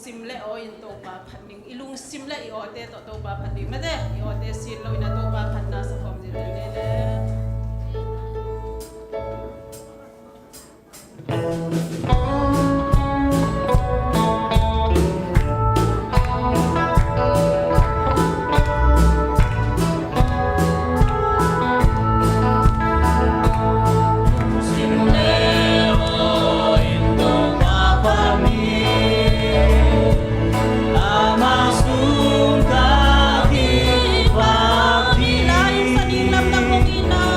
sim le o in to pa phaning ilung sim le i o te to pa phaning ma de i o te sin lo ina to pa phan na sa khom ji le le Lain sa nilam na mong ina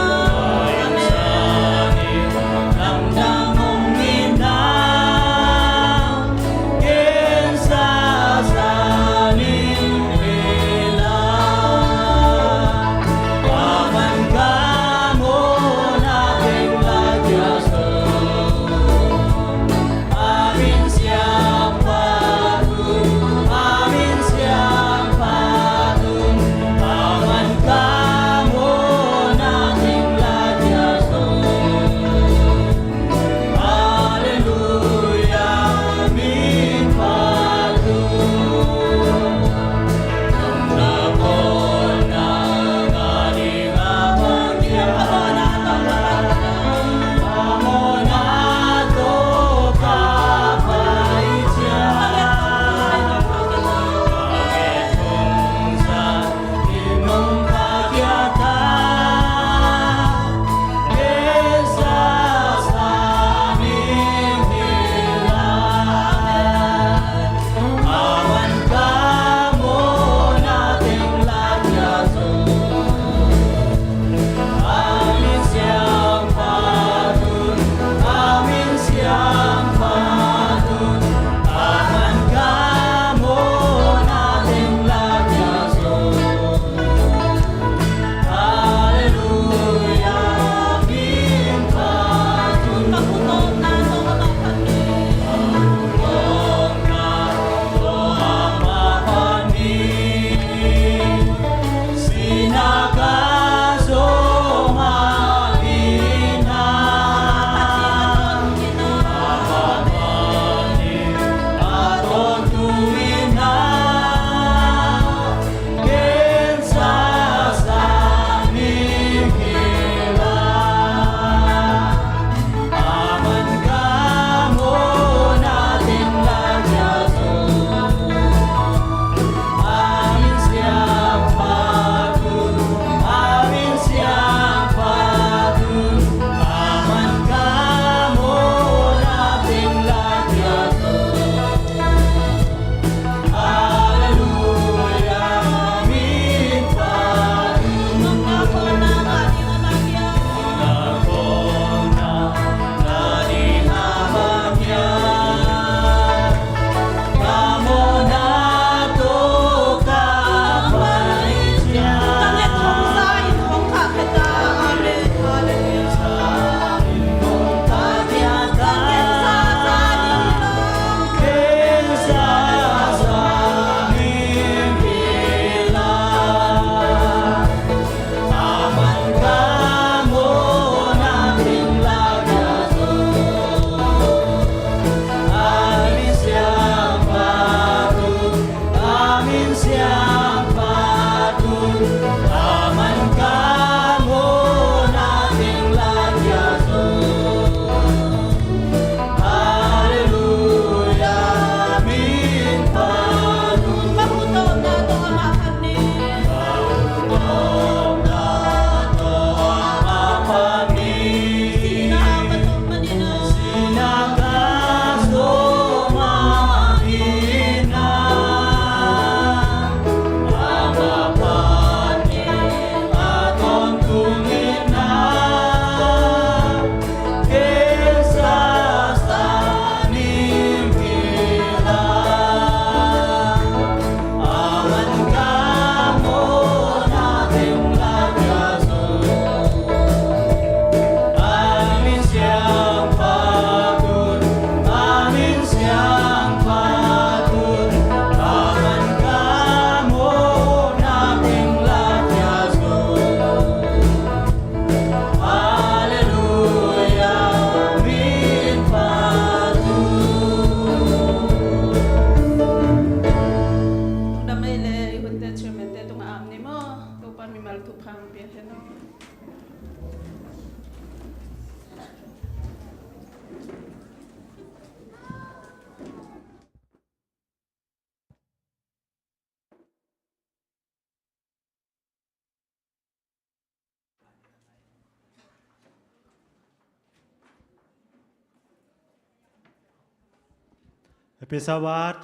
pesawat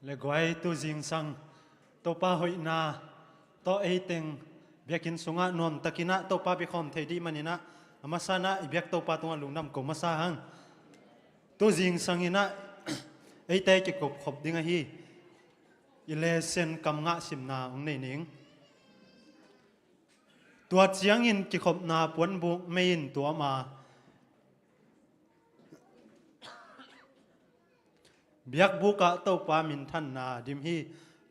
le guai tu jing sang to pa hoi na to eiteng biakin sunga nom takina to pa bi khom thei di manina amasana ibyak to pa tunga lungnam ko masahang tu jing sangina eitai ki kop khop dinga hi ile sen kam nga simna ong nei ning tua chiang in ki khop na puan bu mein tua ma biak bu ka to pa min than na dim hi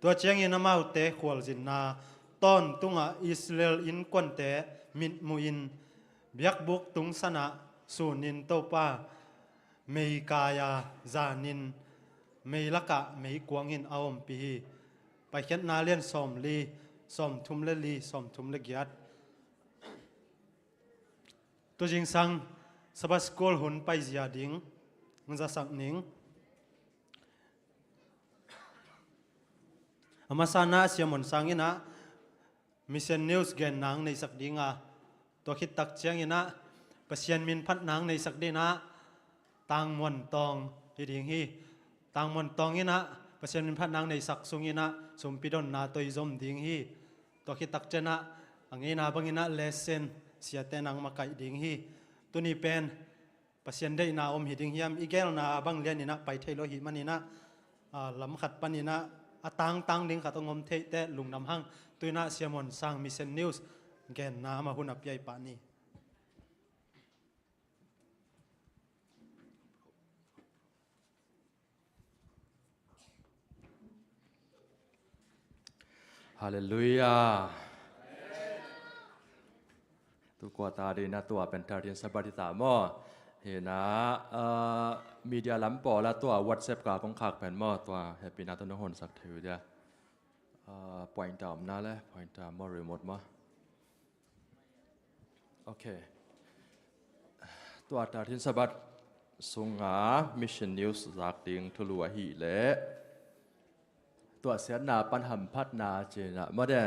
tua chiang in amau te khwal jin na ton tunga Israel in kon te min mu in biak buk tung sana sunin to pa mei kaya zanin mei laka mei kuangin awom pi hi pa khet na len som li som thum le li som thum le giat to jing sang sabas skol hun pai zia ding ngza sak ning amasana siamon sangina mission news gen nang nei sak dinga to khit tak chiang ina pasian min phat nang nei sak dina tang mon tong hi ding hi tang mon tong ina pasian min phat nang nei sak sungina sumpidon na toi zom ding hi to khit tak chena angina bangina lesson siate nang makai ding hi tuni pen pasian dei na om hi ding hiam igel na bang lian ina pai thailo hi manina lam khat panina atang tang ding khatong om thei te lungnam hang tuina siamon sang mission news gen na ma hun apyai pa ni Hallelujah ตุกวาตาดีนะตัวเป็นทารินสบายตามอเห็นนะมีเดียล้ำปอแล้วตัว WhatsApp กับของขากแผ่นมอตัวแฮปปี้นะต้นหนสักถือเดียปล่อยตามนะเลยปล่อยตามมอรีโมทมอโอเคตัวทารินสบายสุงหา Mission News จากดิ่งทุลัวหีเละตัวเสียนาปัญหาพัฒนาเจนะมาเด้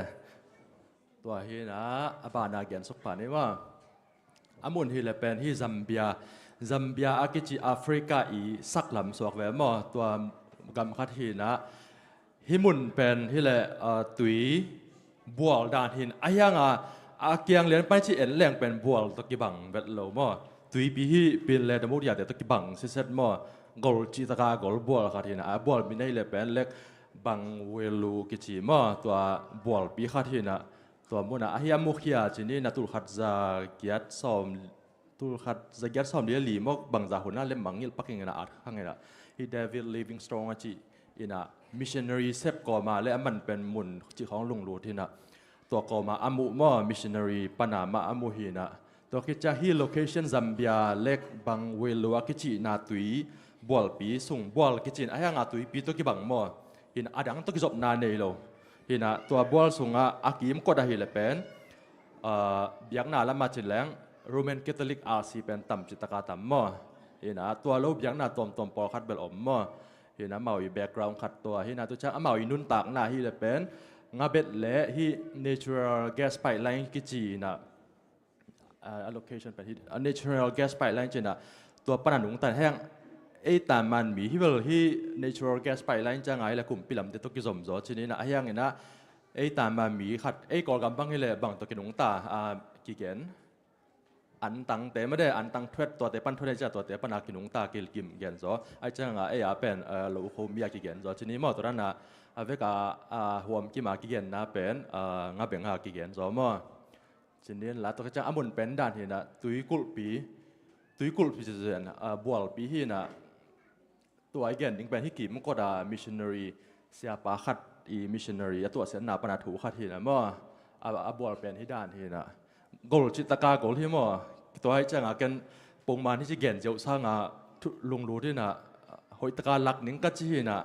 ตัวเฮนะอบานาเกียนสุขผ่านนี่ว่าอามุนฮิเลเป็นที่ซัมเบียอากิจิแอฟริกาอีสักลำสวกแวมอตัวกำคัดฮินะฮิมุนเป็นฮิเลตุยบัวดานหินอายังอาเกียงเลียนไปที่เอ็นแรงเป็นบัวตะกี้บังเวทโลมอตุยปีฮีเป็นเลดมุดยาเดตะกี้บังซิเซตมอกอลจิตกากอลบัวคัดหินะบัวมีในเลเป็นเล็กบังเวลูกิจิมอตัวบัวปีคัดหินะตัวมุนะอาฮิยามุขยาจีนี่นัตุลขัดจะเกียรติสอมตุลขัดจะเกียรติสอมเดียลีมอกบังจากหัวหน้าเล่มบังยิลปักยังไงนะอาร์ข้างไงนะฮีเดวิดลิฟวิงสตรองอาจีอินะมิชชันนารีเซปก่อมาและมันเป็นมุนจีของลุงรูที่นะตัวก่อมาอามุมอมิชชันนารีปนามาอามุฮีนะตัวคิดจะฮีโลเคชันซัมเบียเล็กบังเวลูอากิจินาตุยบอลปีส่งบอลกิจินอาฮิยาตุยปีตัวกิบังมออินะอาดังตัวกิจบนาเนโลฮินะตัวบอลส่งอากิมก็ได้ฮิเลเป็นอยากน่าละมาจิแรงโรมันคาทอลิกอาซีเป็นต่ำจิตกาต่ำมอฮินะตัวลูกอยากน่าตอมปอคัดเบลอมมอฮินะมาอีแบ็กกราวด์คัดตัวฮินะตัวช่างมาอีนุนตากหน้าฮิเลเป็นงาเบ็ดเละฮิ natural gas pipeline กิจีนะ allocation เป็นฮิ natural gas pipeline จีนะตัวปนันหนุงแต่แห้งไอ้ตามันมีที่ว่าที่ natural gas pipeline จะไงและกลุ่มพิลัมเดตุกิสมจอทีนี้นะไอ้ยังไงนะไอ้ตามันมีขัดไอ้กอลกำบังให้เลยบางตัวกินหงตากี่เกนอันตังแต่ไม่ได้อันตังทวดตัวแต่ปั้นทวดได้จ้าตัวแต่ปั้นกินหงตากินกิมเกนจอไอ้จังไอ้เป็นโลโคมีกี่เกนจอทีนี้มอตัวนั้นนะเวกหัวกิมากี่เกนนะเป็นงาเบียงกี่เกนจอมอทีนี้ละตัวจังอามุนเป็นด้านที่นะตุยกุลปีเจนบัวปีที่นะตัวไอเกนดิ้งเป็นที่กี่มันก็ได้มิชชันนารีเสียปาขัดอีมิชชันนารีตัวเสียนาปนาถูขัดที่นะมั่วบัวเป็นที่ด้านที่นะกอลจิตกากอลที่มั่วตัวไอจังกันปงมาที่จะเกนเจ้าสร้างลุงรู้ที่นะหอยตะการหลักนิ่งกัจจีนะ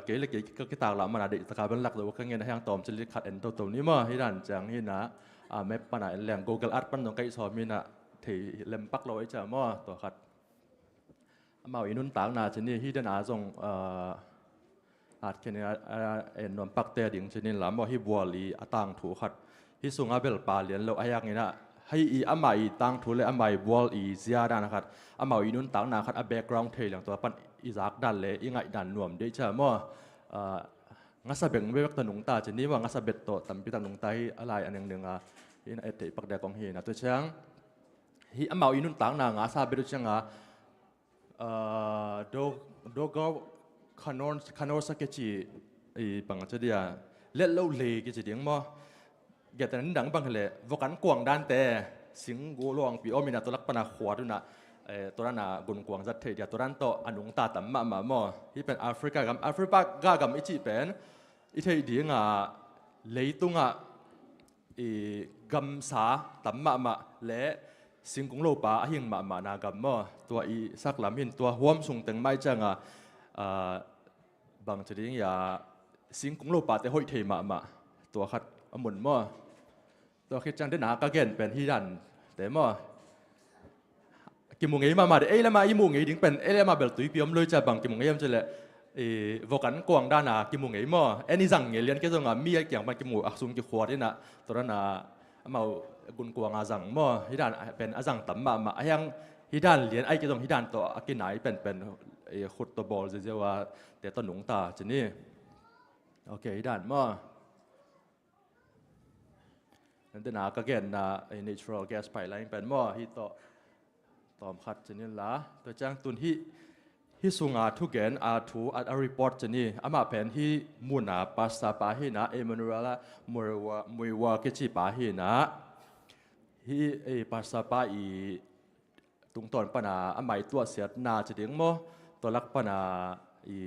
เกลี่ยก็ตากหลังมันอะเด็กตะการเป็นหลักเลยว่าข้างเงินให้ยังตอมจะลิขัดเอ็นตัวนี้มั่วที่ด้านจังที่นะแม่ปนาแหล่ง Google Art ปั้นตรงใกล้สอบมีนะที่เล่มปักเราไอ้จ่ามั่วตัวขัดมาอินุนต่างนาชนิดที่เดินอาส่งอาจแค่นี้เอ็นนวลปักเตดิ่งชนิดหลามว่าที่บัวลีต่างถูขัดที่สุงอาเบลปาเลียนเราไอ้ยังไงนะ ให้อีอามาอีตั้งทุเลยอามาอีบอลอีเสียดานะครับอามาอีนุ่นตั้งนะครับอาแบ็กกราวด์เทอย่างตัวปันอีจากดันเลยอีไงดันนวมได้ใช่ไหมงัสเบงเวกตันนุงตาจะนี้ว่างัสเบ็ดโตตั้มพิตันนุงตาอะไรอันหนึ่งอินเอติปักเดกองเฮนะตัวเชียงฮีอามาอีนุ่นตั้งงัสเบ็ดเชียงโดก็ขนอนสักจีอีปังจะเดียเล่นเล่าเล่กิจเดียงมั้งเกิดแต่นั้นดังบางเลยวกันกวางด้านแต่สิงกูลวงปีอมินาตัวลักปนาขวาด้วยนะตัวนั้นกุนกวางจัดเทียตัวนั้นโตอนุงตาตั้มมาหม้อที่เป็นแอฟริกากับอิจิเป็นอิเทียดีงาเลยตุงกัมสาตั้มมาและสิงกุงโลปาหิงมานากัมหม้อตัวอีสักลำหินตัวหัวมสุงเต็งไม่จังบางทีนี้สิงกุงโลปาแต่ห้อยเทมาตัวขัดหมุนหม้อตัวคิดจังได้หนากระเกนเป็นที่ดันแต่หม้อกิมงเงี้ยมาเดี๋ยวแล้วมาอีมงเงี้ยดิ้งเป็นแล้วมาเบลตุยพิมเลยจะบางกิมงเงี้ยมันจะเลยวกันกวางด้านหนากิมงเงี้ยหม้อนี่สั่งเงี้ยเรียนแค่ตรงมีอย่างบางกิมงอักษุงกิขวดนี่นะตัวนั้นมากุนกวางอาจังหม้อที่ดันเป็นอาจังตั้มมายังที่ดันเรียนไอ้กิตรงที่ดันตัวกินไหนเป็นขุดตัวบอลจะว่าแต่ต้นหนุงตาจะนี่โอเคที่ดันหม้อนั่นแต่หนากระเกนnatural gas pipeline เป็นหม้อที่ตอมขัดจะนี่ละตัวจ้างตุนที่สุงทุกเกนทูรีพอร์ตจะนี่อามาเป็นที่มูนาปัสตาปาหินะเอมานูเอลมวาเกจิปาหินะที่ปัสตาปาอีตุงตอนปนาอามาตัวเสียนาจะเดียงหม้อตัวลักปนาอี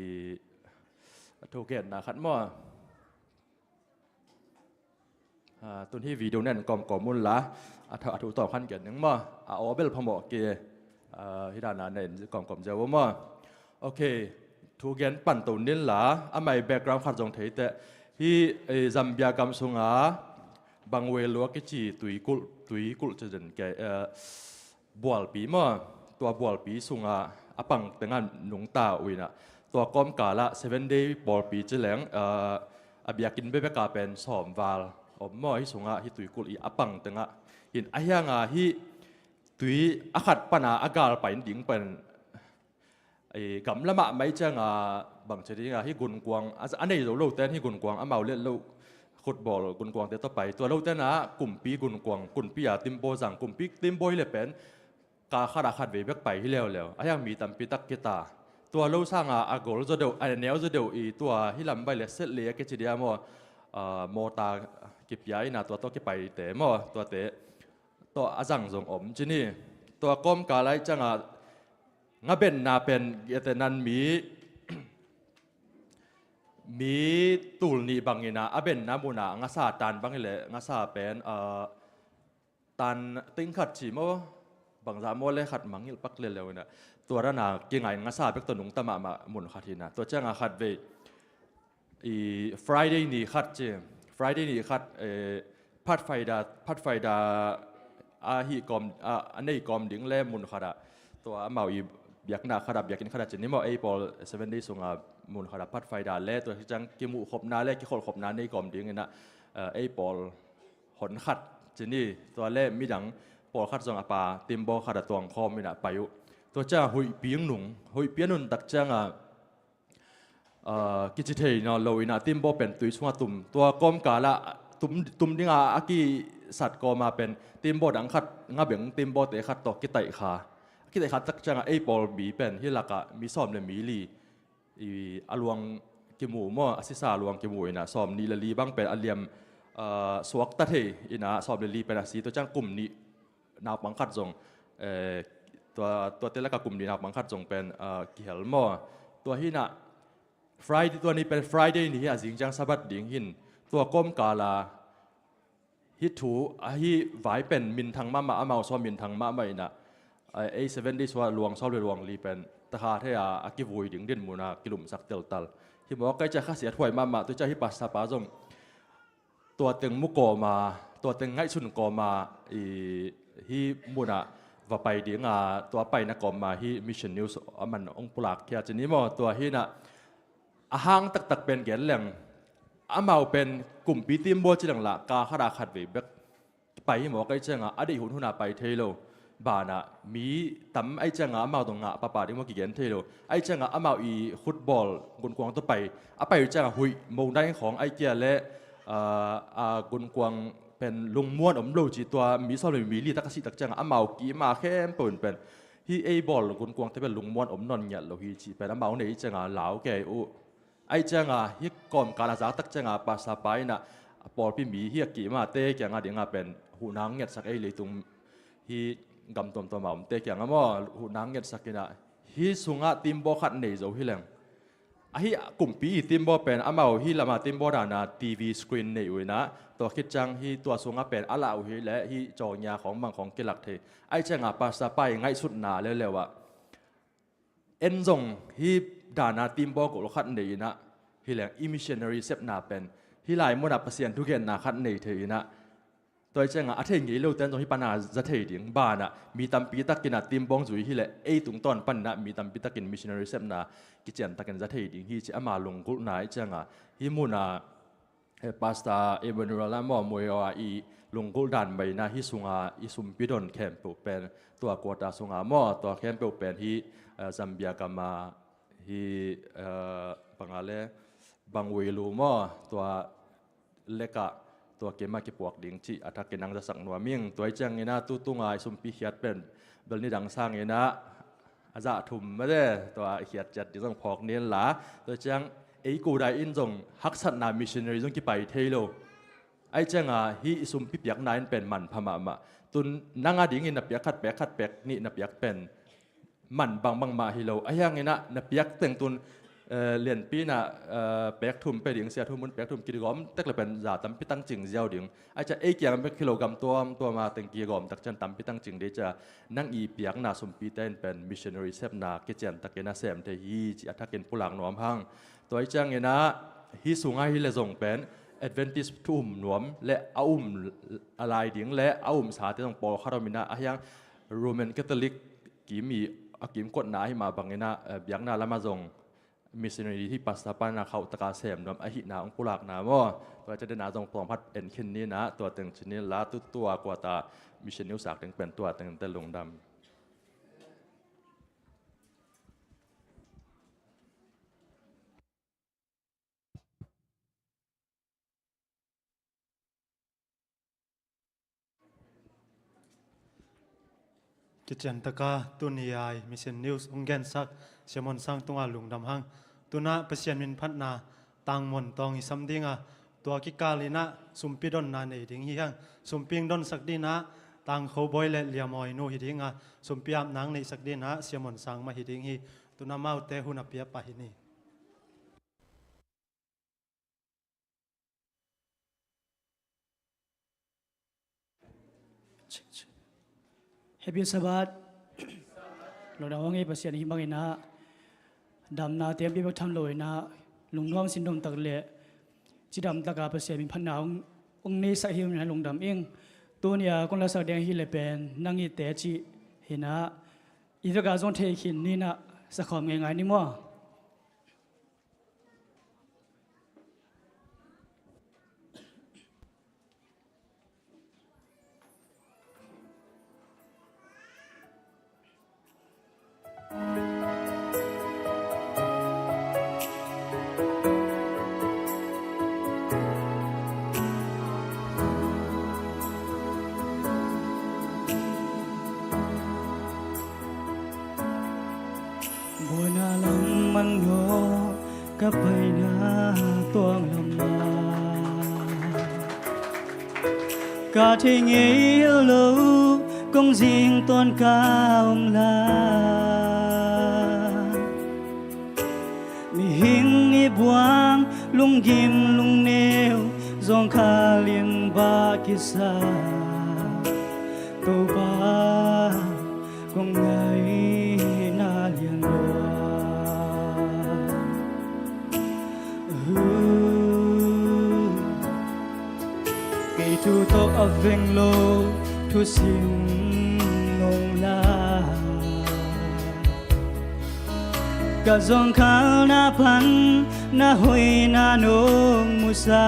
ทุกเกนนะขัดหม้อตุนที่วิดีโอนั่นกอมมุนละอัฐต่อขั้นเกิดนึงมั้งเอาเบลพมบอกเกที่ด้านนั้นเนี่ยกอมเจ้าว่ามั้งโอเคทุกอย่างปั่นตุนนี่ละไม่แบ็กกราวด์ขัดจงเทแต่ที่ซัมเบียกำสุงบางเวลว่ากิจีตุยกุลจะเดินแกบัวปีมั้งตัวบัวปีสุงปังแต่งานหนุงตาวินะตัวกอมกาละ7 day บัวปีจะแหลงเบียกินเบบกาเป็นสอมวาลหม้อที่สุงที่ตุยกุลอีปังแต่งหินอายังที่ตุยขัดปนาอากาศไปดิ้งเป็นกำละมะไม่จังบางชนิดที่กุนกวางอันนี้เราเล่าแต่ที่กุนกวางเมาเล่นเราขุดบ่อกุนกวางแต่ต่อไปตัวเราแต่นะกลุ่มปีกุนกวางกลุ่มปีติมโบสั่งกลุ่มปีติมโบยเลยเป็นกาขัดเวบไปที่แล้วอายังมีตัมปีตักกิตาตัวเราสร้างอากาศจะเดียวอันนี้จะเดียวตัวที่ลำไปเลยเสร็จเลยก็จะเดียวโมตากิบย้ายนะตัวโตกิไปเตะมั่วตัวเตะตัวอาจังส่งอมจีนี่ตัวก้มกาไลจังงาเป็นนาเป็นแต่นั้นมีตูลนี่บางอย่างนะอาเป็นน้ำมูนางาซาตันบางอย่างเลยงาซาเป็นตันติ้งขัดจีมั่วบางจามเลยขัดมังยิลปักเร็วๆนะตัวนั้นนะกี่ไงงาซาเป็นตัวหนุ่งตะมาหมุนขัดทีนะตัวเจ้าขัดเวFriday นี่ขัดเจม Friday นี่ขัดพัดไฟดาฮีกอมอันนี้กอมดิ้งเล่มุนขัดตัวเมาอีอยากหน้าขัดอยากกินขัดจีนี่มั่วพอ7 days ส่งมุนขัดพัดไฟดาเล่ตัวที่จังกิมูขบนาเล่กิขบนาในกอมดิ้งนะพอหนขัดจีนี่ตัวเล่มีดังพอขัดส่งปาติมโบขัดตัวคอมมีนะไปอยู่ตัวจ้าหุยเปียงหนุ่งหุยเปียงนุ่นตักจังกิจเทยนอลอยนะติมโบเป็นตุยสวตุมตัวกอมกาละตุมดิ้งอากีสัตว์ก็มาเป็นติมโบดังขัดงาเบียงติมโบเตะขัดต่อกิไตขาตักจังปอลบีเป็นที่หลักมีซ้อมเลยมีลีอลวงกิมูมั่วอสิสาลวงกิมูนะซ้อมนีลลีบ้างเป็นอเลียมสวกตะเทยนะซ้อมเลยลีเป็นอาศีตัวจังกลุ่มนี้นาบังคัดจงตัวเตละกับกลุ่มนี้นาบังคัดจงเป็นกิเฮลมั่วตัวที่น่ะFriday ตัวนี้เป็น Friday นี่อาจริงจังสับัดดิ่งหินตัวก้มกาลาฮิถูฮิไว้เป็นมินทางมาอามาซ้อมมินทางมาไม่นะ7 days ว่าลวงซ้อมเลยลวงลีเป็นตะขาเทียอากิวุยดิ่งเด่นมูนากิลุมสักเตลตัลที่บอกว่าใกล้จะข้าเสียถวยมาตัวเจ้าฮิปัสสาปาจงตัวเต็งมุกโกมาตัวเต็งไงชุนโกมาฮิมูนาว่าไปดิ่งตัวไปนักกอมมาฮิมิชชั่นนิวส์มันองค์ปลักแค่จะนี้มั้งตัวฮินะห้างตักเป็นเกณฑ์แหล่งอามาเป็นกลุ่มปีติมโบจิหลังละกาขราขัดเวบ ไปหมอกไอ้เจ้างอดีตหุ่นหุ่นไปเทโลบานะมีตั้มไอ้เจ้างเมาตรงป้าป้าที่มากี่เกนเทโลไอ้เจ้างเมาอีฟุตบอลกุนกวางตัวไปไปเจ้างหุยมงได้ของไอ้เกียและกุนกวางเป็นลุงม้วนโลจีตัวมีซอลมีลีตักสิตักเจ้างเมากี่มาเข้มปุ่นเป็นฮีไอบอลกุนกวางที่เป็นลุงม้วนนอนเนี่ยเราฮีจีเป็นเมาในเจ้างเหลาแกอุไอ้เจ้างฮิก่อนการอาสาตักเจ้างภาษาไปนะปอลพี่มีเฮียกี่มาเตะแกงเดียงเป็นหูนางเงียดสักไอ้เลยตรงฮีกำตัวหม่อมเตะแกงว่าหูนางเงียดสักนะฮีสุงะทีมบอขัดในเจ้าฮีแรงฮีกลุ่มปีทีมบอเป็นเมาฮีละมาทีมบอดานาทีวีสกรีนในอยู่นะตัวคิดจังฮีตัวสุงะเป็นอะไรฮีและฮีจอยาของบางของกิลักเทไอ้เจ้างภาษาไปง่ายสุดหนาเลยว่าเอ็นจงฮีดานาทีมบอกุลขัดในนะฮีแรงอิมิชันนารีเซปนาเป็นที่หลายมวลเปอร์เซ็นต์ทุกอย่างนาคัดในเทนะตัวเจ้าอาเทงยี่เลี้ยวเต้นตรงที่ปนาจะเทดิ่งบ้านมีตามปีตักกินทีมบองจุยที่แหละตุงตอนปันนะมีตามปีตักกินมิชชันนารีเซปนากิจการตักกินจะเทดิ่งที่จะมาลงกุลนายเจ้าฮิมุนาพาสต้าเอเวนูราลามวยอีลงกุลดันไปนะฮิสุงาอิสุมปิดอนแคมป์เป็นตัวกวดาสุงามอตัวแคมป์เป็นที่ซัมเบียกามาที่ปังอะไรบางเวลูมอตัวเล็กตัวเกมากิปวกดิ่งที่อัฐกินังจะสักหนัวมิ่งตัวจังเงินะตู้งายสมปีเขียดเป็นเบลนี่ดังสร้างเงินะอาจจะทุ่มไม่ได้ตัวเขียดจัดที่ต้องพอกเนียนหลาตัวจังกูได้อินจงฮักษณะมิชชันนารีจงกี่ไปเทโลไอ้จังฮีสมปีเปียกนายเป็นมันพม่าตุนนางดิ่งเงินนับเปียกขัดเปียกนี่นับเปียกเป็นมันบางมาฮิโลไอ้ยังเงินะนับเปียกแต่งตุนเรียนปีน่ะเปียกทุ่มไปดิ่งเสียทุ่มมันเปียกทุ่มกิโลกรัมแต่ละเป็นยาตั้มพิตั้งจริงเจ้าดิ่งอาจจะเกี่ยงเป็นกิโลกรัมตัวมาตั้งกิโลกรัมตักจันตั้มพิตั้งจริงเดี๋ยวจะนั่งอีเปียกน่ะสมปีเต้นเป็นมิชชันนารีเซปนากิจการตักเกน่าเซมเทฮีจีอัฐกินผู้หลังหนวมพังตัวไอ้จังเงินะฮีสูงให้เลส่งเป็นแอดเวนทิสทุ่มหนวมและเอาอะไรดิ่งและเอาสาที่ต้องปอคาร์มินะไอ้ยังโรมันคาทอลิกกิมีกิมกดหนาให้มาบางเงินะเบียกน่ะละมาส่งมิสซินรีที่ปัสสาวะนาเขาตะการเสมน้ำอหินาองปุลักนาว่าตัวจะได้นาจงปลอมพัดเอ็นขึ้นนี้นะตัวตึงชนิดละตัวกว่าตามิชชันนิวสักถึงเป็นตัวตึงแต่ลงดำกิจการตะกาตุนียายมิชชันนิวส์องเกนซักเชมอนสังตุงอาลุงดำหังตุนาเปเซียนมินพัฒนาต่างมนตองอิสัมดิงตัวกิกาลินะสุมปิดอนนาในดิ่งฮิฮังสุมปิงดอนสักดีนะต่างเขาบอยและเลียมอยโนฮิดิงสุมปิอาบนางในสักดีนะเชมอนสังมาฮิดิงฮิตุนามาอุเตหุนับเปียปะฮินีHappy Sabbath เราดาวงี้ภาษาหิมังอินะดำนาเตรียมปีบักทำลอยนะลุงน้อมสินดมตักเละจีดำตะกาภาษามีพันนาองนี้สักหิมนะลุงดำเองตัวเนี่ยคนละสักแดงฮิเลเป็นนั่งอีเตจิเห็นนะอีตะกาจงเทขินนี่นะสักความง่ายๆนี่มั้งกับไปนาตัวลำมากาที่เงี้ยลูกงสิงต้นกาวลามีหิงอีบวางลุงกิมลุงเนวจงคาเลียงบากิสาตัวบากงไงนาเลียงโลtu to aveng lo tu sim nong la ka zong khal na pan na hoi na nong musa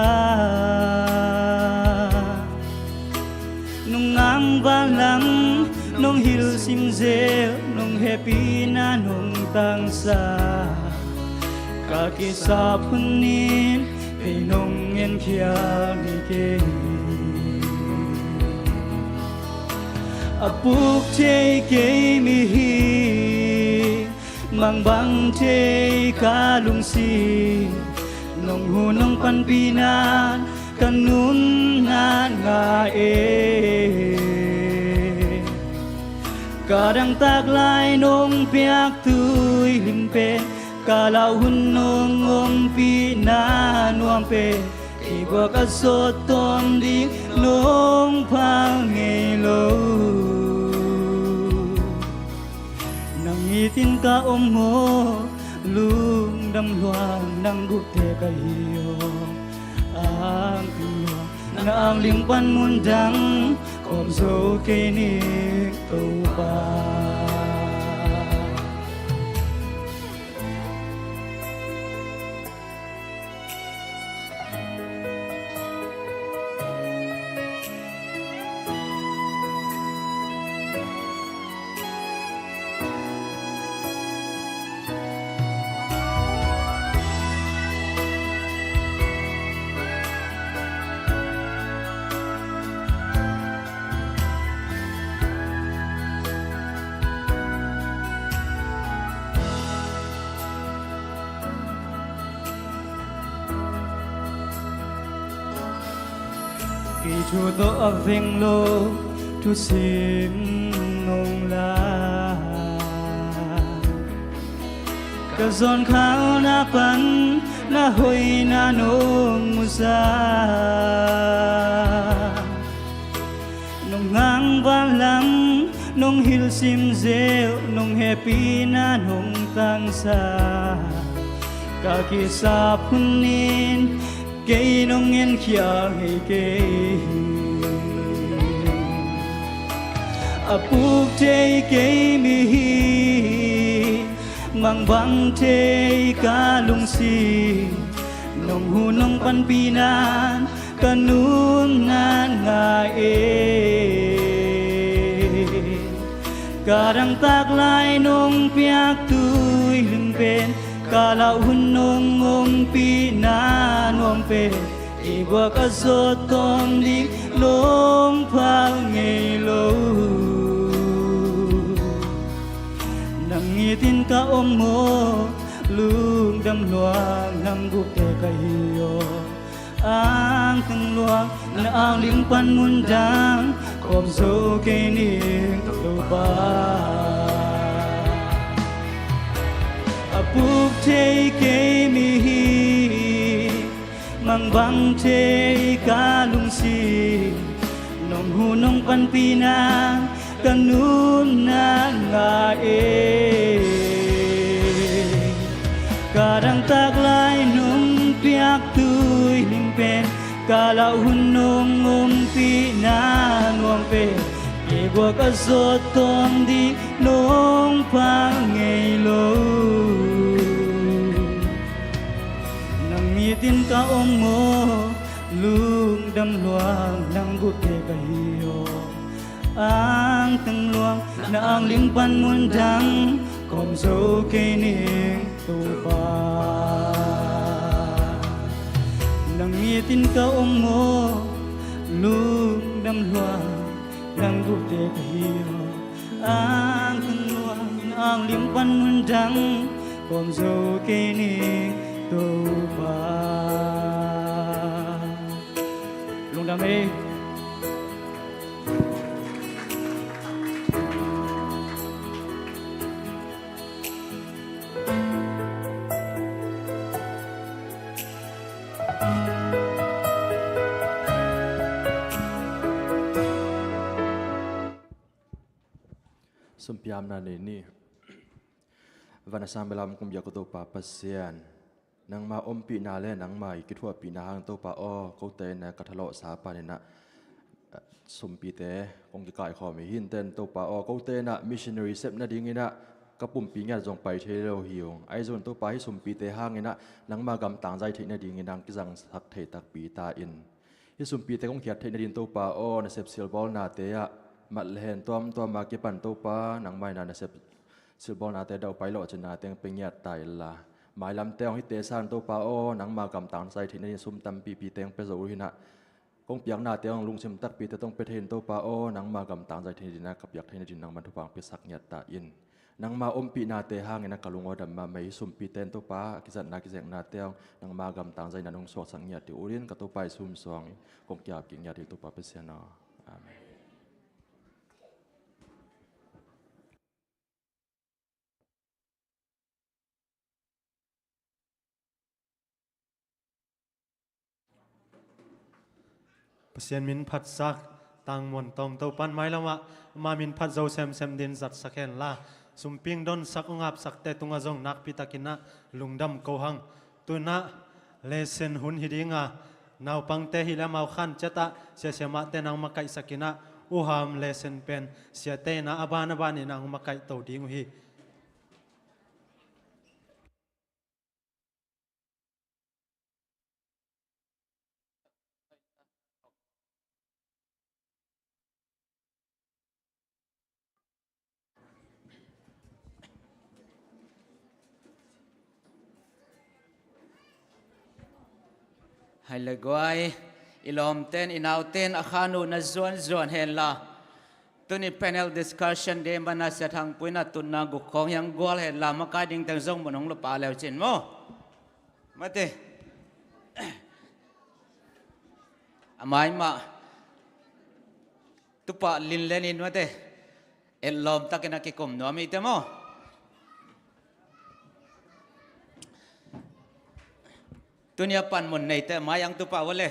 ngang và lắng nông hil sim zel nông happy na nông tang sa cả kỳ sa punin vì nông en kia mi ke apuk che ke mi hi mang bang che ka lung si nông hu nông pan pinan kanun nan nga kadang tak lai nong piak tui lim pe kalau hun nong om pi na nuam pe iwa ka so tom di nong phang nge lo nang itin ka om mo lung dam luang nang gu te ka hiyo ang tua na ang limpan mundang kom so kenik to pa kỳ chu to aveng lo tu sim nong la ka zon khao na pan na hoi na nong musa nong ngang van lang nong hil sim zel nong happy na nong tang sa ka ki sa punin cây nông yên kia hay cây apuk chê cây mi hi mang băng chê ca lung si nông hu nông pan pinan kanun nan nga kadang tak lai nông piak tui lim pen kalau hun nong om pi na nuam pe iwa ka so tom di long phang nge lo nang itin ka om mo lung dam luang nam gu te ka hiyo ang tang luang na ang limpan mundang kom so kening to pa apuk che ke mi hi mang bang che ka lung si nong hu nong pan pina kanun na nga kadang tak lai nong piak tui lim pen kalau hun nong om pi na nuam pe iwa ka so tom di nong phang nge lo tin ka om mo lung dam luang nang gu te ka hiyo ang tang luang na ang limpan mundang kom so kening to pa nang itin ka om mo lung dam luang nang gu te ka hiyo ang tang luang na ang limpan mundang kom so kening to pa lung dam ê Sumpiam na ni vanasam belam kum yakoto pa pasian nang ma ompi na le nang mai kitwa pi na hang to pa o ko te na kathalo sa pa ni na sumpi te kong ki kai kho mi hin ten to pa o ko te na missionary sep na ding ina kapum pi nga jong pai the lo hiong ai zon to pa hi sumpi te hang ina nang ma gam tang jai the na ding ina ki jang sak the tak pi ta in hi sumpi te kong khiat the na din to pa o na sep sil bol na te ya มัดเห็นตัวมากิปันตัวป้าหนังไม่นานเสพสิบอลนาเตเดาไปหล่อชนะเตียงเป็นเงียดไตละหมายลำเตียงฮิเตซันตัวป้าโอหนังมากำต่างใจที่นี่ซุ่มตำปีเตียงไปสู่หินะกงเปียงนาเตียงลุงชิมตักปีแต่ต้องไปเห็นตัวป้าโอหนังมากำต่างใจที่นี่นะกับอยากเห็นดินนังมันทุกฝั่งไปสักเงียดตาอินนังมาปีนาเตห้างนะกะลุงอดัมมาไม่ซุ่มปีเตียนตัวป้ากิจนากิจนาเตียงนังมากำต่างใจนันงสวดสังเงียดที่อุรินกับตัวไปซุ่มสวงกงเกียบกินเงียดที่ตัวป้าไปเสียนาอาเมนเปลี่ยนมินพัดซักต่างมวนตองเต้าปันไม้ละวะมามินพัดเจ้าเซมดินจัดสักแห่งละสุมปิงดอนสักงับสักแต่ตุงจงนักพิตากินะลุงดำเกาหังตุนะเลเซนหุนฮิดิงะนาวปังเตฮิละมาขันเจตะเสียมาเตนังมาไกสักินะอุหามเลเซนเป็นเสียเตนะอบานบานินังมาไกเต้าดิงฮีให้เลยกวยอิลอมเต้นอินาวเต้นอาคานุนส่วนเห็นละตัวนี้ panel discussion เดมันน่าจะทางปุยนัตุนนากุของยังกวลเห็นละมาการดิ้งแต่งทรงบนหงลุปาแล้วจินโมมาเตอามายมาตุปะลินเลนินมาเตเอลลอมตักนักกิคมนัวมีเตโมตัวนี้ปันมุนในแต่มายังตุปาวะเลย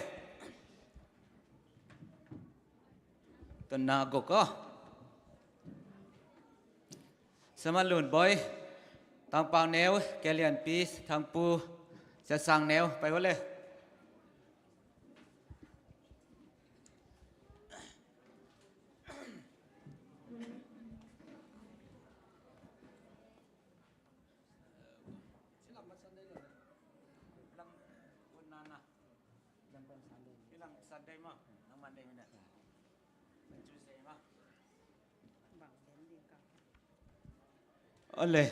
ตัวนากุก็สมาลุนบอยทางปางแนวแกเลียนปีทางปูจะสั่งแนวไปวะเลยเอาเลย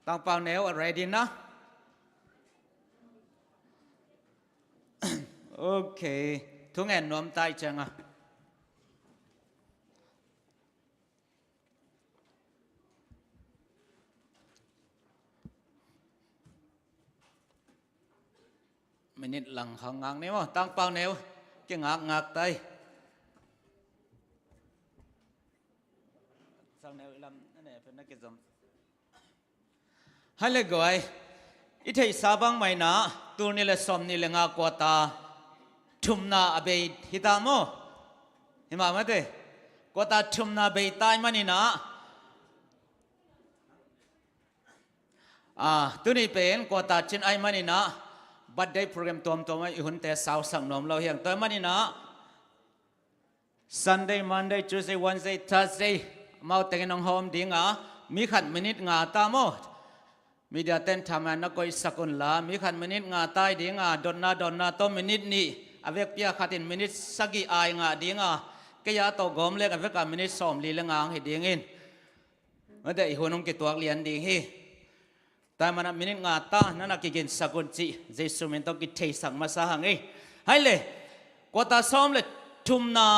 ตั้งเป้าแนวอะไรดีนะ โอเคทุกแง่นวมตายจังอ่ะมินิหลังข้างงางนี่มั้งตั้งเป้าแนวจะงักไตสั่งแนวลำนั่นแหละเป็นนักกิจกรรมฮัลโหลกวยอีเทสาบังไม่นะตัวนี้เลยสมนี่เลยงากวตาทุมนาอเบยฮิตาโมเห็นไหมเต้กวตาทุมนาเบยตายมันนี่นะตัวนี้เป็นกวตาชินไอมันนี่นะบัดได้โปรแกรมตัวไม่หุ่นแต่สาวสังนมเราเฮียงตัวมันนี่นะ Sunday Monday Tuesday Wednesday Thursday mau tengen nong home dinga mi khat minute nga ta mo media ten thaman na koi sakun la mi khat minute nga tai dinga donna to minute ni avek pia khatin minute sagi ai nga dinga ke ya to gom le avek ka minute som li lenga he dingin ade I honong ke tuak lian ding hi ta mana minute nga ta nana ki gen sakun chi jesu men to ki thei sang ma sa hang ei hai le ko ta som le thum na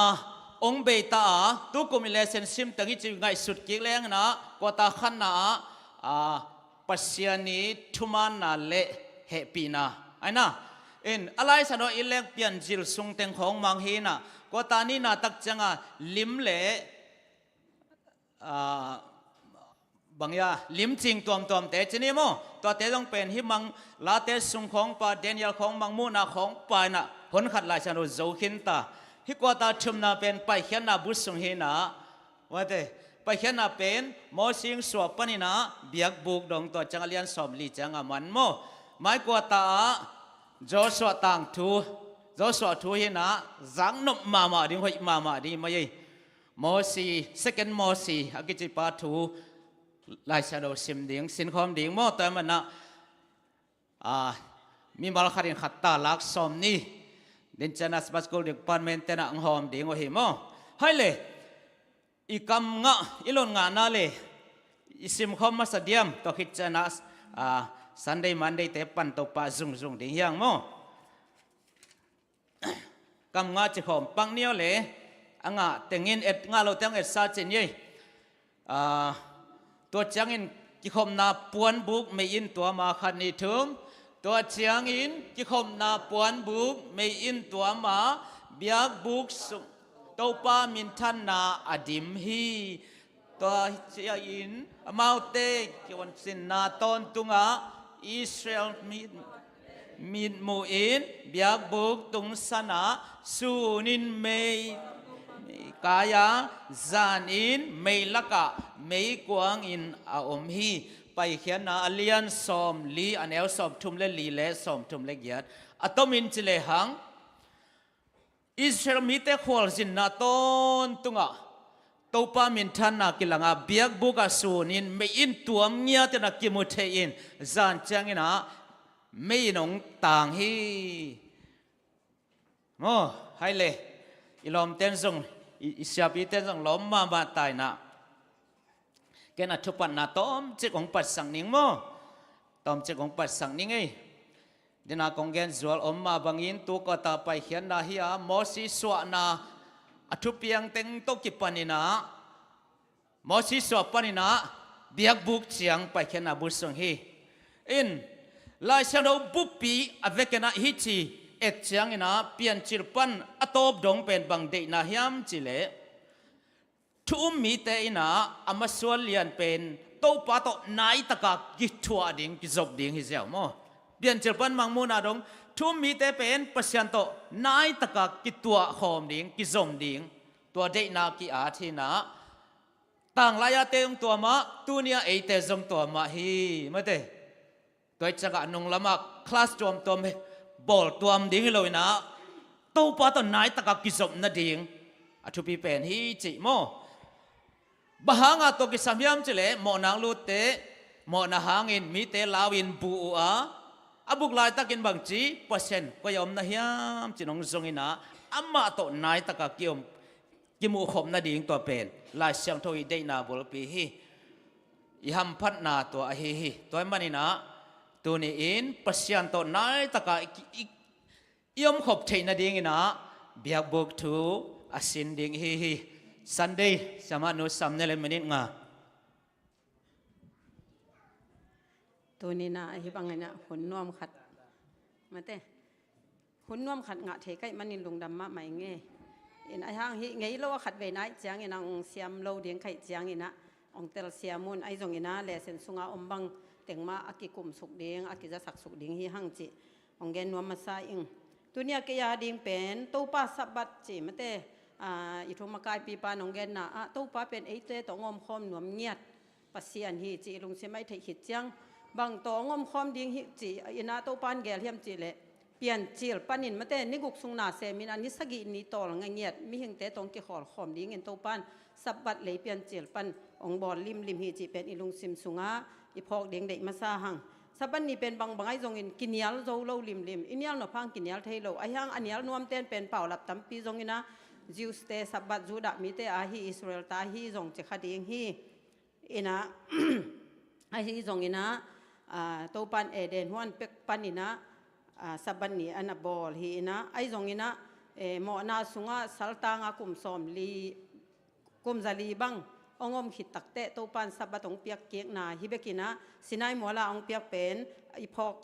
องเบตาตุกุมิเลเซนซิมตั้งจิงไงสุดกิเลงนะกว่าตาขันนะปัสยานีทุมานาเลเฮปีนาไอ้นะอะไรสนออิเลงเปลี่ยนจิลสุงเต็งของมังฮีนะกว่าตานี่นาตักจังลิมเลบางอย่างลิมจริงตัวแต่ชนิดมั้งตัวแต่ต้องเป็นที่มังลาเตสุงของปาเดนยลของมังมูนาของปานะผลขัดลายสนอโจขินตาฮิกว่าตาชุมนาเป็นไปเขียนนาบุษสงเฮนะว่าแต่ไปเขียนนาเป็นมอสิงสวบปนินะเบียกบุกดงตัวจังเลียนสอมลีจังมันโมไม่กว่าตาโจสวต่างทูโจสวทูเฮนะจังนบมาดิ้งหอยมาดิ้งไม่ยัยมอสี second มอสีอากิจิปาทูลายชาโดซิมดิ้งสินคอมดิ้งโมแต่มันนะมีมาลคารินขัดตาลักสอมนี่เดินจันทร์สปัสกูลเด็กปานเมนเตนะอังหอมดิ้งว่าหิมให้เลย อีกำงะอีลนงานาเลยอิสิมคอมมาสเดียมตัวคิดจะนะซันเดย์มันเดย์เตปันตัวปะซุงซุงดิ่งยังโมกำงะจะขอมปังเนียวเลยอ่างะเต็งอินเอ็ดงาเราเต็งเอ็ดซาเจนยี่ตัวจังอินกิคมนาปวนบุกไม่อินตัวมาขันนิทุมตัวจังอินกิคมนาปวนบุกไม่อินตัวมาเบียกบุกสุตัวปามินทันนาอดิมฮีตัวจังอินมาเตกิวันสินนาตอนตุงะอิสราเอลมีมูอินเบียกบุกตุงสนาสูนินเมกายาจานอินไม่ละกะไม่กวางอินอาอมฮีไปเขียนนาเลียนสอมลีอันเอลสอมทุมเลลีเลสอมทุมเลกียดอัตมินจิเลหังอิสราเอลมีแต่ขวลจินนาตอนตุงะตัวปามินทันนักกิลังอาเบียกบุกาสูนินไม่อินตัวเมียตนักกิมุเทอินจานจังอินะไม่นงต่างฮีโอ้ให้เลยอิลอมเต้นซงอิสยาปีเต้นซงล้มมาบาตายนะแกน่ะทุปันนาตอมเจ้าของปัดสังนิงโมตอมเจ้าของปัดสังนิงไงเดน่าคงแกนจวลอมมาบังอินตัวก็ตาไปเขียนนาฮิอาโมซิสวานาอัทุเปียงเต็งโตกิปันินาโมซิสวาปันินาเบียกบุกเชียงไปเขียนนาบุษงฮีอินลายเสียงเราบุปปีอเวกนาฮิจีเอ็ดเชียงนะเปลี่ยนจิรปันอตบดงเป็นบังเดนาฮิมจิเลทุ่มมีเตอินะอามาสวลเลียนเป็นโตปาโตนายตะกากิทัวดิ่งกิจบดิ่งฮิเซลโมเปลี่ยนจิรปันมังมูนาดงทุ่มมีเตเป็นปัสยันโตนายตะกากิตัวหอมดิ่งกิจมดิ่งตัวเดนากิอาทินะต่างลายเตงตัวมาตัวเนียเอเตจงตัวมาฮีไม่เตตัวจักรนุงละมักคลาสจอมตัวเมบอลตัวมดิ่งเลยนะโตปาโตนายตะกากิจมนาดิ่งอทุปีเป็นฮีจิโมบหางาตัวกิสามยามเจเลหมอนางลูเตหมอนาหางอินมีเตลาวินบูอาอบุกลายตะกินบางจีเปอร์เซ็นต์ก็ยอมนาฮิมจินงซงอินะอัมมาโตนายตะกะกิยมกิมูขมนาดิ่งตัวเป็นลายเสียงทวีได้นาบุลปีฮีอิฮัมพัดนาตัวอฮีฮีตัวมันนี่นะตัวนี้อินเปอร์เซ็นต์ตัวนายตะกะยอมขบเทนาดิ่งอินะเบียกบุกทูอาสินดิ่งฮีฮีSunday sama nu samne le menit nga ตัวนี้นะฮิบังไงนะหุ่นน่วมขัดมาเต้หุ่นน่วมขัดงะเทใกล้มันนินลงดำมาใหม่เงี้ยเอ็นไอห้างฮิไงเราขัดเวนัยเจียงเอ็นองเสียมเราเดียงไข่เจียงเอ็นนะองเตลเสียมุนไอจงเอ็นนะเลเซนสุงาอมบังเต็งมาอากิกุมสุกเดียงอากิจะสักสุกเดียงฮิห้างจีองเกนน่วมมาซาอิงตัวเนี้ยกยาดิ่งเป็นตู้ป้าสับบัดจีมาเต้อิทุมกายปีปานองเกนนะตู้ป้าเป็นไอเต้ตองอมคอมหนวมเงียดปัสเซียนฮีจีลุงเสไม่ไทยขิดเจียงบางตองอมคอมดิ่งฮีจีอินาตู้ปานแกลเฮียมจีเลเปลี่ยนจีลปานินมาเต้นิกุกสุงนาเซมินอันนี้สกินีตอลงเงียดมีหิงเต้ตองกิขอลคอมดิ่งเงินตู้ปานสับบัดเลยเปลี่ยนจีลปันองบอลลิมฮีจีเป็นอิลุงซิมสุงาอีพอกเด้งเด็กมาซาหังสับบันนี้เป็นบางไอ้จงอินกินยาลโจโลลิมอินยาลนพังกินยาลเทโลไอ้หังอันยาลนวมเต้นเป็นเป่าหลับตั้มปีจงอินะจิวสเตสับบัดจูดามีเตอาฮีอิสราเอลตาฮีจงเจคดีงฮีอินะไอฮีจงอินะตัวปันเอเดนฮวนเป็กปันอินะสับบันนี้อันบอลฮีอินะไอจงอินะหมอนาสุงะสัลตางากุมสอมลีกุมซาลีบังองอมขิดตักเตะตัวปันสับบัดองเปียกเกียกนาฮิเบกินะสินายหมอลาองเปียกเป็นอีพอก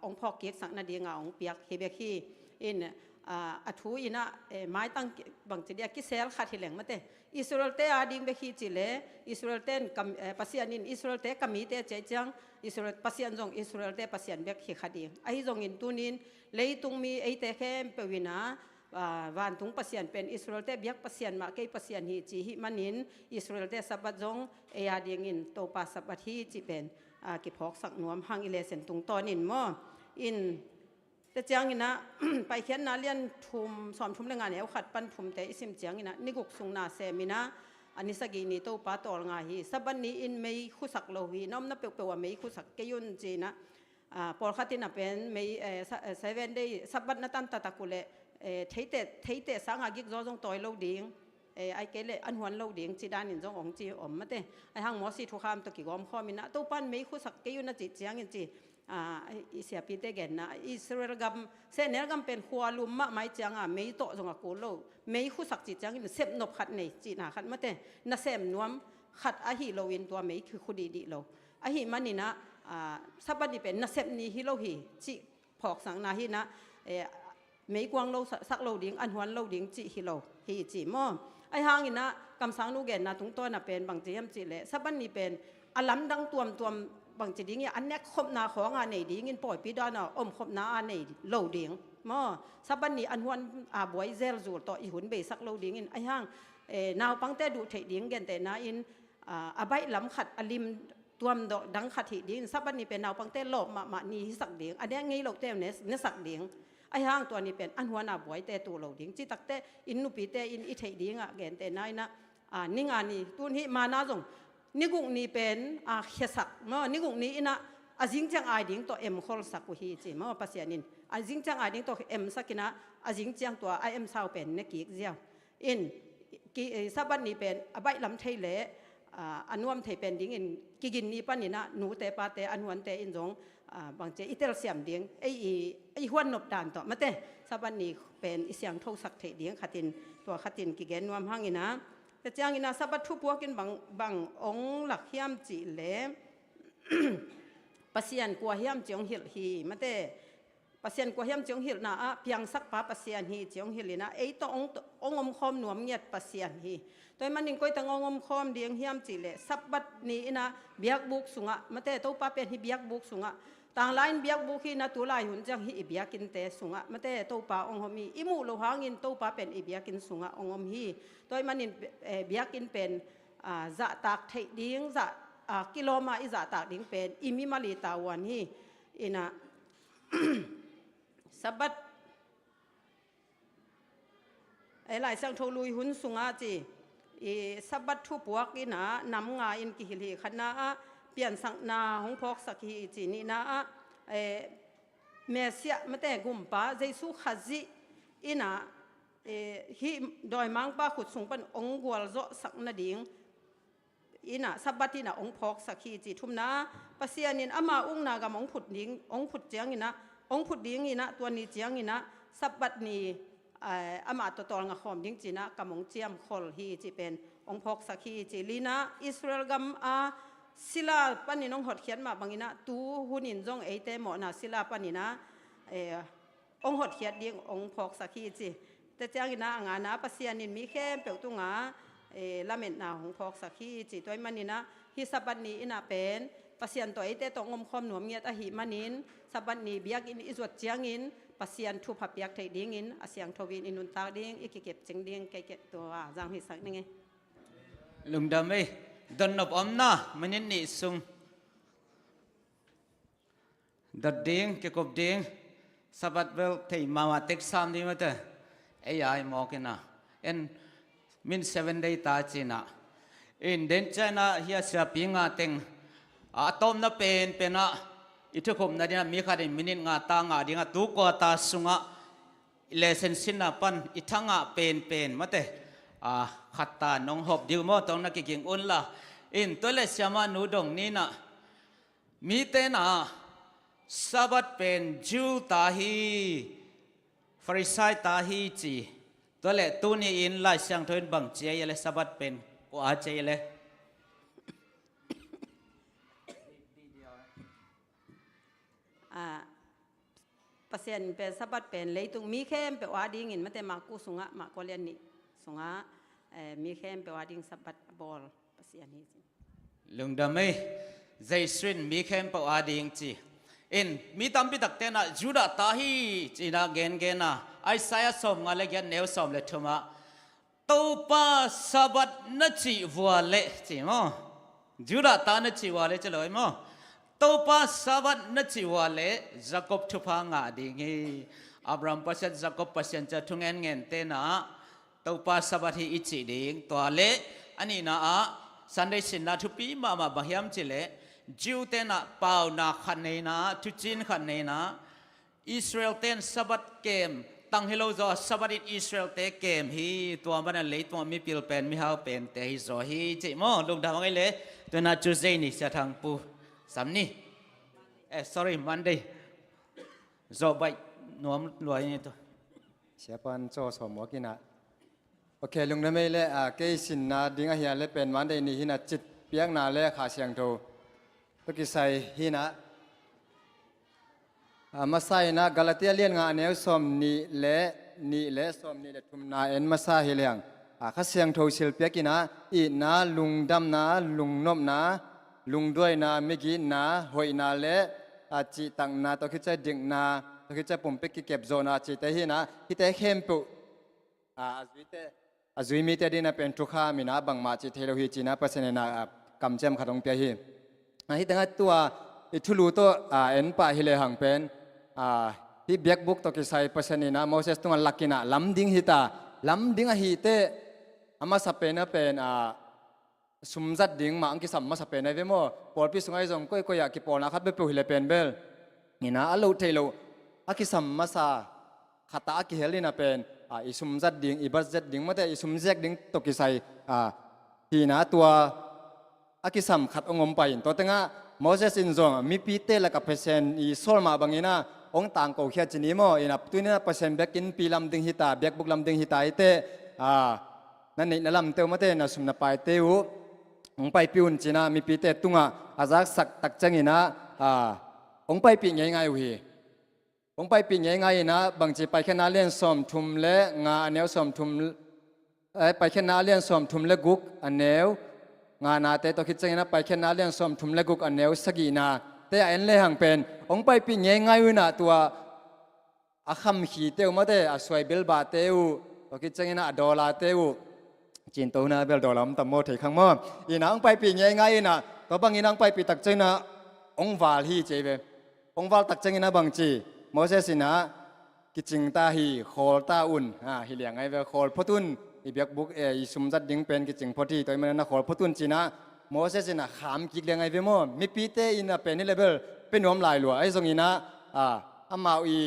องพอกเกียกสักนาเดียงองเปียกฮิเบกีอินอัฐุอินะไม้ตั้งบางจีเดียกิเซลขัดที่แหลงมาเตอิสราเอลเตอาดิงเบคีจิเลอิสราเอลเตนปัสยานินอิสราเอลเตกัมีเตเจจังอิสราเอลปัสยานจงอิสราเอลเตปัสยานเบคีขัดดิงไอจงอินตุนินเลยตุงมีไอเตเข้มเปวินะวันตุงปัสยานเป็นอิสราเอลเตเบียกปัสยานมาเกยปัสยานฮีจีฮิมันินอิสราเอลเตสับบัดจงเอียดิงอินโตปัสสับบัดฮีจีเป็นกิพอกสักนวมหังอิเลเซนตุงตอนินมออินแต่เจียงอินะไปเขียนนาเลียนทุมสอมทุมแรงงานเนี่ยขัดปั้นทุมแต่อิสิมเจียงอินะนิกุกสุงนาเซมินะอันนี้สกีนี่โตป้าตอลงาฮีสับบันนี้อินไม่คุสักโลหีน้อมนับเปลว่าไม่คุสักเกยุนจีนะพอขัดที่นับเป็นไม่เซเว่นได้สับบันนัตันตะตะกุเลเทเตสังอากิกจอจงต่อยโลดิ้ง ไอ้เกลอันหวนเราเดียงจีดานินจงองจีอมมาเตไอ้หางหมอสีทุกคำตะกี้กอมข้อมินะตู้ปั้นไม่คู่สักเกยุนจิตเจียงยินจีอิสยาปีเตเกนนะอิสราเอลกัมเซเนลกัมเป็นขัวลุมมะไม่จังไม่โตจงอากูโลไม่คู่สักจิตจังยินเสพนบขัดในจีน่ะขัดมาเตน่ะเสพนวมขัดอาหิโลวินตัวไม่คือคุดีดีโลอาหิมันนี่นะสับบันนี่เป็นน่ะเสพนี่ฮิโลหีจีพอกสังนาหินะไม่กวางโลสักโลดิ้งอันหวนโลดิ้งจีฮิโลฮีจีมอไอ้หางนี่นะกำสังนูเกนนะทุงตัวน่ะเป็นบางจียมจีเละสับบันนี่เป็นอลัมดังตัวบางจีดิ้งอันนี้คบนาของอันไหนดิ้งอินปล่อยปีดานะอมคบนาอันไหนโลดิ้งมอสับบันนี่อันหวนบวยเซลจูต่ออีหุ่นเบสักโลดิ้งอินไอ้หางนาวปังเตดูเทดิ้งเกนแต่นะอินใบลำขัดอลิมตัวมดังขัดหิดิ้งสับบันนี่เป็นนาวปังเตหลบมานี่สักดิ้งอันนี้ไงโลเตมเนสักดิ้งไอ้ห้างตัวนี้เป็นอันหัวหน้าบวยแต่ตัวเราดิ้งจิตักเตอินนุปีเตอินอิเทดิ้งอ่ะเกนแต่นายนะนี่งานนี้ตัวนี้มานาจงนี่กุงนี้เป็นเขสักเมื่อนี่กุงนี้นะจิงจังไอดิ้งตัวเอ็มคอลสักกุฮีจีเมื่อภาษานินจิงจังไอดิ้งตัวเอ็มสักนะจิงจังตัวไอเอ็มสาวเป็นเนกิกเจียวอินสับบันนี้เป็นใบลำไทยเละอันวมไทยเป็นดิ้งอินกินนี้ปันนี่นะหนูแต่ปาแต่อันวันแต่อินจงบางเจอิตาลีเสียมเดียงไอ้หัวนบด่านต่อมาเต้สับวันนี้เป็นอิเสียงทงสักเทเดียงขัดินตัวขัดินกิเกนนวมห้างอินะแต่จ้างอินะสับทุบวกินบางองหลักเฮียมจีเล่ปัสยันกัวเฮียมจงหิลฮีมาเต้ปัสยันกัวเฮียมจงหิลนะเพียงสักป้าปัสยันฮีจงหิลนะไอ้ตัวองอมคอมหนวมเงียดปัสยันฮีตัวมันนิ่งก้อยตั้งองอมคอมเดียงเฮียมจีเล่สับบัดนี้นะเบียกบุกสุงะมาเต้ตัวป้าเป็นฮีเบียกบุกสุงะต่างไลน์เบียกบุคีนะตัวลายหุ่นจังฮีเบียกินเตสุงะมาเตะตัวปลาองหมีอิมูโลหางินตัวปลาเป็นเบียกินสุงะองฮีตัวมันนินเบียกินเป็นจะตากไทยดิ้งจะกิโลมาอิจะตากดิ้งเป็นอิมิมาลีตาวันฮีอินะสับบัดหลายสังโทลุยหุ่นสุงะจีสับบัดทุบวกินะนำงาอินกิฮิลีขณะเปลี่ยนสังนาของพอกสักฮีจีนี่นะเมเสียมาแต่กุมป้าเจสุขัดจีอินะฮีดอยมังป้าขุดสูงเป็นองกวลโจสักนาดิ่งอินะสับบัตินะองพอกสักฮีจีทุ่มนะปัสยานินอามาองนากับองผุดดิ่งองผุดเจียงอินะองผุดดิ่งอินะตัวนี้เจียงอินะสับบัตินี้อามาตัวตอนงาขอมดิ่งจีนะกับองเจียมคอลฮีจีเป็นองพอกสักฮีจีลีนะอิสราเอลกัมศิลาปันนี่น้องหดเขียนมาบางนะตูหุ่นินจงเอเตหมอนะศิลาปันนี่นะองหดเขียนเดียงองพอกสักขีจีแต่จ้างนะงานนะปัสยานินมีแค่เปิลตุงาละเม็ดนาองพอกสักขีจีตัวมันนี่นะฮิสับันนี่นะเป็นปัสยันตัวเอเตตองอมคอมหนวมเงียตหิมันินสับันนี่เบียกอินอิจวดเจียงอินปัสยันทุบเบียกไทยดิ้งอินอาเซียงทวินอินุนตาดิ้งอีกเก็บจิงดิ้งเก็บตัวจางฮิสักนี่ไงลุงดำไม่ดนนบอมนะมันนี่ซุงดัดดิ้งเก็บกบดิ้งสับบัดเวลที่มาเต็กซามดีมั้ยเต้ไอ้ยายมอกินะเอ็นมิน7 day ตาจีนะอินเดนเจนะเฮียเสียปิงาเต็งตอมนะเป็นนะอิทุกคนนะเดียมีขัดมินิงาตางาดิ้งตุกวาตาสุงะเลเซนสินะปันอิทังะเป็นมั้ยเต้ขัดตาน้องหอบดิวมอตรงนักกิ่งอุ่นละอินตัวเลสยามานูดงนี่นะมีเตนะสับัดเป็นจูตาฮีฟริไซตาฮีจีตัวเลตัวนี้อินไล่เสียงทนบังเจียเลยสับัดเป็นกูอาเจียเลยเปอร์เซ็นต์เป็นสับัดเป็นเลยตรงมีแค่เป็นว่าดิ้งอินมาแต่มากูสุงะมาก็เรียนนี่สุงะมีแค่เป็นว่าดิ้งสับัดบอลเปอร์เซ็นต์นี้ลุงดำไม่ใจสุนมีแค่เป็นว่าดิ้งจีอินมีตั้มพิตักเตนะจูดาตาฮีจีน่าเกนนะไอสายสมงาเล็กยันเนวสมเลทุมาตัวป้าสับัดนัดจีวัวเล่จีมั้งจูดาตานัดจีวัวเล่จะเลยมั้งตัวป้าสับัดนัดจีวัวเล่จักรบทุพังอาดิ้งอับรามปัสยันจักรบปัสยันจะทุ่งเงินเตนะตัวป้าสับัดที่อิจิดิ้งตัวเล่อันนี้นะสันเดชินนาทุปีมาบะเฮียมจิเล่จิวเตนะเปล่านาขันเนนะทุจินขันเนนะอิสราเอลเตนสับัดเกม ตั้งให้เราจะสวัสดีอิสราเอลเตะเกมฮีตัวมันนั่นเลยตัวมีพิลเป็นมีฮาวเป็นแต่ฮิโซฮีจิโมลงดาวไงเลยตัวน่าจูเซนี่เสียทางปูสามนี่sorry Monday จบไปหนุ่มรวยนี่ตัว เสียปันโจสมวกินะโอเคลุงนั่นไม่เละเกสินนาดิ้งเฮียเละเป็นวันเดนี่หินะจิตเปียกนาเละขาเสียงโตตุกิใส่หินะมาใส่นะกาลาเตียเลียนงานเนวสมนี่เละสมนี่เละทุมนาเอ็นมาซาเฮเลียงข้าเสียงโตศิลเปียกินะอีนะลุงดำนะลุงนมนะลุงด้วยนะเมกินะหอยนาเละจิตังนาตุกิใจดิ่งนาตุกิใจปุ่มเป็กเก็บโซนาจิตหินะฮิตเข้มปุazuite mi te dina pen tukha mina bangma chi thelo hi china pasene na kamchem khatong pya hi hi tanga tua ithulu to en pa hi le hang pen hi black book to ki sai pasene na moses tunga lakina lamding hita lamding a hi te ama sapena pen sumzat ding ma angki sam ma sapena ve mo porpi sungai jong koi koi ya ki pona khat be pu hi le pen bel ina alo thelo akisam ma sa khata ki helina pen isum zat ding ibas zat ding mate isum zek ding to ki sai hi na tua akisam khat ongom pai to tenga moses in zong mi pi te la ka pesen I sol ma bangina ong tang ko khia chini mo ina tuina pesen back in pi lam ding hita back book lam ding hita ite nan nei na lam te mate na sum na pai te u ong pai piun china mi pi te tunga azak sak tak changina ong pai pi ngai ngai wiองไปปีง่ายๆนะบางทีไปแค่นาเลียนสมทุมเละงาอันเนวสมทุมไปแค่นาเลียนสมทุมเละกุกอันเนวงานาเตตัวคิดจังนะไปแค่นาเลียนสมทุมเละกุกอันเนวสกีนาแต่อันเละหังเป็นองไปปีง่ายๆนะตัวอาคำขีเตวมาเตอสวยเบลบาเตวตัวคิดจังนะดอลลาเตวจีนตัวนะเบลดอลลาร์มันตั้มโมถีข้างมออีนางไปปีง่ายๆนะตัวบางอีนางไปปีตักจังนะองวาลฮีเจเวองวาลตักจังนะบางจีโมเสสนะกิจิงตาฮีโคลตาอุ่นฮิเลียงไงเวโคลพอตุนอีเบียกบุกอีสุมจัดดิ้งเป็นกิจิงพอดีตัวมันนะโคลพอตุนจีนะโมเสสนะขามกิเลียงไงเวโมมีปีเตอินะเป็นนี่เลเวลเป็นน้อมลายหลวไอ้ตรงนี้นะอามาอี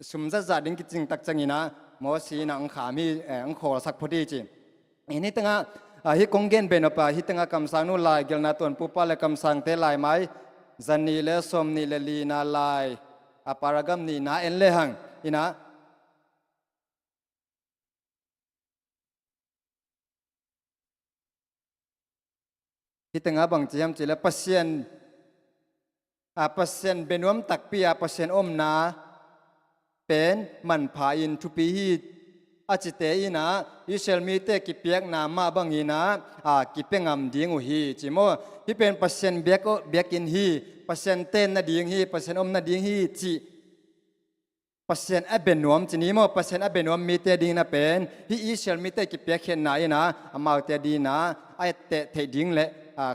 สุมจัดดิ้งกิจิงตักจังนี้นะโมสีนะอังขามีอังโคลสักพอดีจีอันนี้ตั้งฮิกงเกนเป็นอปะฮิตั้งคำสั่งนู่นลายเกลนาตัวปุปปะเลคำสั่งเตลายไม้จันนี่เลสมนี่เลลีนาลายparagam ni na enle hang ina hitanga bang chiam chile pasien benuam takpia pasien omna pen man pha in thupi hi achite ina isel mi te ki piak na ma bang ina ki pengam ding u hi chimo hi pen pasien biak in hi pasien ten na ding hi pasien om na ding hi chi pasien a benuam chini mo pasien a benuam mi te ding na pen hi isel mi te ki piak khen na ina amau te di na ai te the ding le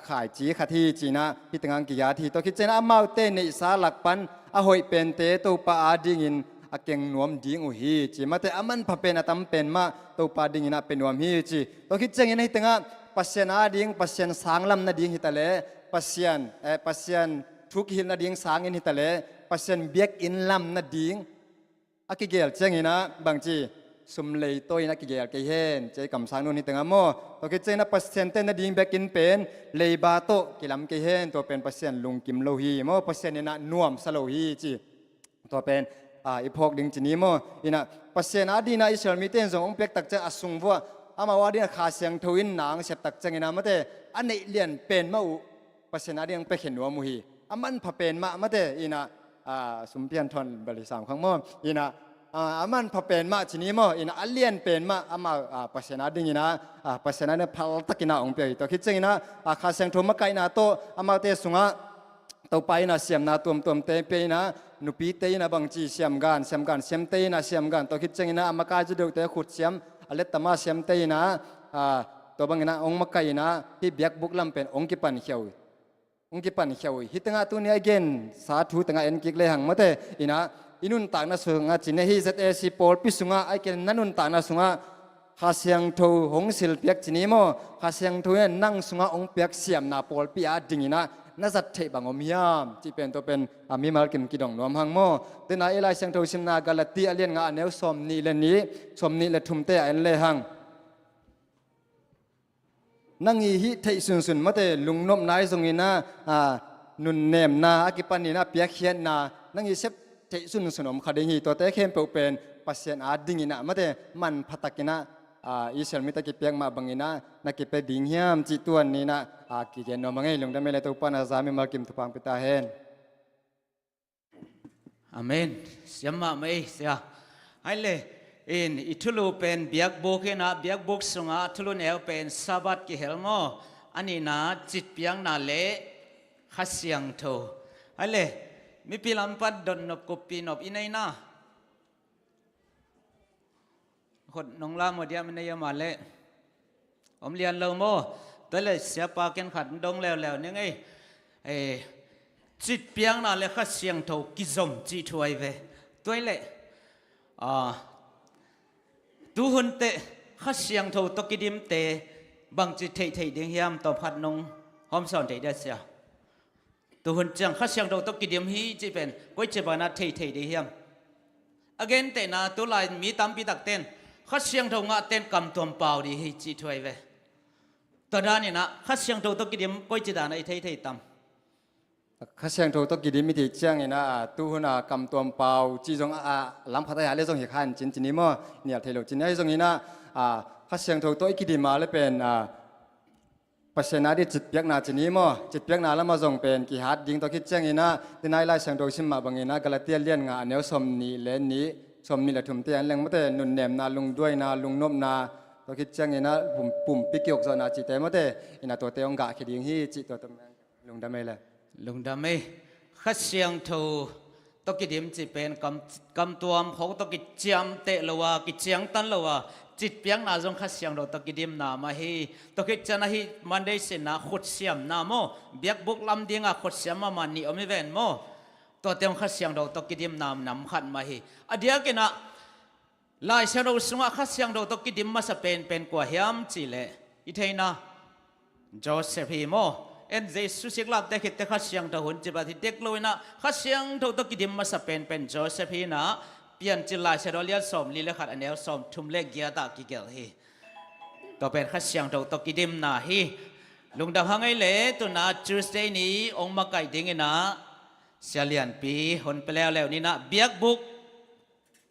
khải chi khathi china hi tangang ki ya thi to ki chena amau te nei sa lak pan a hoi pen te to pa a ding in akeng nuam ding u hi chi mate aman phapen atam pen ma to pa ding ina penuam hi chi to ki cheng in hi tanga pasien a ding pasien sanglam na ding hitale pasien thuk hin na ding sang in hitale pasien biak in lam na ding akigel cheng ina bangchi sum lei toy na kigel ke hen che kam sang nun hi tanga mo to ki chena pasien te na ding biak in pen lei ba to kilam ke hen to pen pasien lung kim lo hi mo pasien ina nuam salo hi chi to penอีพอกดิ่งจีนี้มั้งอินะปัสเซนอาดีน่าอิสราเอลมีเต้นส่งองค์เป็กตักจะอสุงวัวอามาว่าดีน่าขาเสียงทวินนางเสพตักจะงินะมาเตอันนี้เลียนเป็นมาอุปัสเซนอาดียังเป็กเห็นหัวมุฮีอามันพะเป็นมาเตอินะสมเพียนทอนบริสามครั้งมั้งอินะอามันพะเป็นมาจีนี้มั้งอินะอันเลียนเป็นมาอามาปัสเซนอาดีงินะปัสเซนอาดีพัลตักินะองค์เป็กตัวคิดจะงินะขาเสียงทวมาไกนาโตอามาเตสุงะตัวไปนะเสียมนาตัวเตเปนะนุปีเตยนะบางจีเสียมกันเสียมเตยนะเสียมกันตัวคิดจังนะอามาการจะดูเตยขุดเสียมอเล็ตมาเสียมเตยนะตัวบางนะองค์มาไกนะที่เบียกบุกลำเป็นองค์กิปันเขียวฮิตงาตัวนี้เกนสาธุตั้งเอ็นกิกเลยหังมาเตอินะอินุนต่างนะสุงะจีเนฮิเซตเอซีโพลพิสุงะไอเกนนันุนต่างนะสุงะ ข้าเสียงทูหงสิลเปียกจีนี้โมข้าเสียงทูเนี่ยนั่งสุงาองเปียกเสียมนาปอลปีอาดิ่งนะน่าจะเทบังอมยามที่เป็นตัวเป็นมีมาลกิมกิดองนวมหังโมแต่นายเอไลเสียงทูสิมนากาลตีอเลียนงาเนวสมนีเลนี้สมนีเลทุมเตอันเลหังนั่งอีฮิเทสุนมาเตลุงนมนายทรงนี้นะนุนเนมนาอากิปันนี่นะเปียกเขียนนานั่งอีเซฟเทสุนอมคดีฮีตัวเตเข้มเป็นปัสเซียนอาดิ่งนะมาเตมันพัตกินะอิสราเอลมิตรกิเปียงมาบังอินะนักกิเปดิ่งเฮียมจิตตัวนี้นะกิเจนนอมังไงลงดำเมลตุปานาซามิมาลกิมตุปังปิตาเฮนอาเมนเสียมาไม่เสียไอ้เลยอินอิทุลูเป็นเบียกบุกนะเบียกบุกสงาทุลูเนวเป็นซาบัดกิเฮลโมอันนี้นะจิตเปียงนาเละขัดเสียงโตไอ้เลยมีพิลัมปัดดนนบกุปีนบอินไอนะคนน้องลามหมดยามันได้มาเละผมเรียนเลวโมแต่เลยเสียปากันขัดดงแล้วนี่ไงจิตเปียงน่ะเลยขัดเสียงโตกิจมจิตถวยไปตัวเลยตูหุ่นเตะขัดเสียงโตตกิดิมเตะบางจิตเทเดียงยามต่อพัดนงหอมสอนเตะได้เสียตูหุ่นจังขัดเสียงโตตกิดิมฮีจีเป็นก๋วยเจ็บานาเทเดียม again เตะนะตัวลายมีตามปีตักเต้นขัดเสียงโตงะเต้นกำตัวเปล่าดีให้จิตถวยไปตอนนี้นะขัดเสียงโตตกิดิมก๋วยเจ็บานาเทตามข้าเสียงทูตกิดิมิติเจียงนะตู้หุ่นกำตัวเปล่าจีจงลำพัดยาเลี้ยงเหตุการณ์จินนี้มั่วเนี่ยเทโลจินนี้ตรงนี้นะข้าเสียงทูตัวกิดิมาเลยเป็นปัจจัยนั้นที่จิตเปียกนาจินนี้มั่วจิตเปียกนาแล้วมาส่งเป็นกิฮัดยิงตัวคิดเจียงนะที่นายไล่เสียงทูชิมมาบางนะกาลเตียเลียนงาเนวสมนีเลนนี้สมนีละถุมเตียนเลี้ยงไม่แต่นุนเนมนาลุงด้วยนาลุงนบนาตัวคิดเจียงนะปุ่มปิกยกโซนาจิตแต่ไม่แต่อินาตัวเตียงกะคิดยิงฮีจิตตัวลุงดำไม่เลยลุงดำไม่ขัดเสียงทูตกิดิมจิเป็นกำตัวเขาตกิจยมเตะละวะกิจยังตันละวะจิตเปียงนาจงขัดเสียงเราตกิดิมนามาฮีตกิจนะฮีมันได้เสียนาขุดเสียมนาโมเบียกบุกลำเดียงขุดเสียมมามันนี่อมิเวนโมตัวเตียงขัดเสียงเราตกิดิมนามนำขัดมาฮีอเดียกินะลายเสียงเราสุงขัดเสียงเราตกิดิมมาสเปนเป็นกว่าเฮียมจิเลอีเทนะโจเซฟฮีโมเอ็นเจสุสิกลับแต่คิดแต่ข้าเสียงทหุ่นจีบที่เด็กเลยนะข้าเสียงทตกิดิมมาสเปนเป็นโจเซฟีนะเปลี่ยนจิลาเชโรเลียสมลีเลขัดอันเนวสมทุ่มเล็กเกียตากิเกลฮีต่อเป็นข้าเสียงทกิดิมนะฮีลุงดาวหังไอเล่ตัวนะจูสเดย์นี้องมาไก่ดิ้งนะเสียเลียนปีหนไปแล้วนี่นะเบียกบุก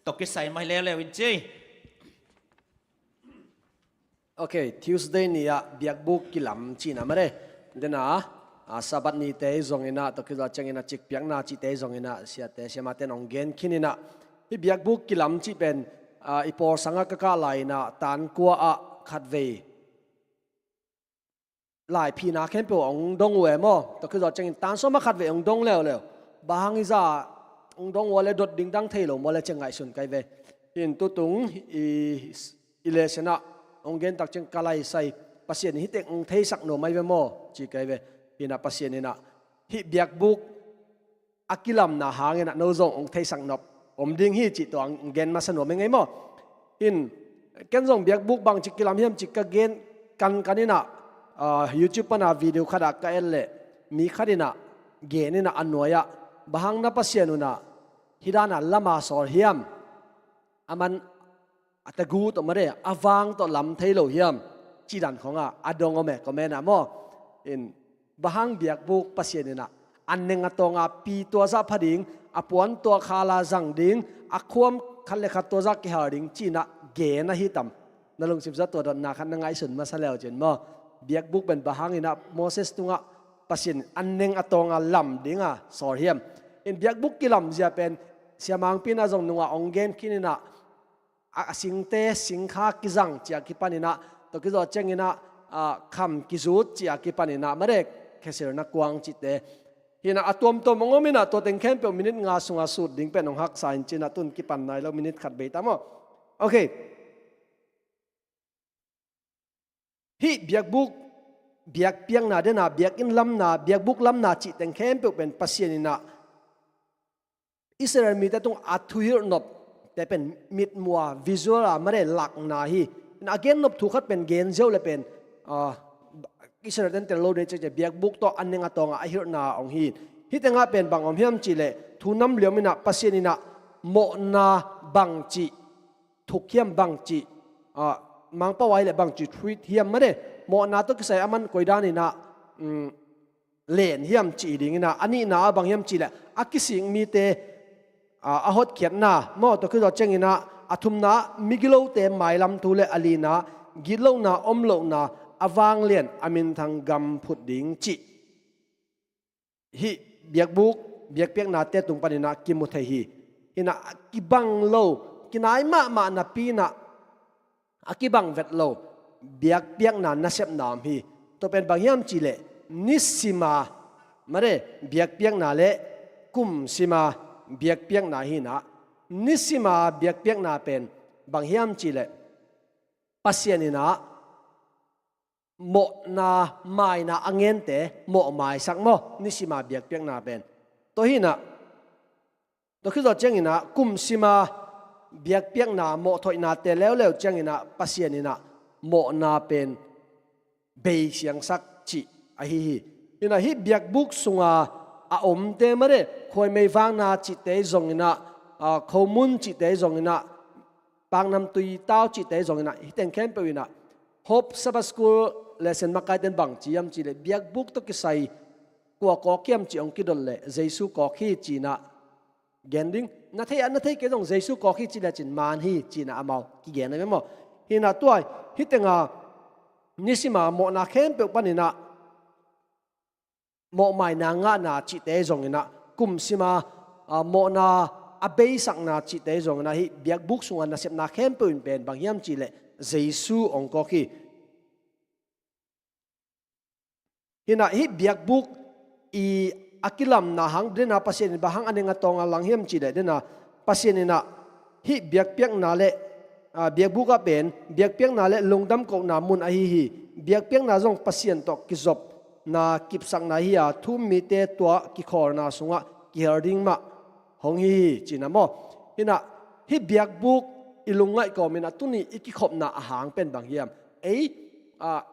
ตกิใส่มาแล้ววินจีโอเค Tuesday นี้เบียกบุกกิลำจีน่ะมาเลยเดน่าสัปดาห์นี้เตยจงอินะตกคือจังอินะจิกเปียงนาจิเตยจงอินะเสียเตเสียมาเตนองเกนขินินะที่เบียกบุกกิลำจิเป็นอีปอสังกักะไหลนะตันกัวขัดเวหลายพี่นาเข้มเปียวองดงเวมอตกคือจังอินตันสมาขัดเวองดงแล้วบางอิซ่าองดงวัวเลยดดดิ่งดังเทลงวัวเลยจังไงสุนไกเวอินตุตุงอีเลสนะองเกนตักจังกะไหลใส่ปัสเซียนฮิตเองเทสักโนไม่เวโมจีไกเวฮินาปัสเซียนนะฮิเบียกบุกอากิลัมนาหางนะโนซงเทสักนบอมดิ้งฮิจิตัวเกนมาสนุกไม่ไงโมฮินเกนซงเบียกบุกบางจิกิลัมฮิมจิกเกนกันนี่นะยูทูบปนาวิดีโอขดากเอลเล่มีขดินะเกนนี่นะอันนัวยะบางนับปัสเซียนุนะฮิดานะละมาสอลฮิมอามันอัตกูตัวมาเร่อวังตัวลำเทโลฮิมจีดันของอดงอเมก็แม่นะโมอินบางเบียกบุกปัสเซียนนะอันหนึ่งตรงปีตัวซาพดิงอปวนตัวคาลาจังดิงอควมคันเลขัดตัวซักกิฮาดิงจีนะเกนะฮิตัมนั่นลงสิบสัตตัวดอนนาคันนังไอสุนมาซะแล้วเจนโมเบียกบุกเป็นบางอินะโมเสสตุงปัสเซียนอันหนึ่งตรงลำดิงสอเฮียมอินเบียกบุกกิลำจะเป็นเสียมังปีน่าจงนัวองเกนกินนะสิงเตสิงขากิจังเจียกิปานินะตัวกิจวัตรเจงินะคำกิจุดเจียกิปานินะมาเด็กแค่เสียนักกวางจิตเตฮินะอัตวมตัวมงมินะตัวเต็งแค่เป็นมินิทงาสุงาสุดดิ่งเป็นองหักสายจินะตุนกิปันนายแล้วมินิทขัดเบตามอโอเคฮิเบียกบุกเบียกเปียงนาเดนาเบียกอินลำนาเบียกบุกลำนาจิตเต็งแค่เป็นปัสเซียนินะอิสราเอลมีแต่ตรงอัตุฮิรนบแต่เป็นมิดมัววิชวลมาได้หลักนาฮี na again nop thu khat pen gen zeu le pen kisar den tel lo de che biak buk to anning atonga a hir na ong hi hitenga pen bang om hiam chi le thu nam liomina pasianina mo na bang chi thukiam bang chi mang pawai le bang chi treat hiam ma de mo na to kisai aman koidani na len hiam chi ding na ani na bang hiam chi le akising mi te a hot khiat na mo to khu chengina athum na migilo te mailam tu le alina gilo na omlo na awang lian amin thang gam phut ding chi hi biak buk biak piak na te tung panina kimu thei hi ina kibang lo kinai ma na pi na akibang vet lo biak piak na nasep nam hi to pen bangyam chi le nisima mare biak piak na le kum sima biak piak na hi na nisima biak piak na pen bangyam chi le pasianina mo na mai na angen te mo mai sak mo nisima biak piak na pen to hi na to khi zo chengina kum sima biak piak na mo thoi na te lew chengina pasianina mo na pen be siang sak chi a hi ina hi biak buk sunga a om te mare khoi mei wang na chi te zongina khomun chi te zongina pangnam tui tao chi te zongina hi ten khem pe wina Hope Sabbath School lesson makai ten bang chi yam chi le biak buk to kisai kwa ko kiam chi ong kidol le Jesu ko khi chi na gending na thei ke dong Jesu ko khi chi la chin man hi chi na amao ki gen na mo hi na tuai hi tenga nisima mo na khem pe panina mo mai na nga na chi te zong ina kum sima mo na abei sak na chi te zong na hi biak buk sunga na sep na khem pe pen bang yam chi le Jesu ong ko khi hina hi biak buk I akilam na hang dena pasien bahang anenga tonga langhem chi de dena pasienina hi biak piak na le biak buka pen biak piak na le lungdam ko na mun a hi biak piak na jong pasien to kizop na kipsak na hi a thum mi te to ki khor na sunga ki herding ma hong hi china mo hina hi biak buk ilungai ko mina tuni iki khop na hang pen bang hiam ei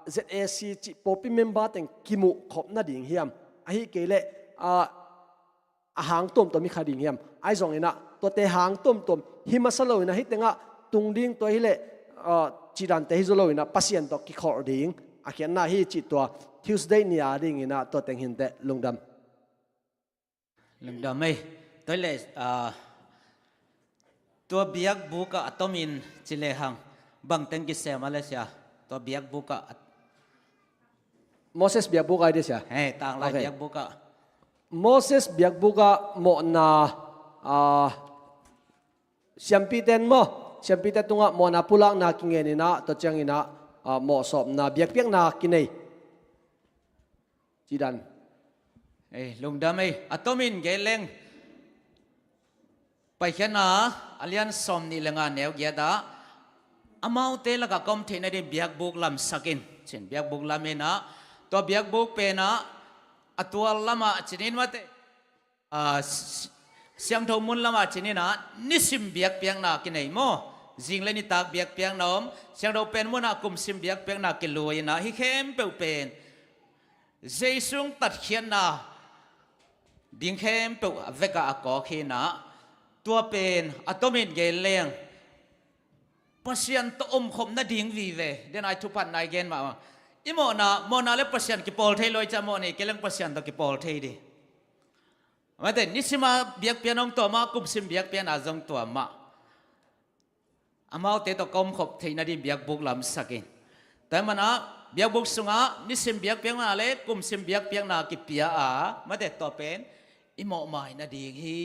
ZAC chi popi member teng kimu khop na ding hiam hi kele hang tom to mi khading hiam ai zong ina to te hang tom hi masalo ina hi tenga tung ding to hi le chi dan te hi zolo ina pasien to ki khor ding akhian na hi chi to Tuesday nia ding ina to teng hin te lungdam ei toi le tua biak buka atomin chile hang bang teng ki se malaysia to biak buka Moses biak buka ide sia tang lai biak buka Moses biak buka mo na siampiten mo siampita tunga mo na pulang na kingen ina to chang ina mo sop na biak piak na kinai jidan lungdam ei atomin geleng pai khana alian som ni lenga neu gya da amau te laga kom thena de biak buk lam sakin chen biak buk lamena to biak buk pe na atual lama chinin mate siang thau mun lama chinina nisim biak piang na kinai mo jing le ni tak biak piang nom siang thau pen mo na kum sim biak piang na kiloi na hi khem pe pen jeisung tat khian na ding khem pe veka ko khina tua pen atomin geleng pasian to khom na ding vi ve den ai thu pan nai gen ma imo na mo na le pasian ki pol thei loi cha mo ni keleng pasian to ki pol thei di ma te nisima biak pianong to ma kum sim biak pian azong to ma amau te to kom khop thei na di biak buk lam sakin ta mana biak buk sunga nisim biak piang na le kum sim biak piang na ki pia a ma te to pen imo mai na ding hi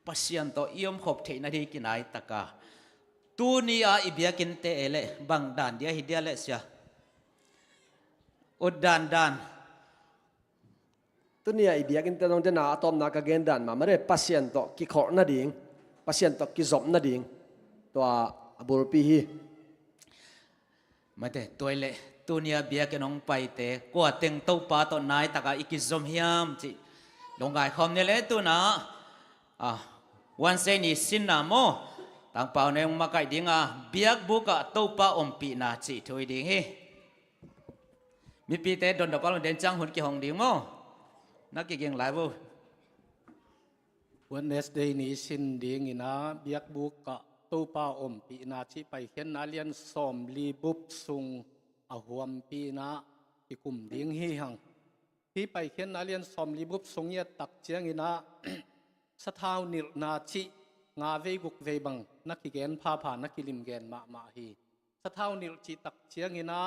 pasian to iom khop thei na di kinai taka tu ni a ibiakin te ele bang dan dia hidia le sia udan dan tu nia ibiakin te dong na atom na ka gen dan ma mare pasien to ki khor na ding pasien to ki zop na ding to abur pi hi mate toile tu nia biakin ong pai te kwa teng to pa to nai taka ikizom hiam chi longai khom ne le tu na wan se ni sin na mo ต่างเปล่าในมาไก่ดิ้งเบียกบุกะตู้ปะอมปีนาจีถอยดิ้งฮีมีปีเตะโดนดอกก็เดินจังหุ่นกี่หงดิ้งมั้งนักเก่งหลายบุ Wednesday ni sin ding ina biak buk ka tu pa om pi na chi pai khen na lian som li bup sung a huam pi na ki kum ding hi hang hi pai khen na lian som li bup sung ya tak chiang ina sa thau nil na chi nga ve guk ve bang na ki gen pha pha na ki lim gen ma hi sa thau nil chi tak chiang ina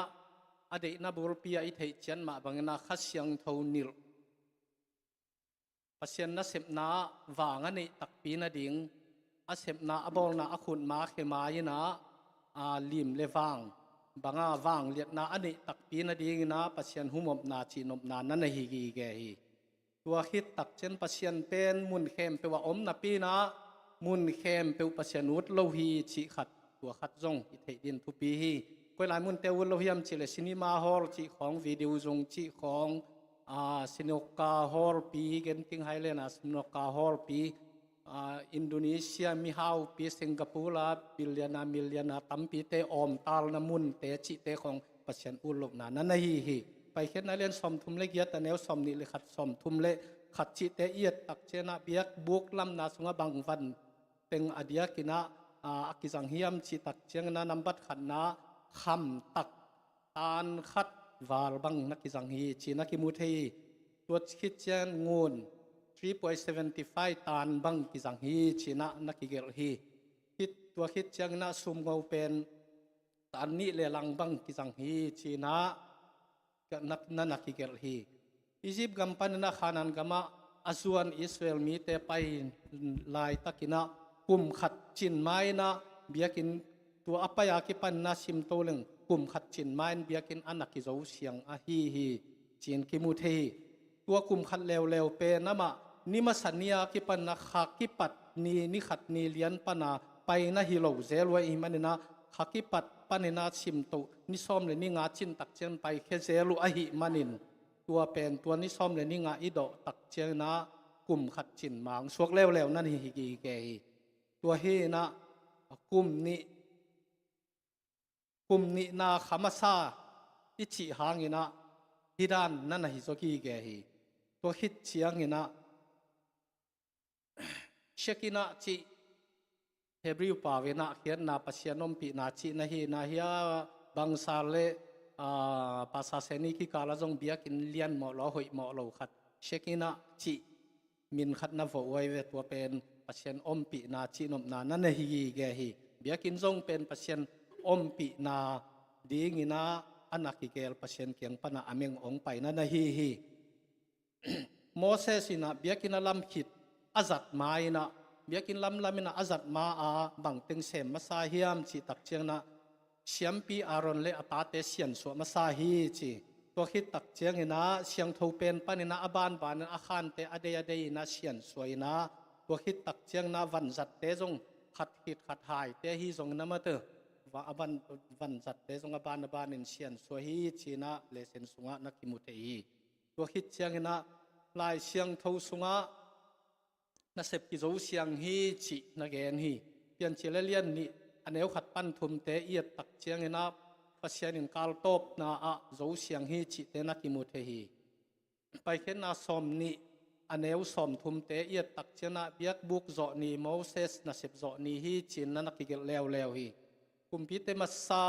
ade na bur pi ai thei chian ma bang na kha siang tho nil pasien na sep na wanga ni takpi na ding a sep na abol na akhun ma khemai na a lim le wang banga wang liat na ani takpi na ding na pasien humop na chinom na na hi gi ge hi tua hit tak chen pasien pen mun khem pe wa om na pi na mun khem pe pasien ut lo hi chi khat tua khat zong i thei din thu pi hi koi lai mun te ul lo hiam chi le cinema hall chi khong video zong chi khong Sinoka hall pi genting Highland Sinoka hall pi Indonesia mi hau pi Singapore la million tampi te om tal na mun te chi te khong pasien ulok na na hi pai khet na len som thum le giat ta neu som ni le khat som thum le khat chi te iet tak chena biak buk lam na sunga bang van teng adia kina akizang hiam chi tak cheng na nambat khat na kham tak tan khat wal bang nakizang hi chi nakimu thei tuat khit chen ngun 3.75 tan bang kizang hi chi na nakigel hi hit tua khit chang na sum ngau pen tan ni le lang bang kizang hi chi na na nakigel hi Egypt gampan na khanan gama azuan Israel mi te pai lai takina kum khat chin mai na biakin tua apaya ki pan na sim toleng kum khat chin main biakin anak ki zo siang a hi chin ki mu thei tua kum khat lew pe nama nima sania ki pan na kha ki pat ni khat ni lian pana pai na hi lo zelwa i manina kha ki pat panina sim to ni som le ni nga chin tak chen pai khe zelu a hi manin tua pen tua ni som le ni nga i do tak chen na kum khat chin mang suak lew nan hi ki ke tua hi na kum ni na khamasa ichi hangina hidan nana hi zoki ge hi to hit chiangina shekina chi hebrew pawena khian na pasianom pi na chi na hi bangsale pasaseni ki kala jong biakin lian mo lo hoi mo lo khat shekina chi min khat na vo wai ve to pen pasien om pi na chi nom na nana hi ge hi biakin jong pen pasien om pi na dingina anakikel pasien kyang pana ameng ong pai na hi Moses ina biakina lam khit azat maina biakin lamina azat ma a bangteng sem masa hiam chi tak chiang na siampi aron le atate sian so masa hi chi to khit tak chiang ina siang tho pen panina aban ban akhan te ade na sian soina to khit tak chiang na van zat te jong khat hit khat hai te hi jong namate wa aban van zat te jong aban in sian so hi china lesen sunga nakimute hi to hit chiang ina lai siang tho sunga na sep ki zo siang hi chi na gen hi pian chilelian ni aneu khat pan thum te iat tak chiang ina pasian in kal top na a zo siang hi chi te nakimute hi pai khen na som ni aneu som thum te iat tak chena biak buk zo ni Moses na sep zo ni hi chin na nakigel lew hi kumpi te masa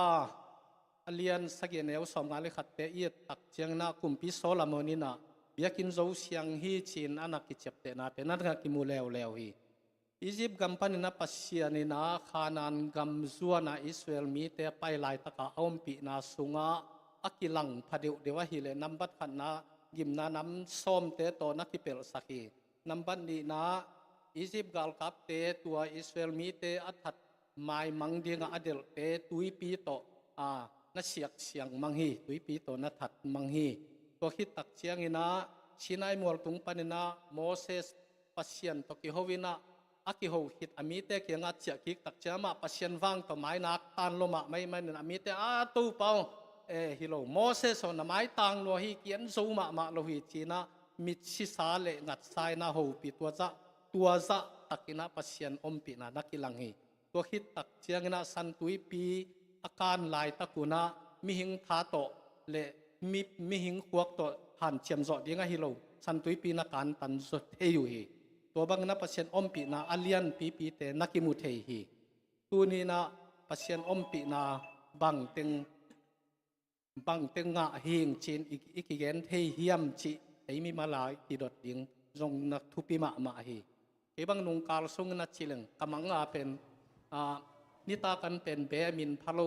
alian sagien eu som ngale khat te iat tak chiang na kumpi Solomon na biakin zo siang hi chin anak ki chep te na pe na ki mu lew hi Egypt gampan na pasian na khanan gam zuana Israel mi te pai lai taka ompi na sunga akilang phadeu dewa hi le nambat khan na gimna nam som te to na ki pel sakhi nambat ni na Egypt gal kap te tua Israel mi te athat mai mang dinga adel te tui pi to na siang mang hi tui pi to na that mang hi to hit tak chiang ina Sinai mol tung panina Moses pasian to ki hovina aki ho hit amite ki nga chia ki tak chama pasian wang to mai nak tan lo ma mai amite tu pau hilo Moses on na mai tang lo hi kian zo ma lo hi china mit si sa le ngat sai na ho pi tua za takina pasian om pi na nakilang hi ตัวคิดตักเจียงนะสันตุยปีอาการลายตะกุนะมีหิงทาโตเละมีหิงขวกโตหันเชียมจอดยังไงฮิโลสันตุยปีนักการตันสุดเทอยู่ฮีตัวบางนะเปอร์เซ็นต์อมปีนะอเลียนปีเตนักกิมุเทฮีตัวนี้นะเปอร์เซ็นต์อมปีนะบางเต็งงะหิงจีนอีกเกนเทเฮียมจีไอมีมาลายที่ดดยิงจงนักทุปีมาฮีเก็บังนุงกาลซุงนัดชิลงกำมังอาเป็นนิตากันเป็นเบมินพะโล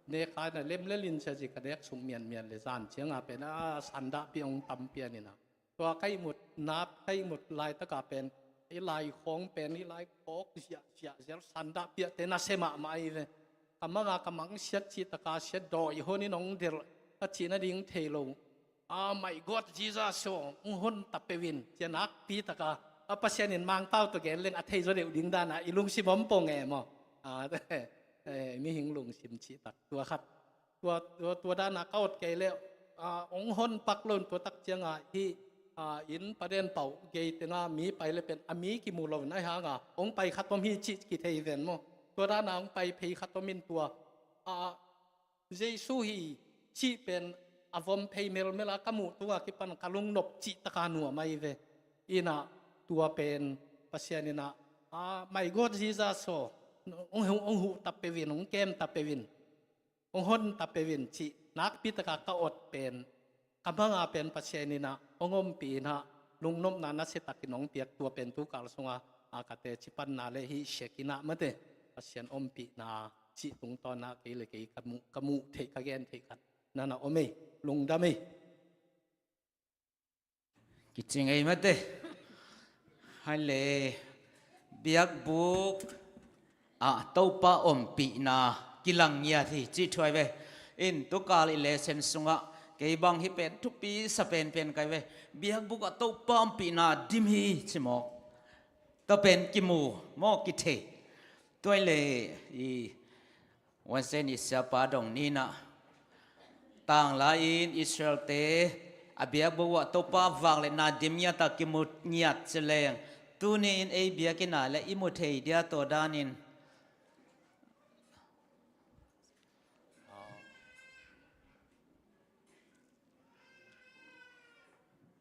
เนคายนะเล่มเลินเสจิกระเดกสุมเมียนเลยจานเชียงอาเป็นสันดาเปียงตำเปียนี่นะตัวใกล้หมดนับใกล้หมดลายตะกาเป็นไอลายของเป็นไอลายโป๊กเสียสันดาเปียเตนัสเซมาไม่เลยกำมังเสียจิตกาเสียดอยคนนี้น้องเดลก็จีนดิ่งเทลงmy God Jesus หุ่นตับเปวินเจนักปีตะกาปัสยานินมังเต้าตัวแกเล่นอัฐิจเดียวดิ่งด้านนะอีลุงสิบอมปงแงมมีหิงลุงสิมชีตักตัวครับตัวด้านนักเอาเกลียวองหุ่นปักลนตัวตักเจียงที่อินประเด็นเป่าเกยตึงมีไปเลยเป็นมีกิมูลนะฮะองไปขัดตัวมีจิตกิเทเวนโมตัวด้านนักไปเพย์ขัดตัวมินตัวเจสุฮีชีเป็นอาวมเพย์เมลกามุตัวกิปันกาลุงนบจิตกาหนัวไม่เวอินะตัวเป็นปัสยานินะmy God Jesus องหูตับเปวินองแก้มตับเปวินองหุ่นตับเปวินจินักพิตกะก็อดเป็นกำลังเป็นปัจเจนินะองมปีนะลุงนมนานัสตักน้องเปียกตัวเป็นตุกาลสงอากาเตจิปันนาเลหิเชกินะมาเตปัจเจนอมปีนาจิตุงตอนนาเกลเกยกมุเทกเกนเทกันนั่นนะอมลุงดามกิจงไงมาเตฮัลโหลเบียกบุกตัวป้าอมปีนากิลังเงียที่จีช่วยเวอินตุกาลิเลเซนสุงะเกยบังฮิเป็นทุกปีสเปนเป็นไกเวเบียกบุกตัวป้าอมปีนาดิมฮีชิมอกตัวเป็นกิมูมอกิเทตัวเลยวันเซนิสยาปาดงนี้นะต่างลาอินอิสราเอลเตอเบียกบุกตัวป้าวังเลยนาดิมยาตากิมุเงียดเฉลงตัวนี้อินเอเบียกินาและอิมุเทเดียตัวดานิน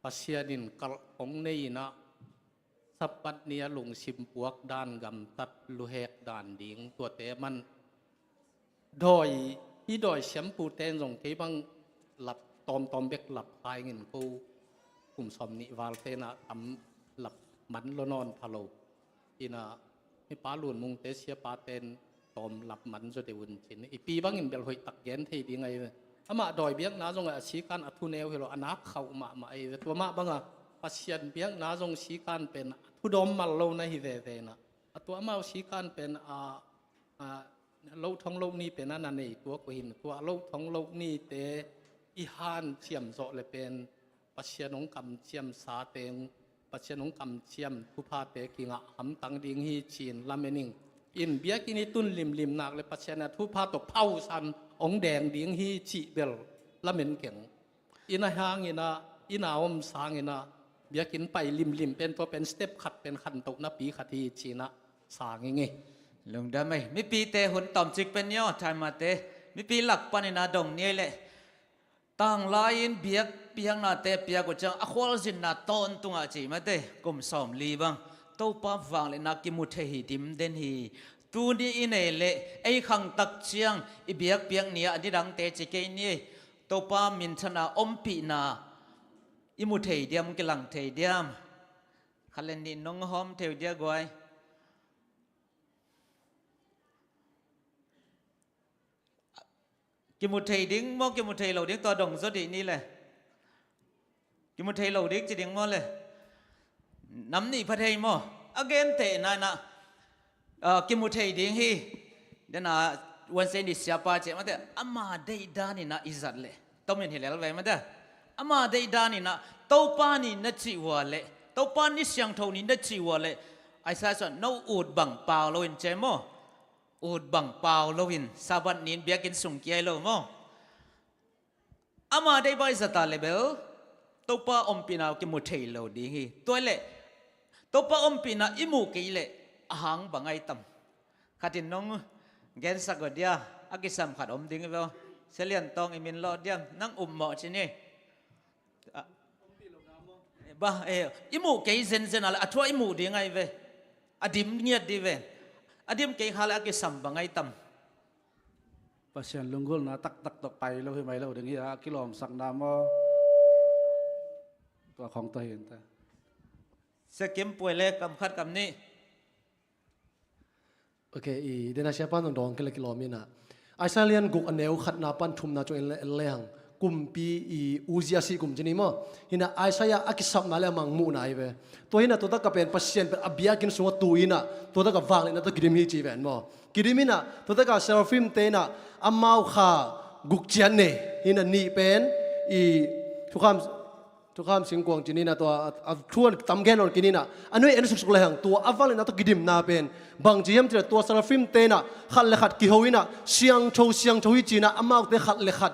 ปัสยานินกลองเนยนะสับปัดเนียลุงสิมปวกด้านกำตัดลูเฮกด้านดิ่งตัวเตมันดอยเสียมปูเตนส่งที่บังหลับตอมเบกหลับตายเงินกูกลุ่มสมนิวาลเตนะทำหลับมันลนอนพะโลอีนะมีป้าหลุนมุงเตเสียป้าเตนตอมหลับมันจะเดือดจินอีปีบังเงินเบลหอยตักเย็นที่ดีไงอามาดอยเบียกน้าจงอาชีการอัทุเนวเฮโลอนาเข้ามาไอตัวมาบังปัสยันเบียกน้าจงชีการเป็นทุดมมาโลนะฮิเวเวนะตัวมาชีการเป็นโลกท้องโลกนี้เป็นนั่นนี่ตัวกูเห็นตัวโลกท้องโลกนี้เตอีฮานเชียมโซเลยเป็นปัสยันงกำเชียมสาเตงปัสยันงกำเชียมทุพาเตกิงะหำตังดิงฮีจีนลาเมนิงอินเบียกินี่ตุนลิมนักเลยปัสยันทุพาตกเผาสันองแดงดิงฮีจีเบลละเมนเก่งอินาหางอินาอมสางอินาเบียกินไปลิมเป็นตัวเป็นสเต็ปขัดเป็นขันตกนับปีขัดที่จีนะสางงี้ลงได้ไหมมีปีเตหุ่นต่อมจิกเป็นย่อทายมาเตมีปีหลักปานินาดงเนี่ยแหละต่างลายอินเบียงนาเตเปียกุจังอควอลจินนาตอนตุงอาจีมาเตกุมสอมลีบังตัวป้าฟังเลยนักกิมุเทหิดิมเดนฮีตูนี้อินเล่ไอ้ขังตักเชียงอิเบียกเปียงเนี่ยอดีดังเตจิเกนี่ตัวป้ามินชนะอมปีนาอิมุเทเดียมกิลังเทเดียมขันเลนินน้องหอมเทวเดียกวยกิมุเทดิ้งมอกิมุเทเหล่าดิ้งตัวดงสดีนี่เลยกิมุเทเหล่าดิ้งจะดิ้งมอเลยน้ำนี่พระเทยมออเกนเตน่ะนะกิมุเทดิ้งฮีเดี๋ยวนะวันเสาร์นี้เสียป้าเจ้ามาเถอะอามาได้ดานี่นะอิจัดเลยต้องมีเห็นแล้วไว้มาเถอะอามาได้ดานี่นะตัวป้านี่นัดจีวะเลยตัวป้านี่เสียงเท่านี้นัดจีวะเลยไอ้สายส่วนน้าอูดบังเปล่าเราเห็นใจมั้งอูดบังเปล่าเราเห็นซาบันนินเบียกินสุ่งเกี่ยเรามั้งอามาได้ใบสตาร์เลเบลตัวป้าอมปีนากิมุเทเราดิ้งฮีตัวเล่ตัวป้าอมปีนาอิมูกี่เล่หางบังไอตั้ม ขัดน้องเกณฑ์สักเดียอากิสัมขัดอมดิ้งไปเสลียนตองอิมินโลเดียมนั่งเหมาะชินี่บ้าอิมูเกย์เซนอะไรอัทว่าอิมูดีไงเวอดิมเงียดดีเวอดิมเกย์ฮาลอากิสัมบังไงตั้ม pasien lunggul na tak tok pai lo hi mai lo ding hi kilom sak na mo to khong to hin ta เสกิมป่วยเล็กกำคัดกำนี้ โอเคอีเดน่าเชียปันตรงดองกิโลกิโลมีนะไอซาเลียนกุกอันเนวขัดนาปันทุมนาจงเลี้ยงกุมปีอีอูซิอาซีกุมจนี่มั้งฮินะไอซายาอักิสับมาแล้วมังมูนายเวตัวฮินะตัวตะกับเป็นพัศยันเป็นอบิยากินสวตุยนะตัวตะกับวางเลยนะตัวกิริมฮิจีเวนมั้งกิริมินะตัวตะกับเซราฟิมเตนะอัมมาอุขากุกจันเนฮินะนี่เป็นอีทุกคำสิ่งกวางจีนี่นะตัวทวนตำแกนอนกินี่นะอันนี้เอ็นสุกเลยหังตัวอัฟวัลนะตัวกิดิมนาเป็นบางจีมที่ตัวซาลฟิมเตนะขัดเลขัดกิโฮวินะเสียงโชวิจีนะอามาเตขัดเลขัด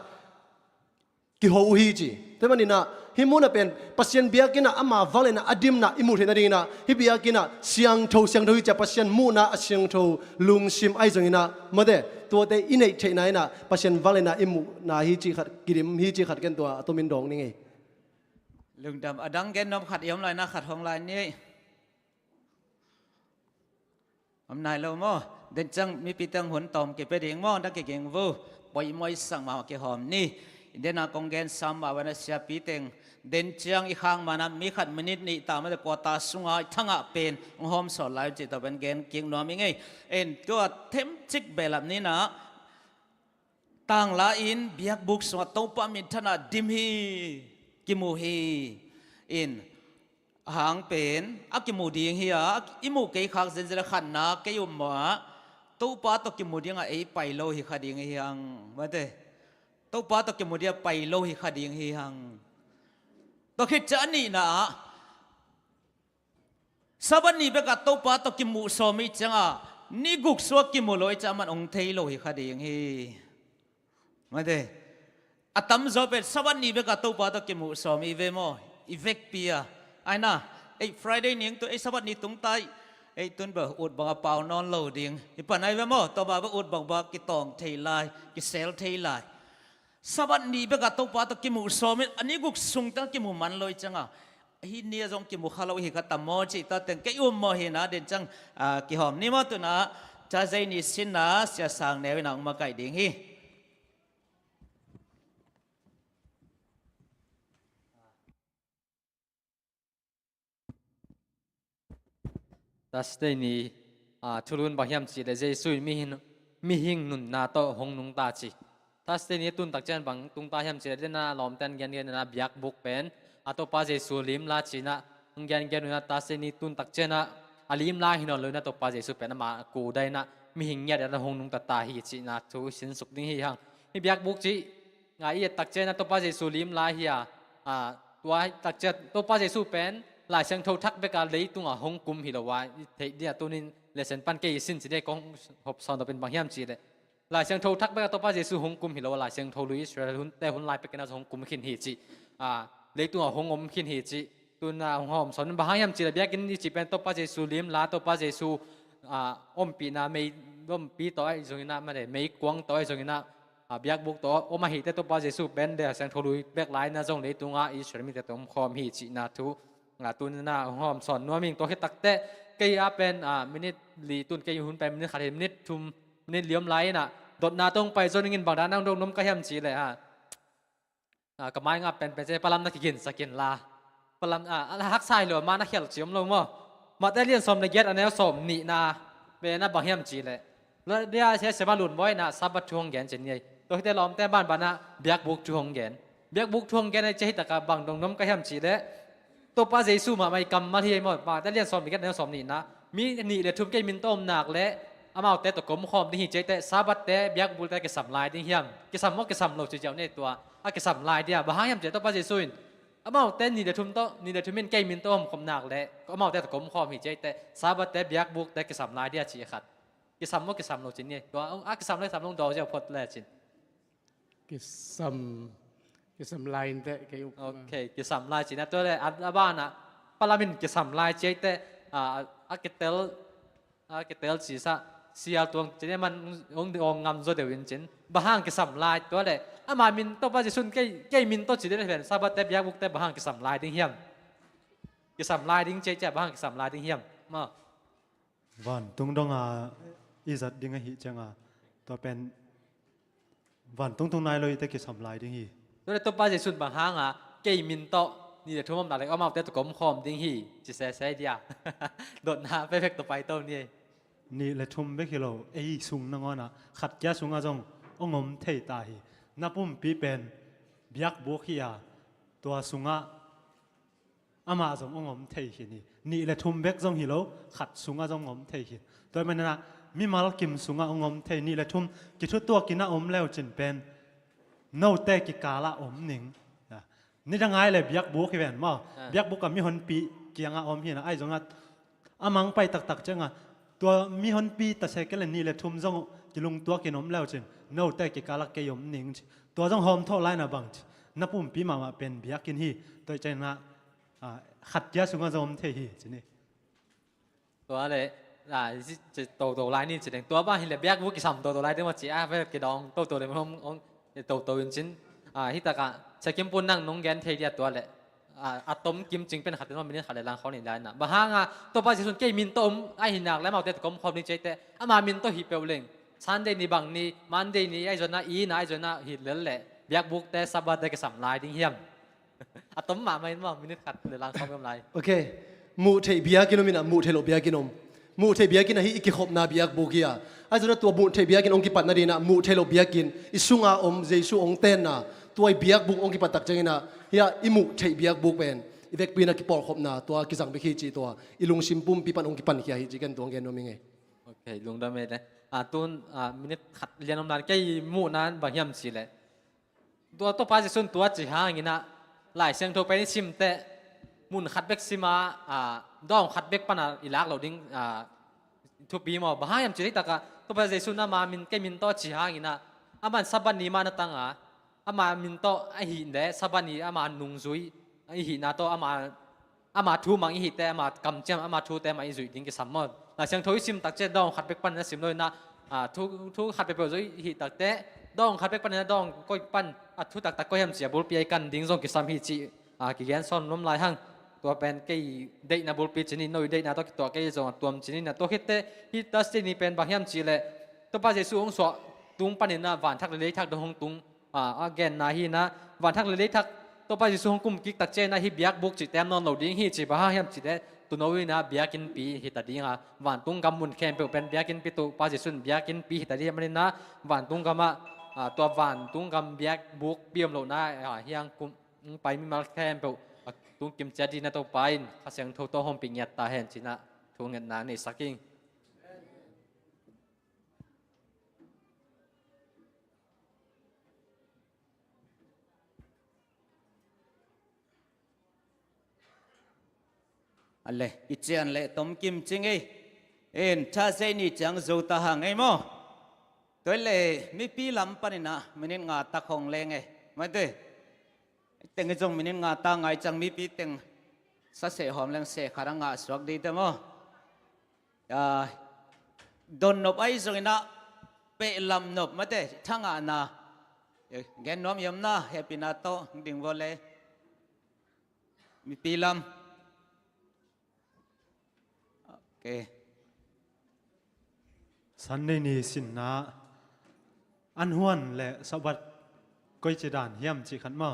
กิโฮวิจีแต่มันนี่นะฮิมูนะเป็นปัศยันเบียกินะอามาวัลนะอดิมนะอิมุเทนะดีนะฮิเบียกินะเสียงโชวิจะปัศยันมูนะเสียงโชลุงชิมไอจงนะมาเดตัวเตอินเนตเทนายนะปัศยันวัลนะอิมุนะฮิจีขัดกิดิมฮิจีขัดกันตัวตัวมินดองนี่ไงลุงดำอดังแกนนมขัดเอี่ยมลายนะขัดของลายนี้อำนายเราโม่เดินจังมีปีตังหุนตอมเก็บไปเดียงโม่ดักเก่งวูปล่อยมวยสั่งมาเกี่ยหอมนี่เดินกองแกนซ้ำมาวันเสียปีเต็งเดินจังอีกข้างมานะมีขัดมินินี่ตามมาแต่ปวดตาสุงหายทั้งเป็นหอมสอนลายจิตเป็นแกนเก่งน้อมยังไงตัวเทมจิกแบบนี้นะต่างละอินเบียกบุกสวัสดิ์ตัวปามินธนาดิมฮีกิมูฮีอินหางเป็นอักกิมูดีงเฮียอิมูเกยขักเซนเซลขันนักเกยุมหมาตู้ป้าตกกิมูดีงไอไปโลหิคดีงเฮียงมาเตตู้ป้าตกกิมูดีไปโลหิคดีงเฮียงตกคิดจะนี่นะสบันนี้เบกัดตู้ป้าตกกิมูสมิจังอ่ะนี่กุกสวกกิมูลอยจะมันองเทโลหิคดีงเฮีมาเตอาตมจบเป็นสวัสดีเบกัตัวปาตกิมุสอมีเวโมอีเวกปียไอ้น่ะไอ้ Friday นี้ตัวไอ้สวัสดีตรงใต้ไอ้ตุนเบอร์อุดบังเปล่านอนโหลดิ้งอีปันไอ้เวโมตัวบ่าวอุดบังกิตองเทลายกิเซลเทลายสวัสดีเบกัตัวปาตกิมุสอมีอันนี้กุสุงตั้งกิมุมันลอยจังอ่ะฮิเนียจงกิมุขลาหิกัตมอจิตาเต็งก็ยุ่มมอหินะเด่นจังกิหอมนี่มาตัวน่ะจะใจนิสินนะเสียสังแนวนังมาไก่ดิ้งฮีตัสเตนีทุรุนบางยามจีเลเจสุยมีหิงนุนนาโตหงนุงตาจีตัสเตนีตุนตักเจนบางตุงตายามจีเลน่าลอมเตนเกียนน่าบิยักบุกเป็นตัวป้าเจสุลิมลาจีน่ะเกียนน่าตัสเตนีตุนตักเจนะอาลิมลาหินอนเลยน่ะตัวป้าเจสุเป็นน่ะมากูได้น่ะมีหิงเงียดน่ะหงนุงตาตาฮีจีน่ะทุสินสุกดิ้งฮีหังมีบิยักบุกจีไงตักเจนะตัวป้าเจสุลิมลาฮีตัวตักเจตัวป้าเจสุเป็นหลายเสียงโทรทักเบกาเลยตุงหงกุมฮิลวาเทียตัวนี้เลเซนปันเกยสินสิได้กองหอบซอนตัวเป็นบางยามจีเลยหลายเสียงโทรทักเบกาตัวป้าเจสุหงกุมฮิลวาหลายเสียงโทรลุยส์หุ่นแต่หุ่นลายไปกันนะหงกุมขินฮีจีเลยตุงหงอมขินฮีจีตัวน่ะหอมซอนบางยามจีเลยเบียกินจีเป็นตัวป้าเจสุลิมลาตัวป้าเจสุอมปีน่ะไม่อมปีต่อไอ้ตรงนี้น่ะไม่ได้ไม่กวางต่อไอ้ตรงนี้น่ะเบียกบุกต่ออมาฮีแต่ตัวป้าเจสุเป็นเดียเสียงโทรลุยแบกไลน์น่ะจงเลยตุงอิสราเอลมีแต่ตัวคอมฮีจีน่ะทุตุนน่ะหอมสอนนัวมิงตัวให้ตักเตะเกี่ยเป็นมินิลีตุนเกี่ยหุ่นเป็นมินิขาดมินิทุมมินิเลี้ยมไหลน่ะดดนาตรงไปจนเงินบางด้านนั่งดงน้ำกระเทียมจีเลยกับไม้งับเป็นเจ้าปลานักกินสกินลาปลาฮักไซเหลือมานักเขียนเฉียมลงมั้งมาได้เรียนสมในเย็ดอันนี้สมนี่นาเป็นน่ะบางเทียมจีเลยแล้วเดี๋ยวใช้บาลุนไว้น่ะซับบัดช่วงแกนเจนยัยตัวที่ได้ล้อมแต่บ้านน่ะเบียกบุกช่วงแกนเบียกบุกช่วงแกนในใจตะกับบางดงน้ำกระเทียมจีเลยตัวป้าเจสุมาไม่กำมาที่หมดมาแต่เรียนสอนมีกันแนวสอนนี่นะมีนี่เลยทุบเกมินต้มหนักและอามาแต่ตะกมคอมที่หิเจแต่ซาบัตแต่เบียกบุลแต่กระสับลายที่เฮียมกระสับมกกระสับโลจิเจ้าในตัวกระสับลายเดียบางยามเจตัวป้าเจสุนอามาแต่นี่เลยทุบโตนี่เลยทุบมินเกมินต้มคมหนักและก็อามาแต่ตะกมคอมหิเจแต่ซาบัตแต่เบียกบุลแต่กระสับลายเดียจีขัดกระสับมกกระสับโลจิเนี่ยตัวกระสับเลยสับลงดอกเจ้าพดแลจินkisam lain te kayu โอเคกระสับลายจีนะตัวเลยอันบ้านน่ะปลามินกระสับลายเจแต่อาเกเตลจีซะ เสียตัวจีเนี่ยมันองงำโซเดียวจินบ้างกิสำลายตัวเลยอามามินตัวป้าจะสุนแกมินตัวจีได้เห็นซาบัตเตบยาบุกเตบ้างกิสำลายดิ้งเฮียมกิสำลายดิ้งเจ๊บ้างกิสำลายดิ้งเฮียมมา วันตุงดงอีสัตดิ้งหิจังตัวเป็นวันตุงนายเลยแต่กิสำลายดิ้งหิ ตัวป้าจะสุนบ้างแกมินโตนี่เดี๋ยวทุ่มอะไรก็มาแต่ตัวกลมคอมดิ้งหีจิเซ่เดียโดดหน้าไปเฟกตัวไปตัวนี้นี่เลยทุ่มไปกิโลสุงนังนะขัดแก่สุงจงองมเทตาหีนับปุ่มปีเป็นเบียกบุกฮีตัวสุงอามาจงองมเทหีนี่เลยทุ่มเบกจงฮิโลขัดสุงจงองมเทหีตัวมันนะมีมาลกิมสุงองมเทนี่เลยทุ่มกิชุดตัวกินอมแล้วจินเป็นโนเตกิกาละอมหนิงนี่จังไงเลยเบียกบุกฮีเป็นมั้งเบียกบุกกับมีคนปีเกียงอมฮีนะไอ้จงอามังไปตักจังตัวมีคนปีตัดเซกันเลยนี่เลยทุ่มจงกิลุงตัวกินนมแล้วจินโน้ตแต่กิกาลักเกยมหนิงตัวจงหอมเท่าไรนะบังนับปุ่มปีมาเป็นเบียกินฮีตัวใจนะขัดยาสุงจงเทฮีจินี่ตัวเลยจะโตไลนี่จะเด็กตัวบ้านเห็นเลยเบียกบุกิสัมโตไลได้มาจีไปกิดองโตเลยมันโตจริงฮิตากะจะกิมปุ่นนั่งนงแกนเทียตัวเลยอะตอมกิมจริงเป็นขัดเป็นว่ามีขัดในร่างเขาในได้นะบ้างตัวป้าจะส่วนเกมินต้มไอหินหนักแล้วมาแต่กลมความดีใจแต่อามามินต้ฮิเปลเลงซันเดย์นี่บางนี่มันเดย์นี่ไอจนน่ะอีน่ะไอจนน่ะหินเลยแหละเบียกบุกแต่สับบัดแต่ก็สัมลายดิ้งเหี้ยมอะตอมมาไม่ว่ามีขัดในร่างเขาไม่ไรโอเคมูเทเบียกินมินะมูเทโลเบียกินมูเทเบียกินนะฮิอีกขบนาเบียกบุกิยาไอจนตัวมูเทเบียกินองกิปัตนาดีนะมูเทโลเบียกินอิสุงอาเจสุองเต้นนะตัวเบียกบุกองกิปัตตักจังนะเฮียอิมูเทเบียกบุกเป็นอีเวกปีนักกีฬาขบนาตัวกิจังไปขี้จีตัวอีลุงชิมปุ่มปีปันองกิปันขี้ฮีจีกันตัวเงินโนมิงไงโอเคลุงดำเนินเลยตุนมินิขัดเรียนน้ำนานแค่มูนั้นบางยามสิเลยตัวป้าจะส่วนตัวจีห่างงี้นะหลายเสียงโทรไปนี่ชิมแต่มุนขัดเบกซิมาดองขัดเบกปันอีลักเราดิ้งทุบปีมาบางยามจีได้ตากตัวป้าจะส่วนน้ามามินแค่มินโตจีห่างงี้นะอามันสับบันนี้มาหน้าตั้งอามามินโตไอหินเดสับบันนี้อามานุงซุยไอหินนาโตอามาทูมังอีแต่อามากำเจมอามาทูแต่มาอีจุยดิ้งกิสามมอดหลังเสียงทวิซิมตักเจดองขัดเบกปันนะซิมเลยนะทุขัดเบกเปจุยหิตักเตดองขัดเบกปันนะดองก้อยปันทุตักก้อยยำเสียบุลปีกันดิ้งซงกิสามฮิจิกิแกนซอนล้มลายหั่งตัวเป็นเกยเดย์นะบุลปีจินีน้อยเดย์นะตัวเกยจงตัวจินีนะตัวฮิตเตฮิตัสตินีเป็นบางยำจีเลยตัวป้าเจสุองสวตุงปันนี่นะวันทักเลยทักดงตุงแกนนาฮีนะวันทักเลยทักตัวไปจิสุงกุมกิกตักเจนะฮิเบียกบุกจิตเต็มนอนเหล่าดิ้งฮิจิบ้าเฮียมจิตเดตุนเอาไว้นะเบียกินปีฮิตาดิ้งวันตุงกำมุนแคมเปเป็นเบียกินปีตัวไปจิสุนเบียกินปีฮิตาดิ้งมันนี่นะวันตุงกำมาตัววันตุงกำเบียกบุกเบียมเหล่านะเฮียงกุมไปมีมาแคมเปตุงกิมเจดีนะตัวไปข้าเสียงโทโตหอมปิงยัดตาเห็นจินะทวงเงินนาในสักกิ่งอันเลยอิจฉาเลยต้มกิมจริงเอ็นชาเซนี่จังจูตาหังไงมั้งตัวเลยมีปีลำปันนะมันนี่งาตาของเลงไงไม่ได้แต่งจงมันนี่งาตาไงจังมีปีแต่งสัเสหอมแรงเสขารังงาสวักดีแต่มั้งโดนนบไอ้จงนะเปลำนบไม่ได้ทั้งงานะแกนน้อมยำนะเฮปินาโตดิ่งวอลเลยมีปีลำสันในนี้สินนะอันหวนและสวัสดิ์ก้อยจีดานเยี่ยมจีขันมา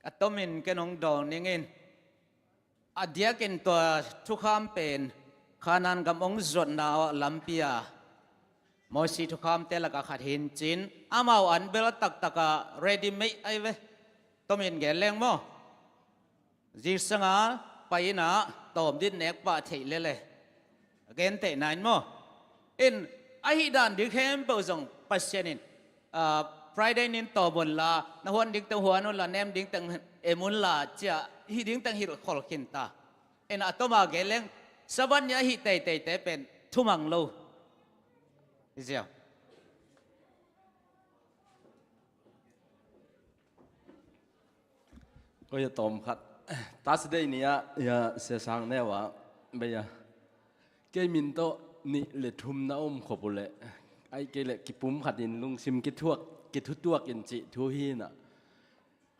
อัตมินแกน้องดองนี่เงินอดียกินตัวทุกคำเป็นขานันกับองค์จดนาวลัมพียมอสีทุกคำเตลกขัดหินจินอามาวันเบลตักตักเรดี้ไม่ไอเวตมินแกเลี้ยงมั้งจีสังอาไปนะตอมดินเน็กปะเทเลเลยเกนเตนายมั้งอินไอฮิดันดิเข้มเปิดส่งปัสเซนินFriday นินต่อบนลาณหัวดิ้งตังหัวนู่นละเนมดิ้งตังเอมุนลาเจ้าฮิดิ้งตังฮิรขอลกินตาเอ็นอัตมาเกล้งสวรรค์ยาฮิเตเตเตเป็นทุ่มังโลเจ้าก็จะตอมครับตาสเดย์นี้อย่าเสียสังแน่ว่าเบีย เกมินโตนี่เลทุมนะอมขบุเลไอเกเลกิปุ่มขัดดินลุงซิมกิทวกกิทุตัวกินจิทูฮีน่ะ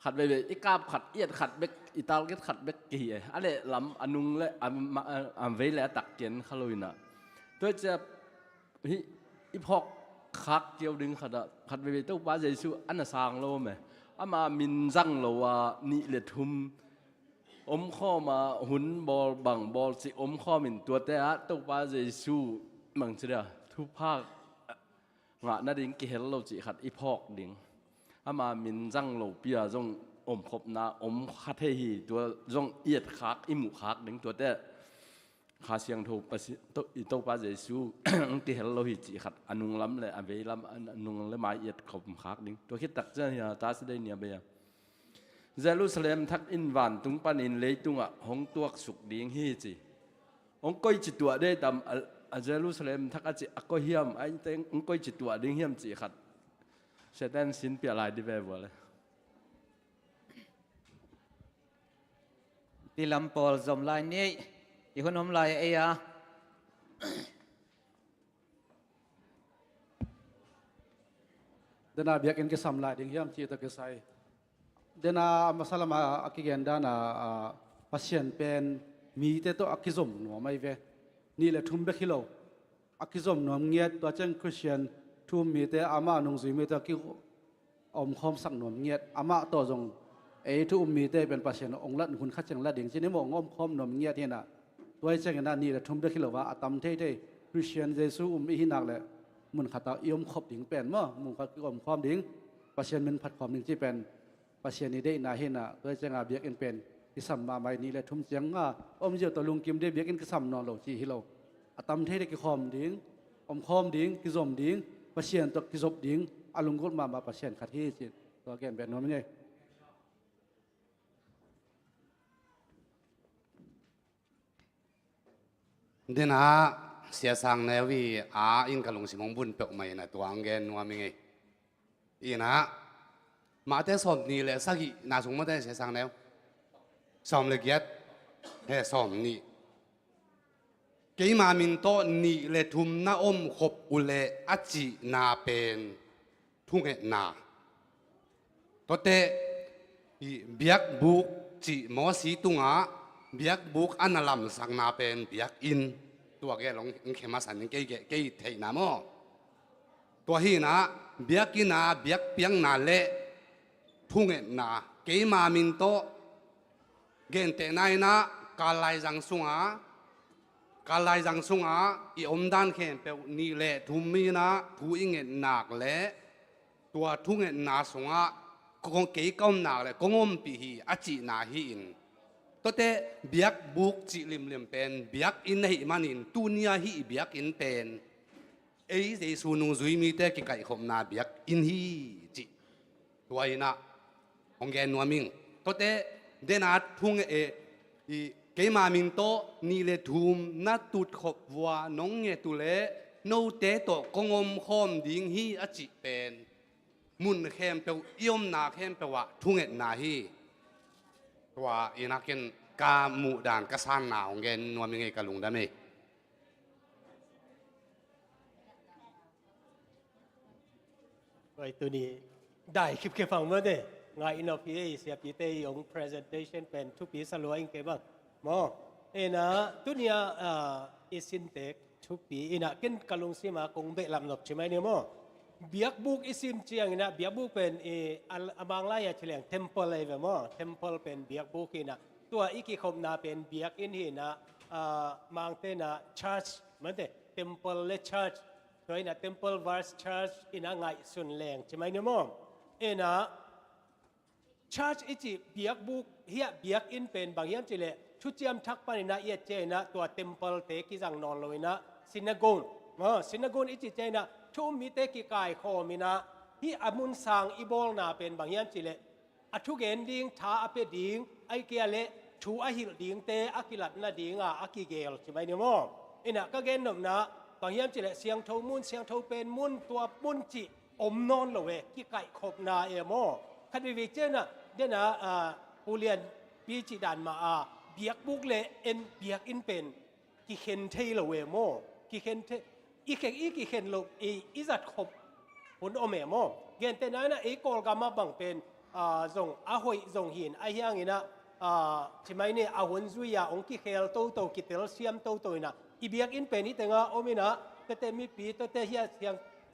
ขัดไปอีกาบขัดเอียดขัดเบกอีตาลก็ขัดเบกกี่อะไรลำอนุงและอันเวลตักเกนขลุยน่ะตัวจะอีพอกคักเกี่ยวดึงขัดไปตัวป้าเจสุอันน่ะสร้างโลไหมอามามินจังโลว่านี่เลทุมอมข้อมาหุนบอลบังบอลสิอมข้อมินตัวแต่ละตัวป้าเจสุมังเสียทุกภาคงะนั่นเองเกลเราจิขัดอีพอกดิ่งอามามินจังโลเปียจงอมขบนาอมคัดเฮีตัวจงเอียดคักอิมุคักดิ่งตัวแต่ขาเสียงถูกปะตัวป้าเจสุเกลเราหิจิขัดอนุงล้ำเลยอันเวล้ำอนุงเลยมาเอียดขบคักดิ่งตัวคิดตักเจ้าเนี่ยตาสได้เนี่ยเบียเยรูซาเล็มทักอินวันตุงปานินเลยตุงอ่ะหงตัวสุกดิ่งฮีจีหงก้อยจิตตัวได้ตามเยรูซาเล็มทักอาจิอักก็เฮียมไอ้เต็งหงก้อยจิตตัวดิ่งเฮียมจีขัดเสด็จสินเปียลายดีแบบว่าเลยที่ลำปอลจมลายนี้อีคนอมลายเอีย dana biak in ke samla ding hiam chi ta ke sai dana masala ma akigenda na pasien pen mi te to akizom no mai ve ni le thum be khilo akizom no ngiat to chang christian thum mi te ama nung zui mi ta ki om khom sak no ngiat ama to jong e thu mi te pen pasien ong lat hun kha chang la ding chi ni mo ngom khom no ngiat he na toy chang na ni le thum be khilo wa atam the the christian jesu hi nak leมุนขัดยมขบดิ่งเป็นมั้งมุนขัดยมความดิ่งปัจเจกมันผัดความดิ่งที่เป็นปัจเจกนี้ได้นาเห็นนะโดยจะงาเบียกเป็นที่สัมมาไม่นี่แหละทุ่มเสียงว่าอมเจียวตัวลุงกิมได้เบียกก็สัมนอนโลจีฮิโลอัตมเทได้กิความดิ่งอมความดิ่งกิจมดิ่งปัจเจกตัวกิจบดิ่งอารมณ์กุศมาปัจเจกขัดที่จิตตัวแกนเป็นน้องไม่ไงเดน่าเสียสังเนวีอินกะลงสิมงบุญเปกไม่นะตัวอังเกนนัวมิงอีนะมาแต่สอบนี่แหละสักกี่นาสงมาแต่เสียสังแล้วสอบละเอียดเฮ้สอบนี่กี่มามินโตนี่เลทุมนาอมขบอุเลอจินาเป็นทุ่งเอ็นาตัวเตเบียกบุกจิมอสีตุงะเบียกบุกอันลำสังนาเป็นเบียกอินตัวแกลงเขมาสันเกยเทนามอตัวฮีนะเบียกินาเบียกเปียงนาเละทุ่งเอ็นาเกยมามินโตเกนเตนายนะกาลายจังสุงอาอีอมด้านเข็มเปนี่เละทุ่มมีนะผู้อิงเอ็นหนักเละตัวทุ่งเอ็นาสุงอากงเกยก้มหนักเลยกงอมปีฮีอจินาฮีอินตัวเตะเบียกบุกจิลิมเป็นเบียกอินให้มันอินตุนียฮีเบียกอินเป็นเอ้ยเจสุนุจุยมีเตะกิไก่ขมนาเบียกอินฮีจิตัวอินะองแกนนัวมิงตัวเตะเดนัดทุ่งเกมามิงโตนี่เลทุมนัดตุดขบวัวน้องเงตุเลโนเตะโตกงมคอมดิ่งฮีอจิเป็นมุนเข้มเปวเอี่ยมนาเข้มเปวะทุ่งนาฮีตัวอินักเก็นกาหมู่ด่านกษัตริย์หนาวเงินนัวมีไงกะลุงได้ไหมไอ้ตัวนี้ได้คลิปแค่ฟังเมื่อเด้งานอินโนพีเสียปีเตยอง presentation เป็นทุกปีสลัวอิงเก็บบ้างมอนะตัวนี้อิสินเทคทุกปีอินักเก็นกะลุงซีมาคงเบะลำหนบใช่ไหมเนี่ยมอเบียกบุกอิสิมเจียงนะเบียกบุกเป็นบางรายเฉลียง temple เลยมั้ง temple เป็นเบียกบุกนะตัวอีกคมนาเป็นเบียกอินหินะมังเตนะ church มันเต temple และ church ตัวนะ temple verse church อินะไงส่วนแรงใช่ไหมเนี่ยมั้งนะ church อีจีเบียกบุกเฮียเบียกอินเป็นบางอย่างเฉลียชุดเจียมทักปนินะเอียเจนะตัว temple เตกิจังนอนเลยนะ synagogue synagogue อีจีเจนะทุ่มมีเตกิกายคอมินะที่อามุนสังอีบอลนาเป็นบางอย่างจิเลอทุเกนดิงท้าอเปดิงไอเกียเลชูอหิลดิงเตอกิลัดนาดิงอากิเกลใช่ไหมเนี่ยมั้งอินะก็เกนหนุ่มนะบางอย่างจิเลเสียงโทมุนเสียงโทเป็นมุนตัวมุนจิอมนอนเลยกิไก่ขบนาเอมอคันวิเจนะเดนะผู้เรียนปีจิดันมาเบียกบุกเลเอ็นเบียกอินเป็น กี่เข็นเทโลเวโมกี่เข็นเทอีเข็งอีกี่เข็นโลอีจัดขบผลอเมโมเงินแต่นั้นนะไอ้กอลกามาบังเป็นส่งอาหอยส่งหินไอ้ยังงี้นะใช่ไหมเนี่ยอาหุ่นซุยยาองค์กี่เขลโตกิเตลเซียมโตนะอีเบียกอินเป็นนี่แต่ngaโอมินะแต่มีปีแต่เฮีย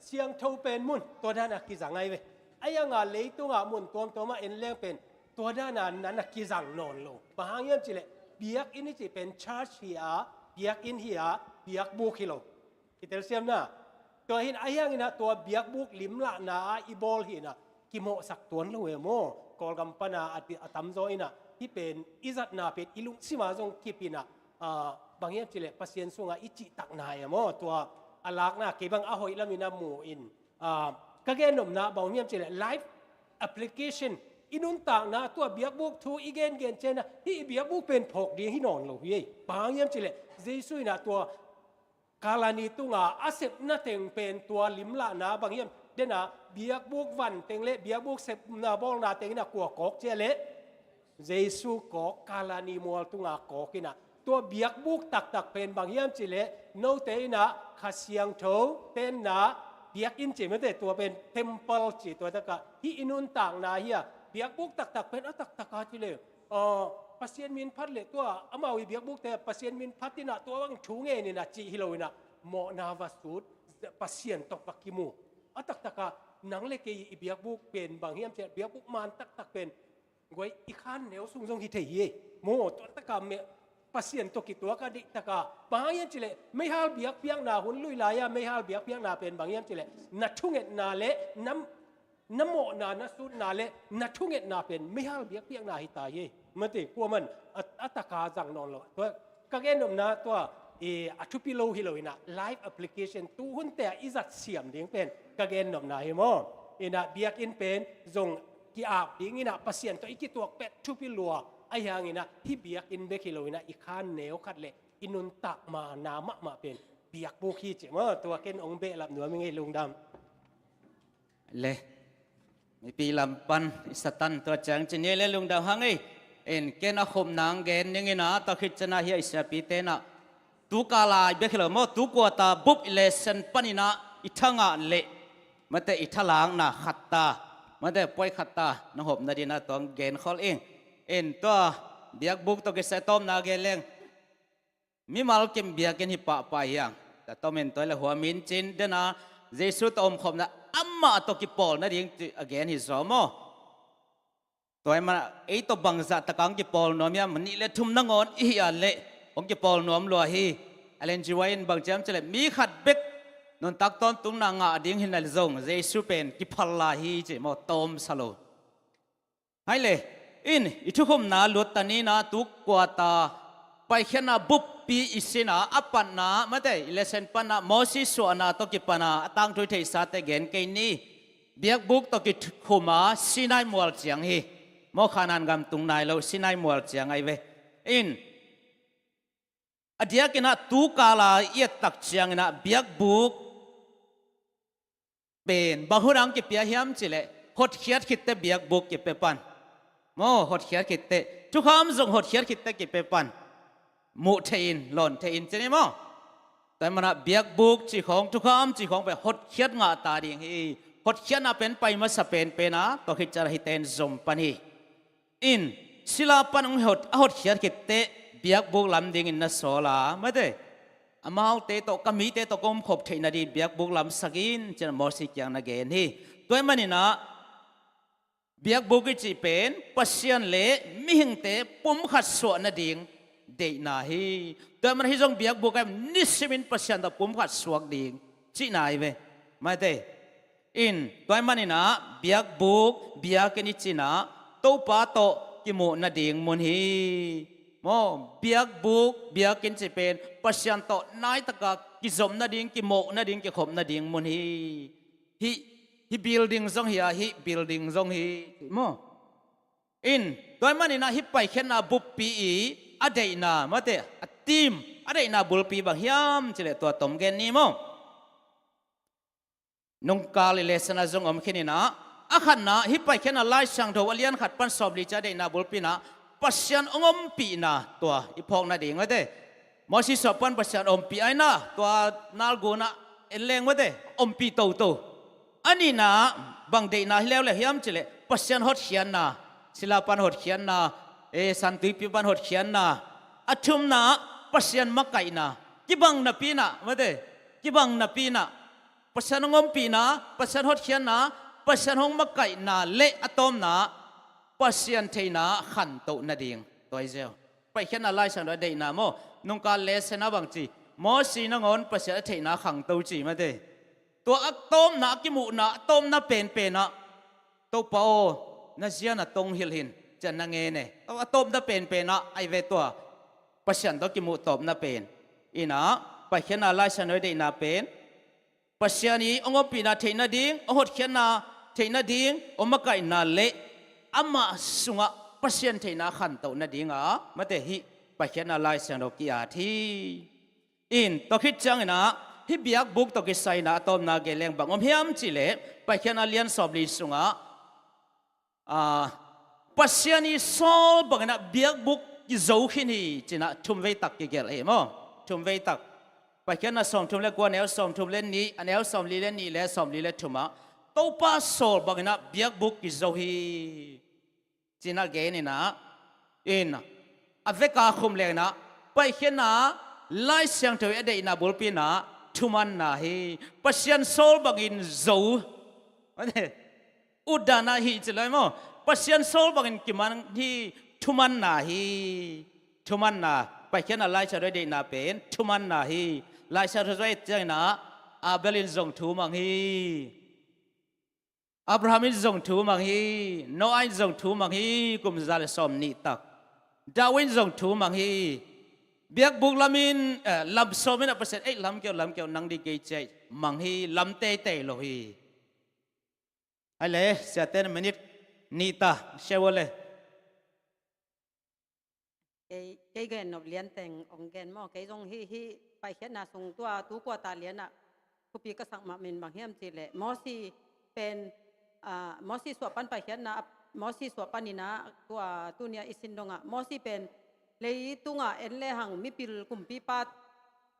เสียงเท่าเป็นมุนตัวนั้นนะกี่สังไงเว้ไอ้ยังงาเลยตัวมุนตัวมาเอ็นเลี้ยงเป็นตัวด้านนั้นนะกี่สังนอนลงบางอย่างจีเลยเบียกอินนี่จีเป็นชาร์จเฮียเบียกอินเฮียเบียกบุกฮิโลกิเตลเซียมนะตัวเห็นไอ้ยังนะตัวเบียกบุกลิมละนะอีบอลหินะกิโมสักตัวนั่นเว้โมกอลกัมปนาอัตมโซอินะที่เป็นอิจัดนาเป็นอิลุงสิมาจงกิปินะบางอย่างจีเลยพัศยันสุงอิจิตักนายโมตัวอลักนะเก็บังอาหอยละมินามูอินก็แค่หนุ่มนะบางอย่างจีเลยไลฟ์แอปพลิเคชันอินุนต่างนะตัวเบียกบุกทูอีเกนเกนเจนะที่เบียกบุกเป็นพกดีที่นอนโลเวยบางอย่างจีเลยเจสุยนะตัวกาลานีตุงอาเซปนาเต็งเป็นตัวลิมละนะบางอย่างเดนะเบียกบุกวันเต็งเละเบียกบุกเซปนาบองนาเต็งนะกัวกอกเจเละเจสุกอกกาลานีมัวตุงากอกินะตัวเบียกบุกตักเป็นบางอย่างจิเละโนเตนะข้าเสียงโถเต้นนะเบียกอินจิไม่ได้ตัวเป็นเทมเพิลจิตัวตะกะที่อินุนต่างนาเฮียเบียกบุกตักเป็นตักจิเลยปัสเซียนมินพัดเลยตัวอามาวิเบียกบุกแต่ปัสเซียนมินพัดที่น่ะตัววังชูเงนี่นะจิฮิโลนะโมนาวาสุดปัสเซียนตกปักกิมูตักนังเล็กอีเบียกบุกเป็นบางอย่างเจเบียกบุกมันตักเป็นไว้อีขันเหนียวสูงฮิตเฮียโมตัวตะกะเมpasien to ki tua ka di taka bangyan chile mai hal biak piang na hun lui la ya mai hal biak piang na pen bangyan chile na thunget na le namo na su na le na thunget na pen mai hal biak piang na hi ta ye mate ko man ataka jang non lo to ka gen nom na to athupi lo hi lo ina live application tu hun te izat siam ding pen ka gen nom na hi mo ina biak in pen zong ki ap ding ina pasien to iki tuak pet thupi luaไอ้ยังงี้นะที่เบียกอินเบกิโลนะอีกขั้นเหนียวขัดเลยอินุนตักมานามะมาเป็นเบียกบุคีจิว่าตัวเก่นองเบลับเหนือไม่ไงลุงดำเลยมีปีลำปันสตันตัวจังจีนี่เลยลุงดำฮังเอ็นเกณฑ์ขมนางเกณฑ์ยังไงนะตะคิดจะน่าเฮียอิสระปีเตนะตุกาลายเบกิโลมอตุกัวตาบุบอิเลเซนปันินะอิทังะเละมาแต่อิทลางนะขัดตามาแต่ป่วยขัดตาน้องหอมนาดีนะตัวเกณฑ์เขาเองเอ็นตัวเบียกบุกตัวกิเซตอมนาเกลงมีมาลกิมเบียกินฮิปะไปยังแต่ตัวเมนตัวละหัวมินจินเดนะเจสุตอมคมนะอัมมาตัวกิปอลนั่นเองอเกนฮิสโมตัวมันไอตัวบังจัตตะกังกิปอลนอมยามันนี่เลทุมนังอนอีอันเละองกิปอลนอมลัวฮีอเลนจิวายินบังเจมเจเลมีขัดเบกนนตักตอนตุงนางาดิ้งหินัลซงเจสุเป็นกิพัลลาฮีเจมอตอมสโลให้เลยอินอิทุกคนน่าลุตานีน่าตุกกว่าตาไปแค่น่าบุบปีอิสินาอปันน่าไม่ได้เลเซนปันน่ามอสิสวนาตกิปันน่าตั้งทุยเทศาเตเกนเกนี่เบียกบุกตกิขุมาสินายมัวเจียงฮีมอขานันกำตุงนายเราสินายมัวเจียงไอเวอินอดียกินะตุกาลาเอียตักเจียงนะเบียกบุกเป็นบางคนอังกิเปียเฮียมจิเลหดเขียดคิดแต่เบียกบุกกิเปปันโมหดเขียดคิดเตทุกคำส่งหดเขียดคิดเตกิเปปันมุเทอินหล่นเทอินเจนี่โมแต่มันเบียกบุกจีของทุกคำจีของไปหดเขียดงาตาดิ่งฮีหดเขียดน่ะเป็นไปมาสเปนเป็นนะตัวคิดจะให้เต้นซมปันฮีอินศิลาปันองหดเขียดคิดเตเบียกบุกลำดิ่งอินนัสโซลาไม่ได้อามาเอาเตโตกมีเตโตกมขบเทนาดีเบียกบุกลำสกินจะมอสิกยังนักเกนฮีตัวมันนี่นะเบียกบุกจีเป็นปัสยันเละมิหิงเตปุ่มขัดสวนนาดิ่งเดนาฮีแต่มันให้จงเบียกบุกไอ้นิสมินปัสยันแต่ปุ่มขัดสวกดิ่งจีนายเว้ไม่ได้อินตัวมันนี่นะเบียกบุกเบียกนิจีนะโตปาโตกิโมนาดิ่งมุนฮีโมเบียกบุกเบียกินจีเป็นปัสยันโตนายตะกะกิจมนาดิ่งกิโมนาดิ่งกิขมนาดิ่งมุนฮีhi building zong hi hi building zong hi mo in toy mani na hi pai khen na bup pi i adei na mate a team adei na bul pi bang hiam chile to tom gen ni mo nong kal lesson a zong om khini na a khan na hi pai khen na lai sang do alian khat pan sob li cha dei na bul pi na pasyan ongom pi na to i phok na ding ate มอสิสอบปันประชาอมปีไอนะตัวนาลโกนะเอเลงวะเดอมปีโตโตอันนี้นะบางเดนะฮิเลวเลยฮิมจิเลประชาฮอดเขียนนะศิลปันฮอดเขียนนะสันติปิปันฮอดเขียนนะอัชุมนะประชามักไก่นะกิบังนะปีนะวะเดกิบังนะปีนะประชาองมปีนะประชาฮอดเขียนนะประชาห้องมักไก่นะเละอะตอมนะประชาเทนะขันโตนะดิ่งตัวเจ้าไปเขียนอะไรสันเดนะโมนุ่งการเลสนะบางจีมอสีนงอนประชาเทนะขังโตจีมาเดตัวอักตอมนะกิมุนะตอมนะเป็นนะตัวเปานะเสียนะตรงหิลหินจะนังเงเนตัวตอมนะเป็นนะไอเวตัวประชาตัวกิมุตอมนะเป็นอีนะไปเขียนอะไรสันเดนะเป็นประชานี้องค์ปีนาเทนะดิ้งองค์เขียนนาเทนะดิ้งองค์มะไก่นาเละอามาสุงะประชาเทนะขันโตนะดิ้งอ่ะมาเตหิไปเขียนอะไรสันโดกิอาทีอินตัวคิดจังนะฮิบิยักบุกตัวกิไซนะตอมนาเกเลงบังอมเฮียมจิเลไปเขียนอาเลียนสอบลีสุงะประชานี้สอบบังนะบิยักบุกกิโจขินีจินะทุมเวตักกิเกลเอมอทุมเวตักไปเขียนนะสอมทุมเล็กกว่าแนวสอมทุมเล่นนี้อันแนวสอมลีเล่นนี้และสอมลีเล่นทุมะตัวป้าสอบังนะเบียกบุกกิโซฮีจีน่าเกนี่นะอินอเวกาคุมเลยนะไปเขียนนะไล่เสียงเธอเด็กนะบุลปีนะทุมันนะฮีปัศยันโซลบังอินโซอันนี้อุดานะฮีจะเลยมั้งปัศยันโซลบังอินกิมันฮีทุมันนะฮีทุมันนะไปเขียนนะไล่เสียงเด็กนะเป็นทุมันนะฮีไล่เสียงเธอเด็กนะอาเบลินส่งทูมังฮีอับราฮัมส่งทูมังฮีโนอาส่งทูมังฮีกุมซาเลสอมนิตักดาวินส่งทูมังฮีเบียกบุกลามินลำสอมินะประเสริฐลำเกี่ยวนังดีเกยใจมังฮีลำเตะโลฮีอะไรเสียเต้นมินิทนิตาเชวเลยเกยเกนนบเลียนแต่งองเกนมอเกยจงฮีไปเขียนนาส่งตัวตู้กว่าตาเลียนอ่ะผู้ปีก็สั่งมาเมนบางเฮียมจีเลยมอสีเป็นมอสีสวปันไปเขียนนะมอสีสวปันนี่นะตัวเนี้ยอิสินดงอ่ะมอสีเป็นเลยตุงอ่ะเอ็นเลยหังมีปิลกุมปีปัด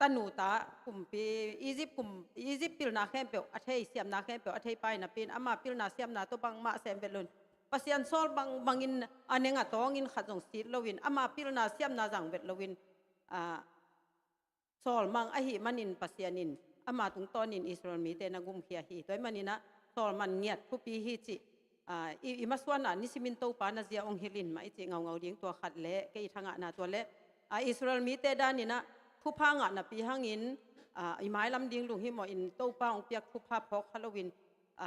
ตันูตากุมปีอียิปต์ปิลนาแค่เปียวอัฐเสียมนาแค่เปียวอัฐไปนะเป็นอามาปิลนาเสียมนาตัวบางมาเซมเบลุนปัสยันโซลบางอินอันเองอ่ะต้องอินขัดส่งสีลวินอามาปิลนาเสียมนาจังเบลวินโซลมังอหิมันินปัสยันินอามาตุงตอนินอิสราเอลมีเตนะกุมเขียฮีตัวมันนี่นะโซลมันเนียดผู้ปีฮีจิอีมาส่วนนิสิมินโตปานาเซียองฮิลินมาอิจิเงาเดียงตัวขัดเละเกยทางอ่ะนะตัวเละอิสราเอลมีเตดานี่นะผู้พังอ่ะนะปีหังอินอีไม้ลำดิ่งลุงฮิมออินโตปาองเปียกผู้พาพอกฮาโลวิน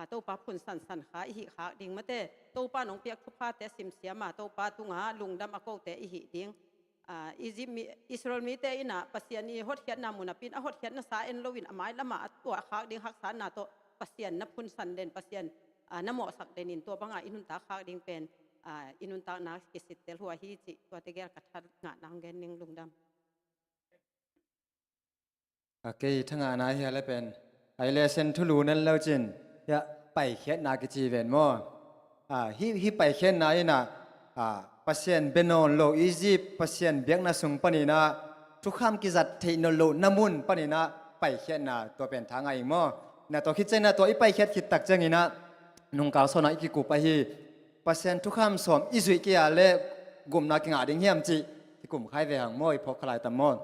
โตปาผุนสันขาอิหิขาดิ่งมาเตโตปาองเปียกผู้พาเตสิมเสียมาโตปาตุงหาลุงดำอโกเตอิหิดิ่งอิสราเอลมีเตอินะปัสยานีฮอดเขียนนามุนปินฮอดเขียนนาสาเอ็นโลวินไม้ละมาตัวขาดิ่งหักษานาโตปัสยานนับพุนสันเด่นปัสยานน้ำหมอกสักเดนินตัวบางอินุนตาขากดิ่งเป็นอินุนตานักกิสิตเตลหัวฮีจิตัวเตเกลกัดทัดงานนางเกนนิงลุงดำเกยทั้งงานนาเฮียและเป็นไอเลเซนทุลูนั่นแล้วจินยะไปเขียนนากิจีเวนมอฮีไปเขียนนายนะปัสยันเบนอนโลอียิปต์ปัสยันเบียกนาสุงปนินะทุกคำกิจัดเทนโลน้ำมุนปนินะไปเขียนนาตัวเป็นทางไงมอนะตัวคิดใจนะตัวอีไปเขียนคิดตักจังงี้นะนุ่งกาวสนาอีกิกูไปฮีปัสยันทุกคำสอมอิสุกิอาเล่กุมนากิงาดิ่งเฮียมจีที่กุมใครเวหังมอยพกคลายตามมอน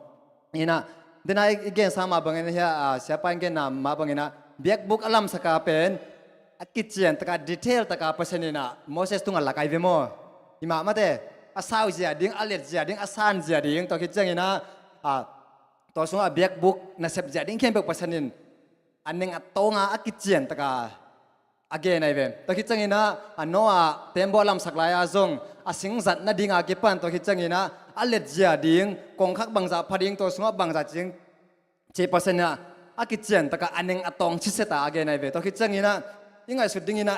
นี่นะเดี๋ยวนี้เกณฑ์สามาบังเอิญเฮียเสียไปเกณฑ์นำมาบังเอิญนะเบียกบุกอลัมสกาเป็นกิจเจนตะการดีเทลตะการปัสยันนี่นะโมเสสตุงอัลลักไอเวโมอิมามาเตอาซาวเจียดิ้งอเลดเจียดิ้งอาซานเจียดิ้งตัวคิดจังงี้นะตัวสงฆ์เบียกบุกนับเจียดิ้งเข้มเบิกปัสยันอันนึงอัตโตงากิจเจนตะการagain ai vem to khichangina anoa tembolam saklaya zong asing zat na dinga ki pan to khichangina alet jia ding kongkhak bangza phading to sunga bangza ching che pasena akichen taka aneng atong chiseta again ai ve to khichangina ingai sudingina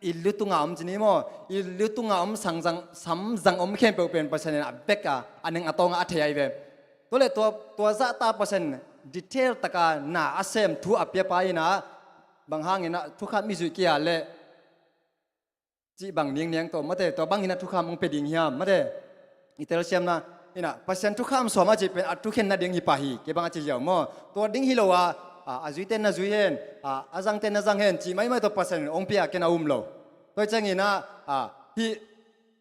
illu tunga chini mo illu tunga sangjang samjang khem pe pen pasena beka aneng atong athai ai ve tole to za ta pasen detail taka na asem thu apya pai naบางห้างเห็นนะทุกข้ามีสุกี้อะไรจีบางเนียงตัวมาเตตัวบางเห็นนะทุกข้ามึงเป็นดิ่งเหี้ยมาเตอิตาลีเซียมนะ นี่นะปัสยันทุกข้ามสวมาจีเป็นอัตุเข็นนาดิ้งฮิปาฮีเก็บบังอาจีเจ้ามั่วตัวดิ้งฮิโลวาอาจุยเต้นนาจุยเห็นอาจังเต้นนาจังเห็นจีไม่ตัวปัสยันองเปียเกนาโลตัวจังงี้นะฮี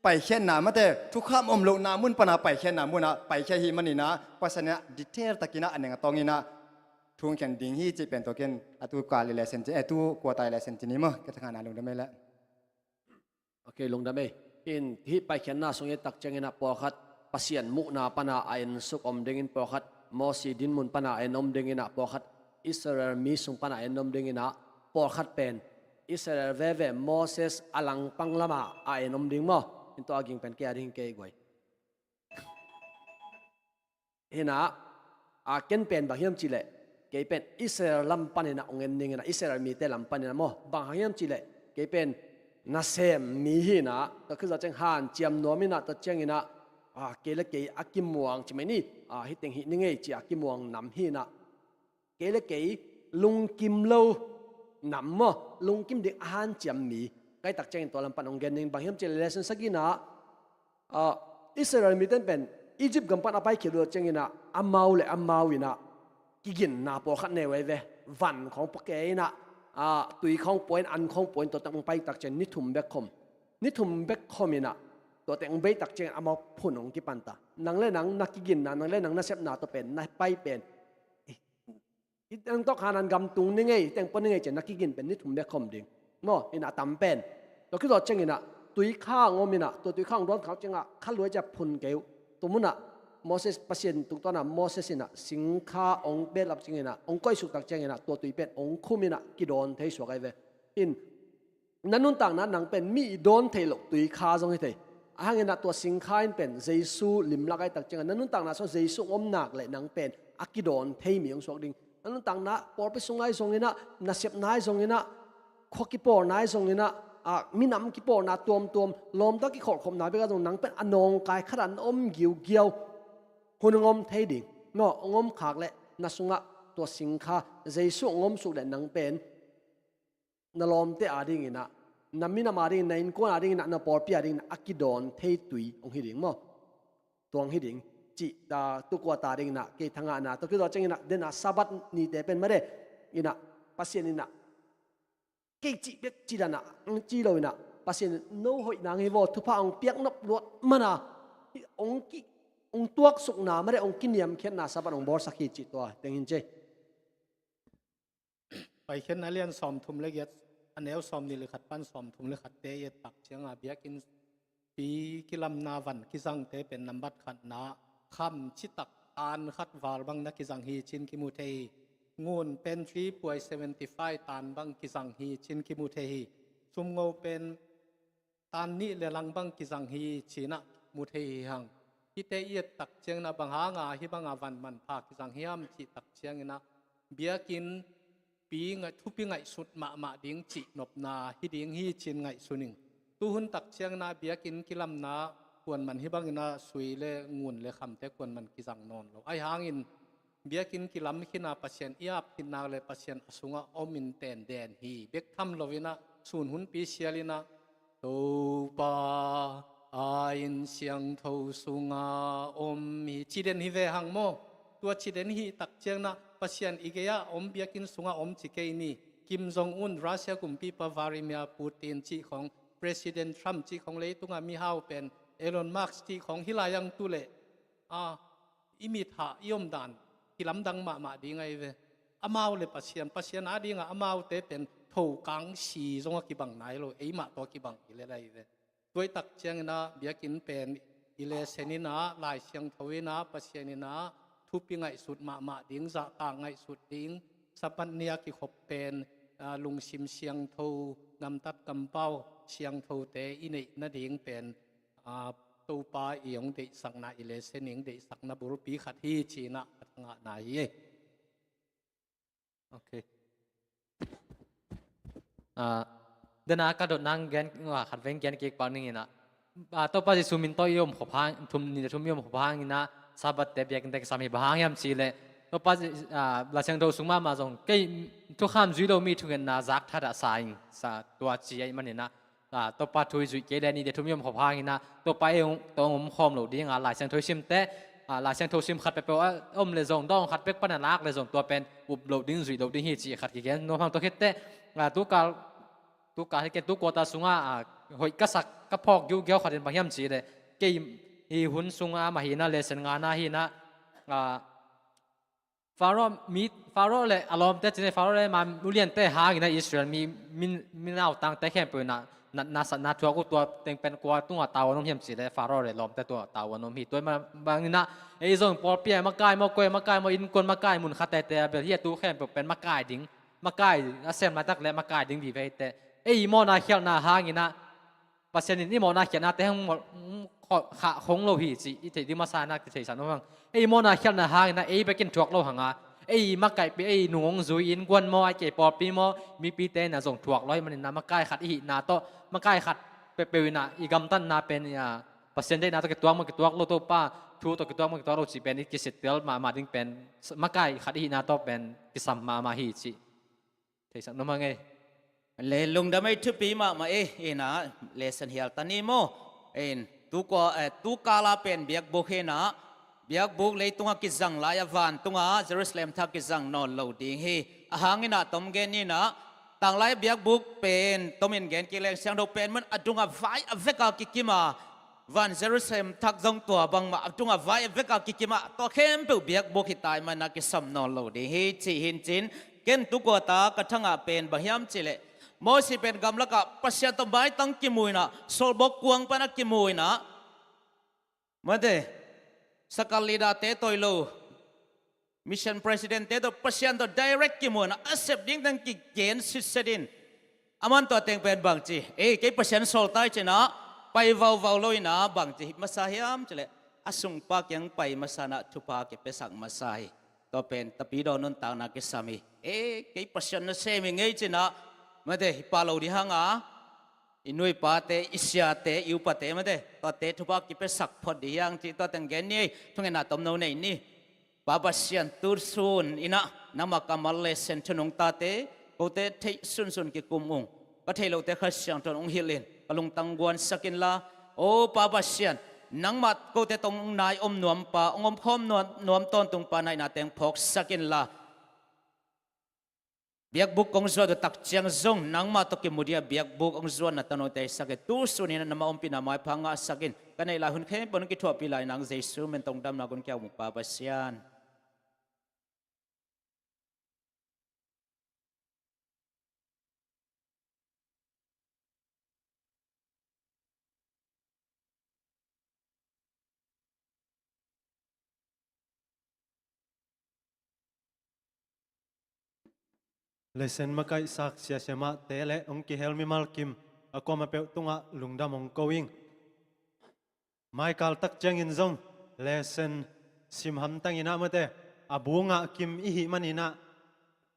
ไปเข็นนามาแต่ทุกข้ามโลนามุนปนาไปเข็นนามุนนะไปแค่ฮีมันนี่นะปัสยันเนี่ยดีเทลตะกี้นะอันหนึ่งตรงนี้นะทุ่งแข่งดิ้งฮีจีเป็นตัวเข็นตัวกาลิเลเซนจีตัวกัวตายเลเซนจีนี่มั้งก็ทำงานลงได้ไหมละโอเคลงได้ไหมอินที่ไปเขียนหน้าสงฆ์ตักเจงนะปอคัดปัสยันมุนาปนาไอนสุกอมเดงินปอคัดมอสีดินมุนปนาไอนอมเดงินะปอคัดอิสราเอลมีสุงปนาไอนอมเดงินะปอคัดเป็นอิสราเอลเวเวมอเสสอลังปังละมาไอนอมเดงมออินตัวกิงเป็นแก่ดิ่งเกยกวยเห็นนะเกณฑ์เป็นบางอย่างจีเล่เกยเป็นอิสราเอลลำปันนะองเงินเดงินะอิสราเอลมีแต่ลำปันนะมอบางอย่างจีเล่เกยเป็นนาเซมมีหินะก็คือจะจังหันเจียมนัวมินะตัวเจงนะเกลเกยอากิมวงใช่ไหมนี่ฮิตเต็งฮิตนึงไงจีอากิมวงนำหินะเกลเกยลุงกิมโลนำมั้ลุงกิมเด็กอาหารเจียมมีใกล้ตักเจงตัวลำปันองเกนนึงบางอย่างเจเลสันสักกินะอิสราเอลมีแต่เป็นอียิปต์กำปั้นอภัยเขียนตัวเจงนะอัมมาเลยอัมมาวินะกิกินนาปอขัดเนวเววันของพวกเกยนะตุยของป่วยอันของป่วยตัวตั้งไปตักเจนนิทุมเบคคอมนิทุมเบคคอมนะตัวตั้งไปตักเจนเอามาพูนของกิปันตานังเล่นนังนักกินนะนังเล่นนังนักเสพนาตัวเป็นนักไปเป็นตั้งต้องหานันกำตุงนี่ไงตั้งปนนี่ไงเจนนักกินเป็นนิทุมเบคคอมดิ่งมั่วอินะตำเป็นตัวคือตัวเจงนะตุยข้างงมินะตัวตุยข้างร้อนเขาเจงอ่ะขันรวยจะพูนเกลตัวมุนะโมเสสปัสยันตุกตัวน่ะโมเสสน่ะสิงค้าองเบลลับจริงน่ะองก้อยสุกตักจริงน่ะตัวตุยเป็นองคุมิน่ะกิโดนเทสวกไอเวอินนั่นนุ่นต่างนั้นนังเป็นมีโดนเทลกตุยค้าตรงนี้เทอ่างน่ะตัวสิงค้าเป็นเยซูลิมลักไอตักจริงนั่นนุ่นต่างน่ะส่วนเยซูอมหนักเลยนังเป็นอากิโดนเทมีองสวกดิ่งนั่นนุ่นต่างน่ะปอไปส่งไอส่งนี่น่ะนักเสพนายส่งนี่น่ะขอกิปอนายส่งนี่น่ะมีน้ำกิปอน่ะตัวลมตะกิขอดขมนายไปก็ตรงนังเป็นอนงกายขนาดอมเกี่ยวหุ่นงมเทดิ่งเนาะงมขากและนัสุงะตัวสิงค้าเจสุงมสุกและนังเป็นนลอมเตอาดิ่งนะนามินามาดิ่งในก้นอาดิ่งนะนาปอร์ปีอาดิ่งนะอักิดอนเทตุยองหิดิ่งมั้งตัวองหิดิ่งจิตาตุกวาตาดิ่งนะเกทังอานะตัวคือตัวเจงนะเดนะซาบัดนี่เดเป็นมาเดอินะปัสยานินะเกจิเบจิดานะจีโรยนะปัสยานิโนหอยนางเฮวทุพะองเปียกนับลวดมานะองกิองตัวสุกนาไม่ได้องกินยำเขียนนาซาบันองบอร์สักขีจิตตัวเต็งหินเจไปเขียนนักเรียนสอมทุมเล็กอันเนวสอมนี่เลยขัดปั้นสอมทุมเลยขัดเตยตักเชียงอาเบียกินปีกิลำนาวันกิสังเตเป็นนัมบัดขัดนาคำชิตักตานขัดวาลบังนักกิสังฮีชินกิมูเทฮีงูนเป็น3.75ตานบังกิสังฮีชินกิมูเทฮีซุมโงเป็นตานนี้เลลังบังกิสังฮีชินะมูเทฮีหังที่เตยตักเชียงนะบางหางาฮิบางาวันมันพากิสังเฮียมที่ตักเชียงนะเบียกินปีไงทุบปีไงสุดมาดิ้งจินบนาฮิดิ้งฮีชินไงสุนิงตู้หุ่นตักเชียงนาเบียกินกิลำนาควรมันฮิบางนาสุยเลงุนเลคำแต่ควรมันกิสังนอนเราไอหางินเบียกินกิลำขินาปัสเซียนอียบขินาเลปัสเซียนอสุงะอมินเตนเดนฮีเบกทำลวินะสูนหุ่นปีเชียลินะตัวปาอินเสียงทสุงาอมมีจีเดนฮิเวหังโมตัวจีเดนฮีตักเชียงนะปัสยันอีกยาอมเบียกินสุงาอมจิเกนี่คิมจงอุนรัสเซียกุมปีปาวาริเมียปูตินจีของประธานทรัมป์จีของเลยตุงามีฮาวเป็นเอลอนมาร์กจีของฮิลายังตุเลอิมิถายมดานที่ลำดังมาดีไงเวอามาวเลยปัสยันอาดีงาอามาวเตเป็นถูกกังสีจงกิบังไหนโลเอมาตัวกิบังอิเลไรเวด้วยตักเชียงนะเบียกินเป็นอิเลเซนินะลายเชียงทวีนะปัสยันนะทุบปีไงสุดมาดิ้งจะต่างไงสุดดิ้งสัปเนียกิขบเป็นลุงชิมเชียงทูนำตัดกำเป้าเชียงทูเตอินินาดิ้งเป็นตูปาอียงเดสังนาอิเลเซนิงเดสังนาบุรุปีขัดที่จีนะขัดงะนายโอเคเดินอากาศนั่งแกนว่าขัดเว้งแกนเก็กปานึงนะตัวปัจจุบันมินตัวยมขบหางทุมนี่ทุมยมขบหางนะซาบัดเตบียกันแต่สามีบางยามชีเลตัวปัจจุบันเราเชิงดูสุมาจงกี่ทุกข้ามจุดเรามีทุกเงินนาจักทัดสายตัวจีไอมันเนี่ยนะ ตัวปาทุยจุยเกเดนี่เดทุมยมขอพางินะตัวไปเองตัวงมคอมหลุดดิ้งหลายเสียงทุยซิมเตะหลายเสียงทุยซิมขัดไปเป็นว่าเลยส่งดองขัดเป็กปนันลักเลยส่งตัวเป็นอุบหลุดดิ้งจุยหลุดดิ้งฮีจีขัดกี่แกนโน้มตัวคิดเตะตัวการให้เกตัวกวตาสุงหอยกษักกระพอกยูเกี่ยวขัดเป็นบางยามจีเลยเกี่ยฮีหุ่นสุงมาหินะเลสงานาหินะฟาโรมีฟาโรเลยอารมณ์แต่จริงๆฟาโรเลยมาลุเลียนเตะหากินะอิสราเอลมีน่าตั้งแต่แค่เป็นนาทัวกูตัวเต็งเป็นกว่าตัวตาวันนมเหี่ยมสิเลยฟาโรเลยลมแต่ตัวตาวันนมหีตัวมาบางนะไอ้ส่งปอเปียมาไกมาเกยมาไกมาอินกลมาไกมุนขัดแต่เบลเฮียตัวแค่เป็นมาไกดิ้งมาไกอาเซมมาตักและมาไกดิ้งบีไปแต่ไอ้มอนาเขียนนาหากินะปัจจุบันนี้มอนาเขียนนาแต่ห้องขาคงโลหิตสิอีที่มาสานักที่ที่สันน้องไอ้มอนาเขียนนาหากินะไอ้ไปกินถั่วโลหังไอ้มาไก่ไปไอ้หนุ่งซุยอินกวนมอไอ้เก็บปอปีมอมีปีเตน่ะส่งถั่วร้อยมันน่ะมาไก่ขัดอีนาโตมาไก่ขัดเปวินะอีกำตันนาเป็นเปอร์เซ็นต์ได้นาตัวเก็บตัวมันเก็บตัวโลโตป้าทูตัวเก็บตัวมันเก็บตัวเราสิเป็นอีกิสิตเตลมาดิ้งเป็นมาไก่ขัดอีนาโตเป็นกิสัมมาฮีสิที่สันน้องไงเลลุงดำไม่ทุปีมาเอ็นะเลสันเฮียตันนี้โมตุกาลาเป็นเบียกบุกเฮนะเบียกบุกเลยตุงกิจังลายวันตุงเยรูซาเล็มทักกิจังนอนโลดิ้งเฮหางนะตอมเกนี่นะต่างลายเบียกบุกเป็นตอมินเกนกิเลงเสียงเราเป็นมันอดุงไฟเวกากิกิมาวันเยรูซาเล็มทักจงตัวบังมาอดุงไฟเวกากิกิมาตัวเข้มเปเบียกบุกหิตายมันนักกิสัมนอนโลดิ้งเฮจีหินจินเกนตุกตากระทั่งเป็นบะยามจิเลมอสิเป็นกำลังกับปัสยาตบายตั้งกิมุยนะโซลบกกวงปนักกิมุยนะมาเดสกัลลีดาเตโตยโลมิชชั่นประธานเตโตปัสยาต direct กิมุยนะอาเซบดิ้งตั้งกิเกนสิสดินอามันตัวเต็งเป็นบางจีเก็ปัสยาโซลไตเจนะไปวาวลอยนะบางจีมาสาฮิมเจเลอาสุงปากยังไปมาสานะทุปาเก็เปสักมาสาฮิตัวเป็นตะปีโดนนตางนักสามีเก็ปัสยาเซมิงเอเจนะมาเดฮิปาโลดิฮังอินุยปาเตอิสยาเตอิวปาเตมาเดตัวเตทุบากิเปสักพอดียังที่ตัวแต่งเกนนี่ทุ่งนาตอมโนเนนี่ปาบาเซียนตูร์ซุนอินะนามากัมเลเซนชนงตาเตโกเตเทซุนกิกุมงก็เทโลเตขัดเสียงตนองฮิลินกลุงตังกวนสกินลาโอปาบาเซียนนังมัดโกเตตรงนายนวมปาองมพอมนวมต้นตรงปานายนาเตงพกสกินลาเบียกบุกองจวนตักเชียงซงนังมาตกิมุดียเบียกบุกองจวนนัตโนเตสักตูสุนีนันมาอมปินามาพังอาสักินกันในลาหุนเข้มปนกิทัวปิลายนังเจสุเมนตงดำนักุนเกี่ยวมุปาบาเซียนเลเซนมาไกสักเสียเสมาเตะและองค์กิเฮลมิมัลคิมอากมาเปตุงะลุงดามองโกวิงไมคัลตักเจงอินซงเลเซนซิมฮัมตังอินะมาเตะอาบูงะคิมอิฮิมันอินะ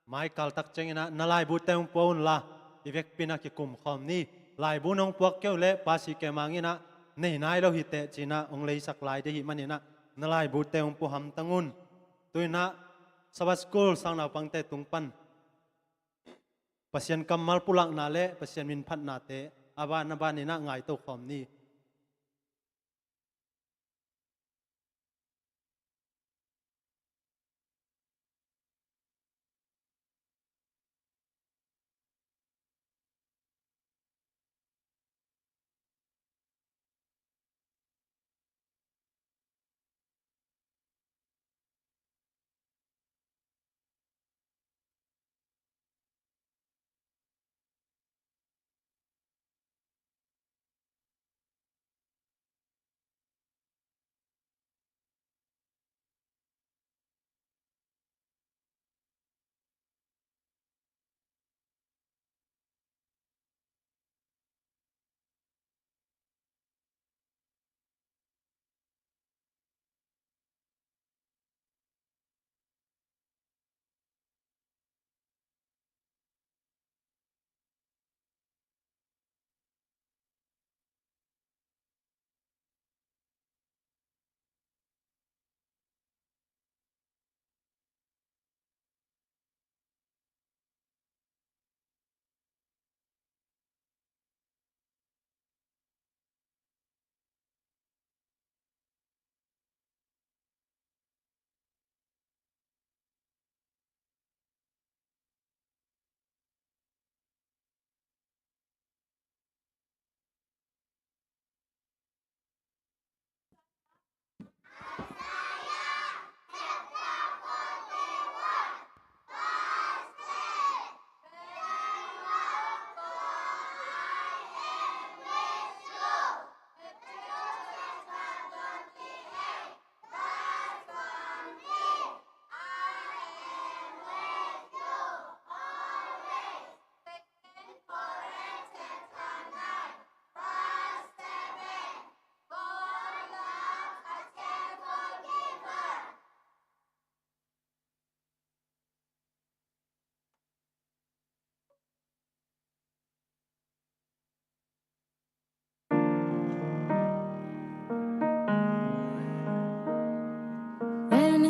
ไมคัลตักเจงอินะนาลายบูเตงปอนลาอีเวกปินักกิคุมขอมนี่ลายบูนองพวกเกลเล่ภาษีเกมังอินะในนายเราหิเตจีนะองเลยสักลายเดหิมันอินะนาลายบูเตงปูฮัมตังอุนตุยนะสวัสดิ์สกูลสังนาปังเตตุงปันpasien kamal pulak na le pasien min phat na te aba na ba ni na ngai to khom ni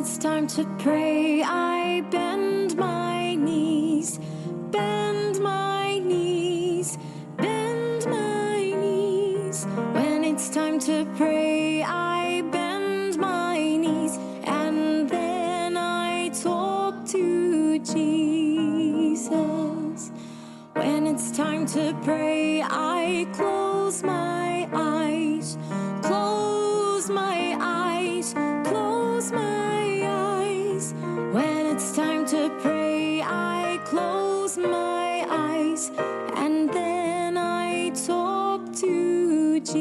it's time to pray, I bend my knees, bend my knees, bend my knees. When it's time to pray, I bend my knees, and then I talk to Jesus. When it's time to pray, I close my eyes, close my eyes, close my eyes. When it's time to pray, I close my eyes, and then I talk to Jesus.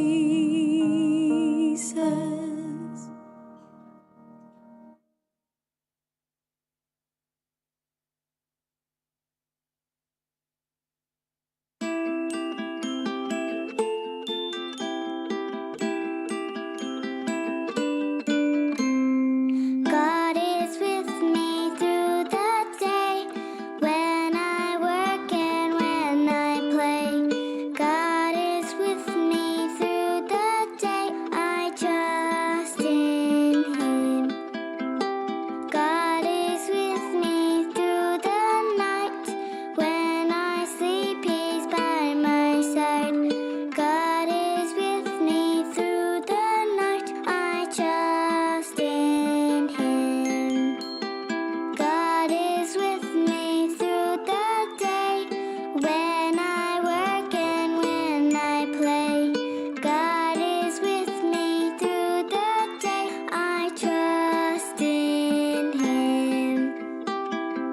God is with me through the day, when I work and when I play. God is with me through the day, I trust in Him. God is with me through the night, when I sleep He's by my side. God is with me through the night, I trust in Him. God is with me through the day, when I work and when I play. God is with me through the day, I trust in Him.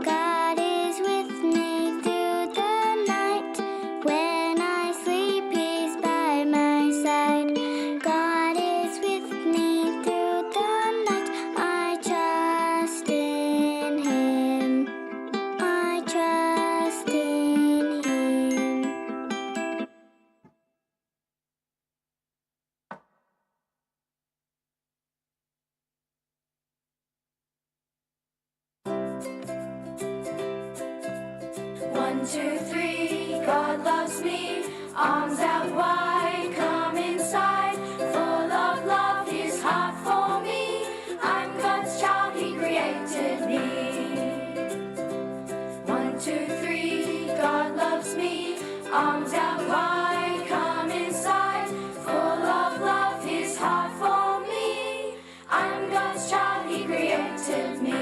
God is with me through the night, when I sleep He's by my side. God is with me through the night, I trust in Him. I trust in Him. One, two, three, God loves me. Arms out wide, come inside. Full of love, His heart for me. I'm God's child, He created me. One, two, three, God loves me. Arms out wide, come inside. Full of love, His heart for me. I'm God's child, He created me.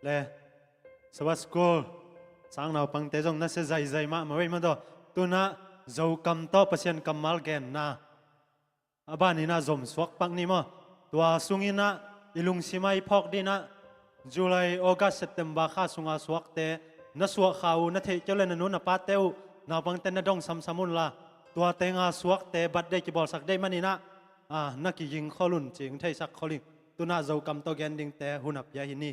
le sawas school sang nào pang te jong na se zai zai ma wei ma do tu na zo kam to pasien kamal gen na abani na zom swak pak ni mo tua sungina ilung simai phok di na July August September kha sunga swak te na swak khau na the chole na nu na pa teu na pang te na dong sam samun la tua te nga swak te bat de ki bol sak de mani na na ki ying kholun ching thai sak kholing tu na zo kam to gen ding te hunap ya hi ni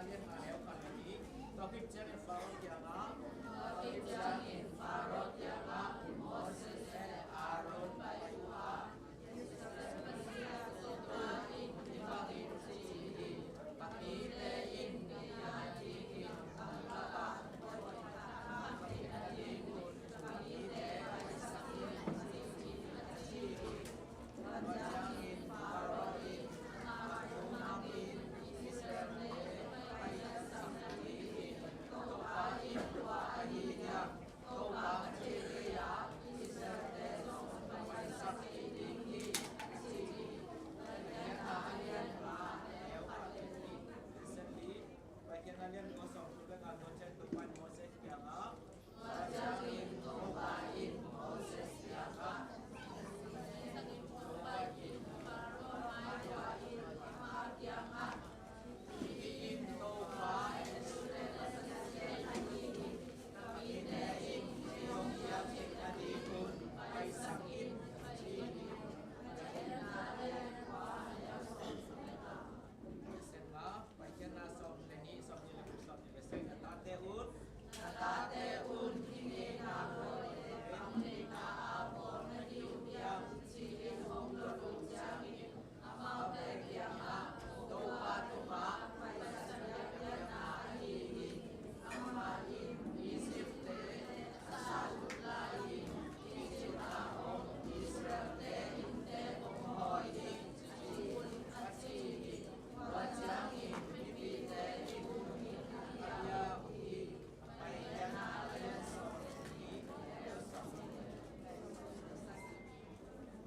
เลียนมาแล้วกันนี้ตัวพิจารณาฟาโรห์อย่างละตัวพิจารณาฟาโรห์อย่างละโมเสสและอาโรนไปว่า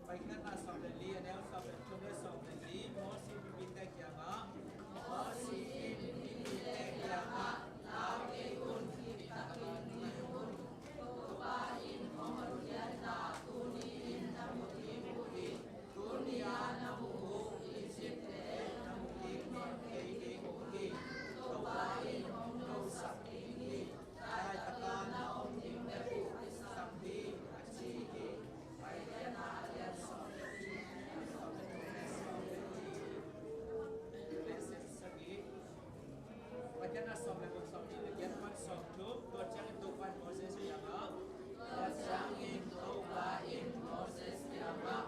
ไปแค่นาสอบเดลีอันนี้สอบเป็นชุดสอบเดลีโมซีพิพิธแก่มาโมซีพิพิธแก่มาลาวเอกุนพิพิธกินนิมุนตุบาอินมหรุยันตาตุนีอินนามุติมุติตุนียานามุหุอิสิเตนามุติเมเกอิมุติตุบาอินมโนสักอินิได้ตะการนาอมทิมเดปุสัมพีอัจฉีกิไปแค่นาเรียนสอบเดลีสอบเป็นสอบเดลีเลสสกีไปแค่นาสอบเป็นสอบเดลียันวันสอบทุกตัวจังตุวันโมเสสยังอ่ะตัวจังอินตุบาอินโมเสสยังอ่ะ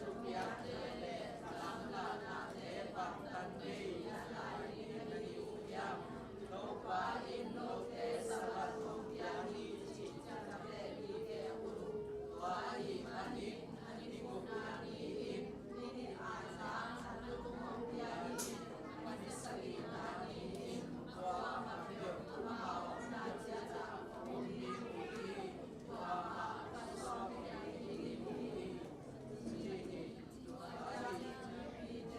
ทุกอย่างเดเลพลังลานาเทปัตตันเดียลายนินยุยามตุบาอินโลเตสวัตถุยานิจิจันเตลีเกอุวาอิมานินิกุนานิอินนิอาสาสันตุมงยานิมันิสลีนานิอินวามาเดียตุมานาเจตาอุมิอุติวามาปัสสะเมนิมุติจินิวาอิมิเต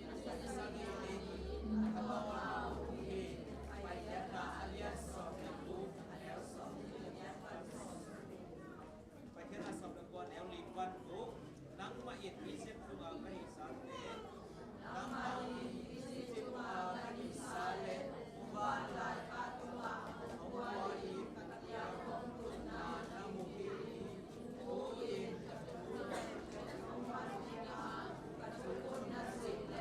ยัสสะนินิตะวาอุติไปยะนาอเลียสสอบตุแล้วสอบยันปัสสะไปแค่นาสอบเป็นวันแอลลิกวันตุนังมาอิดมิเซฟตุกาคณิสาเลนังมาอิดมิเซฟตุกาคณิสาเลวันลายคาตุลาอวาอิดตักยาคงตุนานามุกิอุอินตัตุเรตุวันติกาปัจจุกุนัสสิเล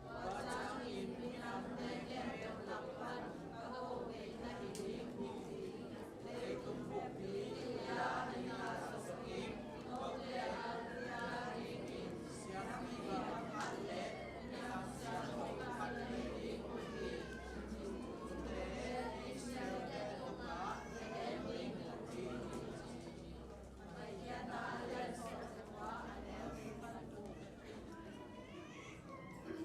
วะจังอินมินัมเนเกเตลับวันกะโกเวนะอิดิมุติเลตุมุปิยานินาสสกิมโตเตยานิกิเสียมิวะคันเลนะเสียโตคันเลอิมุติเตอิเสเตตุกะเตมิมุติไปยะนาเลสวะอะเนวิปันตุ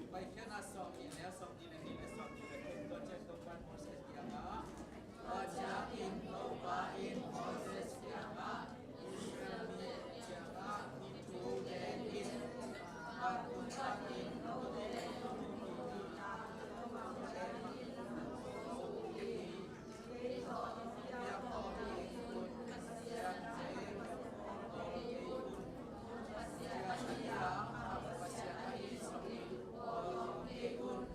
ไปแค่นาสอบอีแล้วสอบอีแล้วนี่และสอบอีแล้วตัวเจ็ดตัววันโมเสสยังอ่ะว่าจะอินโตบาอินโมเสสยังอ่ะอิสราเอลยังอ่ะอิทูเดอินอาตุตาอินโตเดตุมุตินาโตมังเดมินโสุขีวิโตยะโพมิกุลกัสยะเจโตมิกุลกัสยะยะปัสยะอิสมิโตมิกุล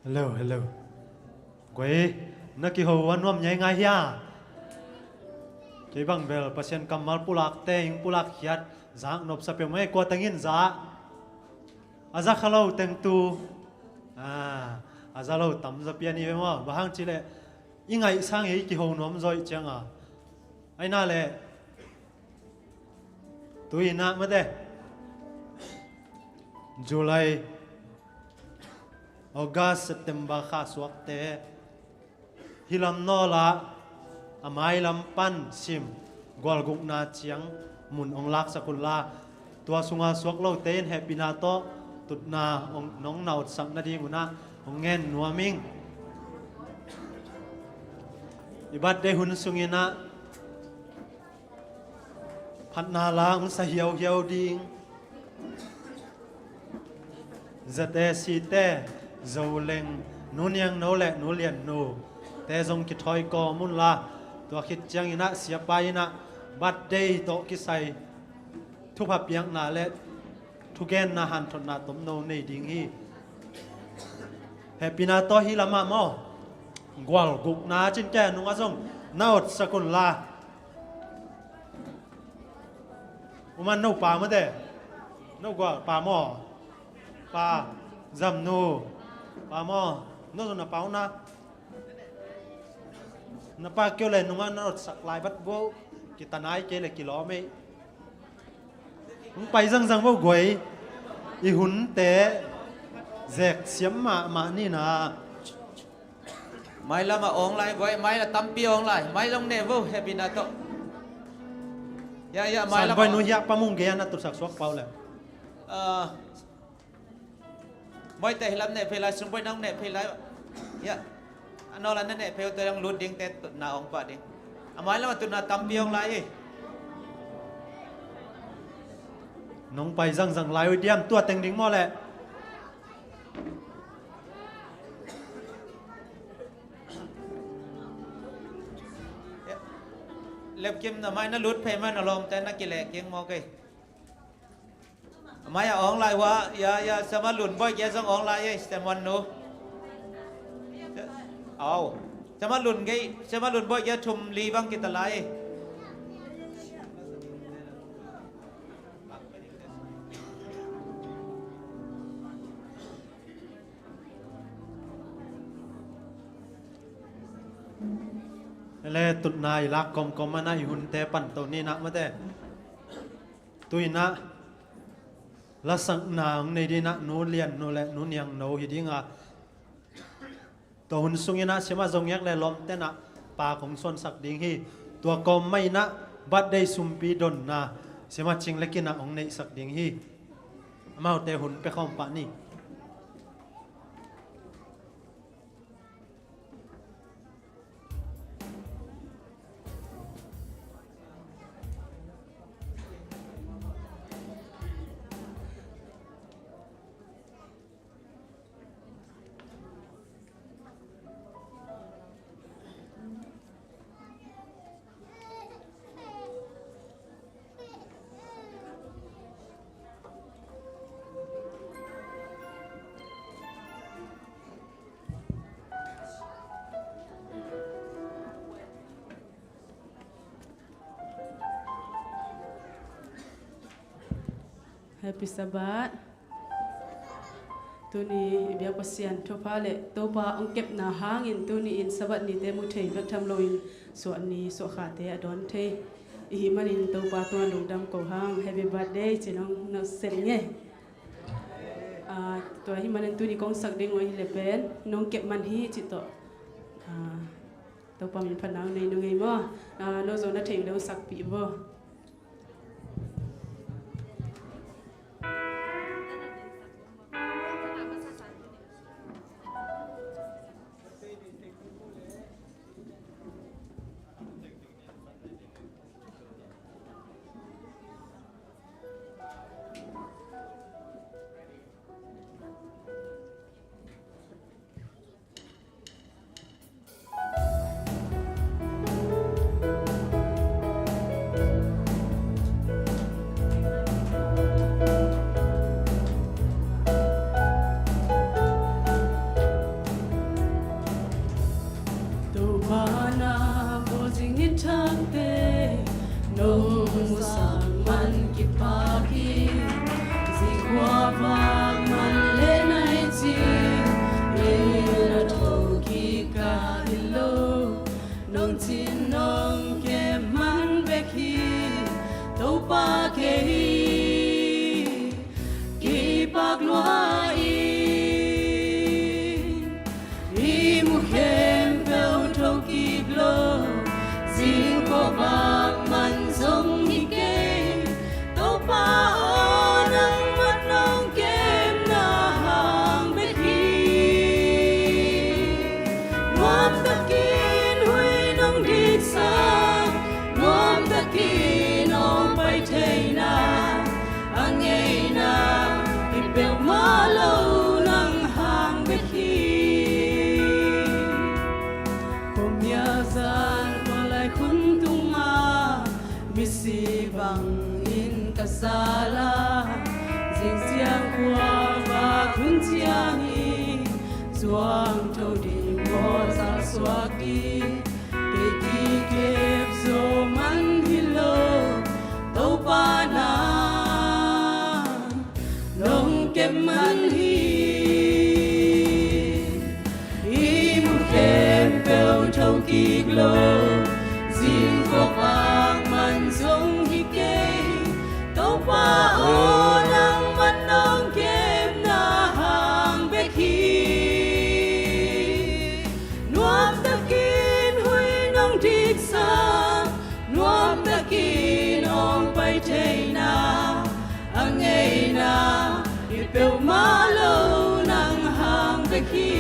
hello quay nó kỳ hầu anh nuông nhảy ngay ya cái băng bel pasien kamal pulak te yung pulak hiat giang nộp sập mai qua tangin za aza khalo teng tu aza lo tam za piani ve mo bahang chile ingai sang ei ki hầu nom zoi chang à ai na le tui na ma de July August September kha suak te hilam no la amai lam pan sim gwal guk na chiang mun ong lak sakul la tua sunga suak lo ten happy na to tut na ong nong naut sang na di nguna ong ngen nuaming ibat de hun sungina phat na lang sa hiao hiao ding zate si te zo leng nu niang no le nu lian nu te zong ki thoi ko mun la tua khit chiang ina sia pa ina bat day to ki sai thu phap yang na le thu gen na han thon na tom no nei ding hi happy na to hi lama mo gwal guk na chin ke nu nga zong naut sakun la uman no pa ma de no gwa pa mo pa zam nu pa mo no na pa na na pa kêu lên nung ăn nó sặc lại bắt vô kita nai kêu là kilo mấy bay răng răng vô quấy y hun té dẹt xiêm mà ni na mai là mà ong lại vậy mai là tắm pi ong lại mai long nè vô happy na to ya mai là vai nuôi yak pamung gaya na tu sak suak pau le mai teh lam nè phê lại xung quanh nong nè phê lại ya nó là nè phê tôi đang lút điên tết na ong pa đi mai là mà tụi na tắm pi ong lại nong bay răng răng lại ôi điam tua tiếng đính mò lẹ lep kim na mai na lut phê mai na lom tên na kile kieng mo cái mai ong lại wa ya sama lun boy ya sang ong lại ấy semon nu sama lun boy ya thum li bang kita lại le tut nai lak kom mana i hun te pan to ni na ma te tui na la sang na nei di na no lian no le no niang no hi dinga to hun sungina sema zong yak le lom te na pa khong son sak ding hi tua kom mai na bat dei sumpi don na sema ching lekina ong nei sak ding hi mau te hun pe khom pa ni Happy Sabbath. Tu ni biar pasien tu pale tu pa ongkep na hangin tu ni in Sabbath ni temu thei bak tham loin so ni so kha te adon the hi manin tu pa tuan lung dam ko hang happy birthday chinong no sen nge tu hi manin tu ni kong sak ding oi le pen nong kep man hi chi to tu pa min phanang nei no ngai mo no zo na thei lo sak pi bo sang te nông mu sang man ki pa ki qua vang man lên ai chi in a thâu ki ka ilo nong chin nong ke man ve ki tàu pa ke ki bạc loa i mu khem pel thâu ki glo zing ko vang man zong hi ke tàu pa sala ding siang qua và khun chiang hi zuang thâu đi mo sa xóa ki ke ki kep zo man hi lo tàu pa na nong kem man hi mu kem pel thâu ki lo zing ko vang man zong hi ke pa o nang man nong kem na hang be khi nuam ta kin hui nong dik sa nuam ta kin ong pai thei na angei na i pe ma lo nang hang be khi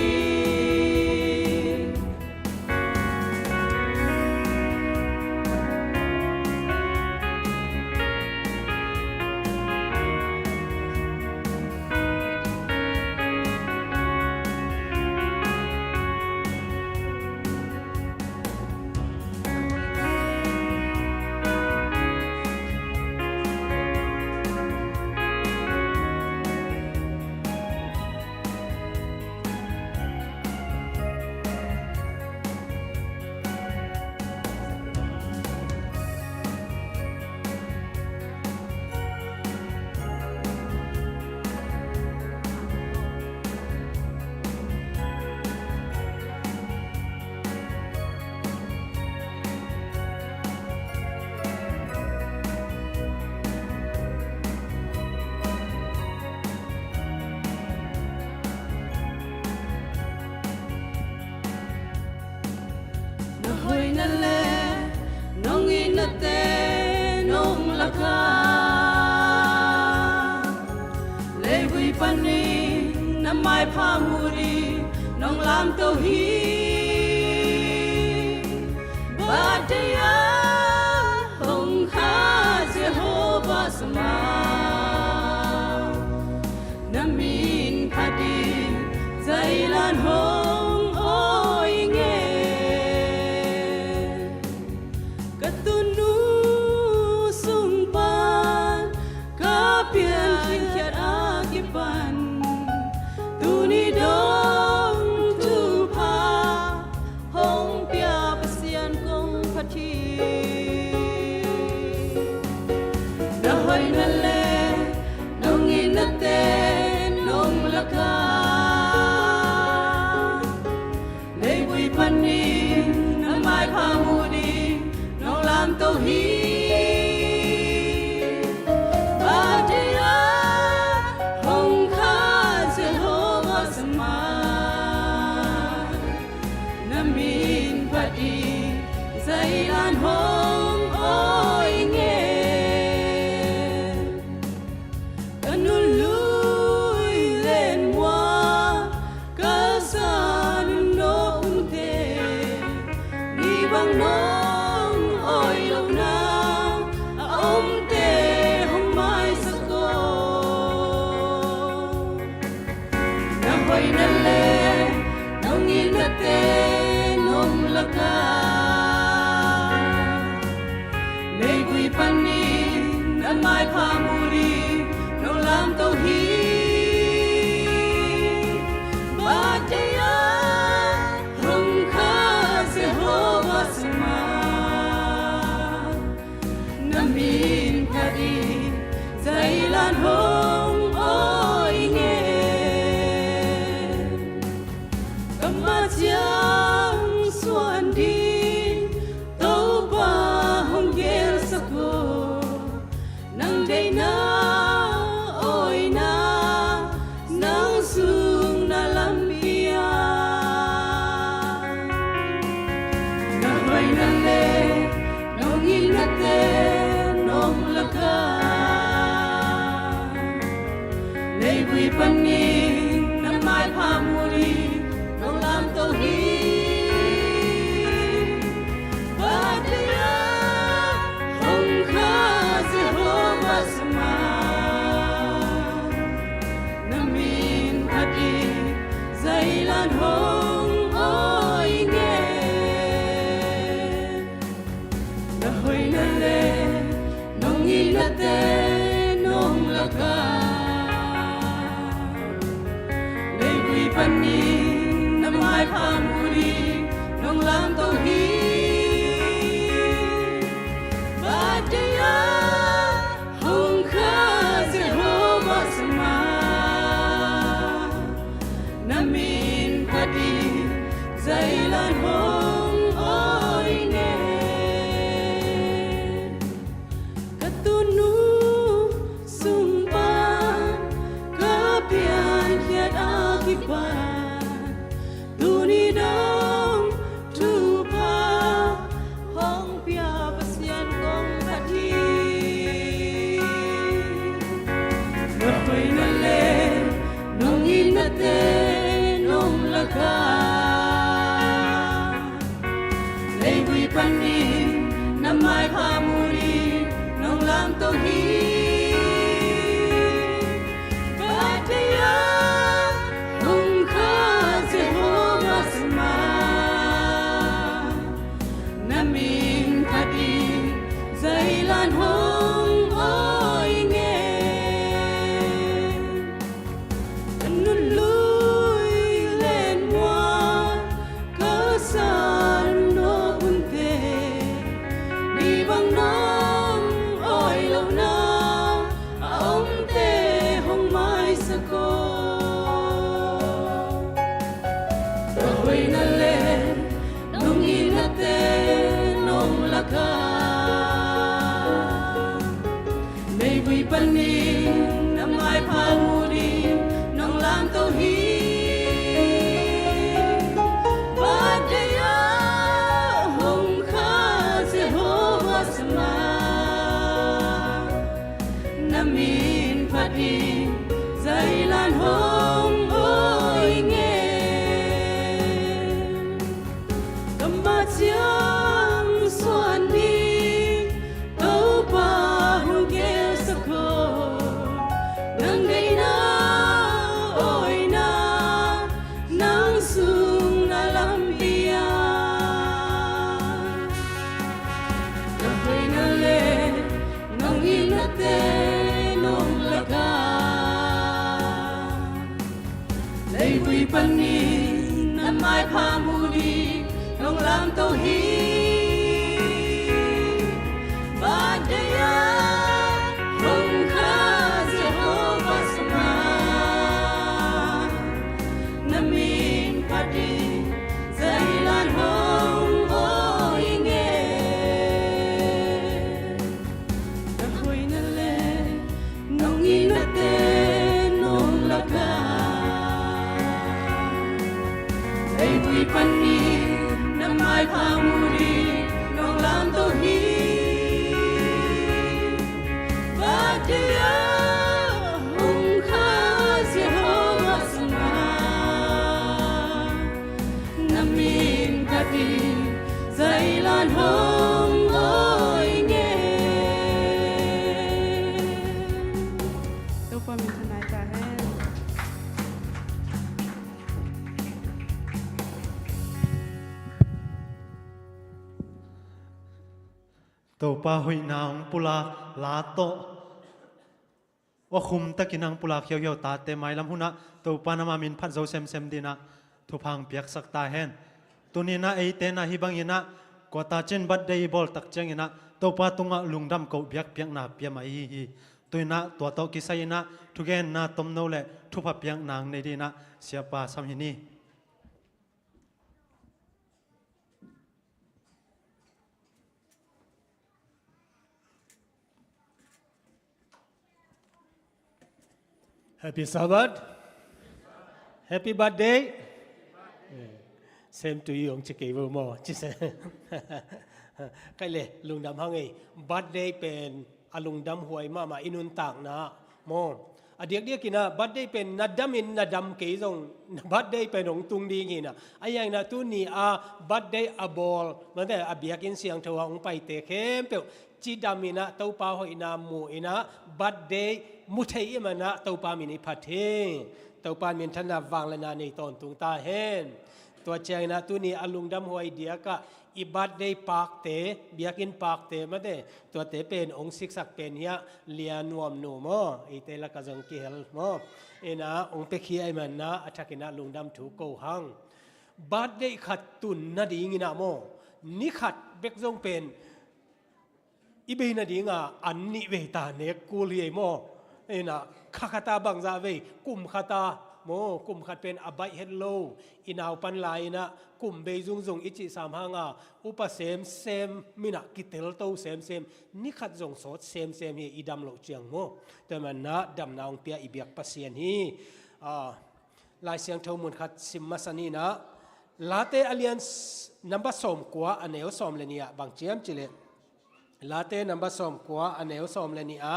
mai pha muri nong lam to hi ba dia hong kha Jehovah sama namin khadi zai lan hong oi nge katunu sung pan ka pian khiat akipan ni dong tu pa hong pia pasian kong pati na hoi na le nong in na te nong laka le bui pani na mai pha mu di nong lam to hi Zai lan hong oi nghe canu lui lên hoa ca san no te ni bang nong oi lâu na ông te hong mai sa ko na hoi na le nong in na te nong la ka pani na mai pha muri no lam to hi ba dia hong kha Jehovah sama na hoy na le nong inate nong laka nei bui pani na mai phamuri nong lam to hi badaya hong kha Jehovah sama namin padi zailan hong oi ne katunu sumpan kapian kiat akipan duni dong tupa hong pia pasyan kong pati Nahoy na le nong inate nong laka Lay bui pani na mai phamuri nong lam to hi Badaya hong kha Jehovah sama namin padi zailan hong oi nge Nun lui lên hoa cơ san no unte đi bằng nong oi lâu na ông te hong mai sa ko Hoy na le nong inate nong laka Nei bui pani na mai phamuri nong lam to hi Badaya hong kha Jehovah sama namin padi zailan hong oi nge kamachiang suan đi tâu pa hu ke sakho nang dei na oi na nang sung na lambia na hoy na le nong inate nong laka Lay bui pani na mai phamuri nong lam to hi Badaya hong kha Jehovah sama namin padi zailan hong oi nge na hoy na le nong inate nong laka Lay bui pani na mai phamuri nong lam to hi Badaya hong kha Jehovah sama namin padi zailan hong oi nge Tâu pa min thanai ta hen tàu pa hui naung pula lá to wa khum takinang pula khiau khiau ta te mai lam huna tàu pa nama min phat zo sem sem dina thu phang piak sak ta hen tunina ei te na hi bang ina ko ta chen bat dei bol tak cheng ina tàu pa tunga lungdam ko biak piak na pia mai hi tuina to to ki sai na thu gen na tom no le thu pha piak nang nei dina sia pa sam hi ni Happy Sabbath. Happy birthday. Same to you, ông chỉ kể vừa mò, chỉ sẽ cái lệ lùng đam hăng ấy birthday pen lùng đam huay mà inun tang na mò điếc điếc kina birthday pen nadam kỹ dòng birthday pen ông tung đi kina ai yang na tu ni birthday ball mà thế biếc in siang thâu ông phải te khem pe chỉ đam ina tàu pa hoi na mu ina birthday mu thei mà na tàu pa mini phat he tàu pa min thana wang la na nei ton tung ta hen ตัวเจนะตัวนี้อลุงดำหวยเดียกะอิบัดได้ปากเตเบียกินปากเตมาเดตัวเตเป็นองค์ศิกษักเป็นเฮียเลียนวมนูมอไอเตละกะจงกิเฮลมอเอนะองค์เปคีไอมันนะอัฐกินะลุงดำถูกโกหังบัดได้ขัดตุนนาดีงินะโมนิขัดเบกจงเป็นอีเบนาดีงาอันนิเวตาเนกูเลียโมเอนะขตาบังซาเวกุมขตาโมกุมขัดเป็นอบายเฮลโลอินาวปันลายนะกุมเบยจุงอิจิสามหางาอุปเสมเซมมินะกิเตลโตเซมนิขัดจงสดเซมเฮอีดำโลเจียงโมแต่มันนะดำนาวเปียอีเบียกปัสเซียนฮีลายเสียงเท่ามุนขัดซิมมาสนีนะลาเตอเลียนนัมบะสอมกัวอันเนวสอมเลนียบางเจียมจิเลลาเตนัมบะสอมกัวอันเนวสอมเลนีย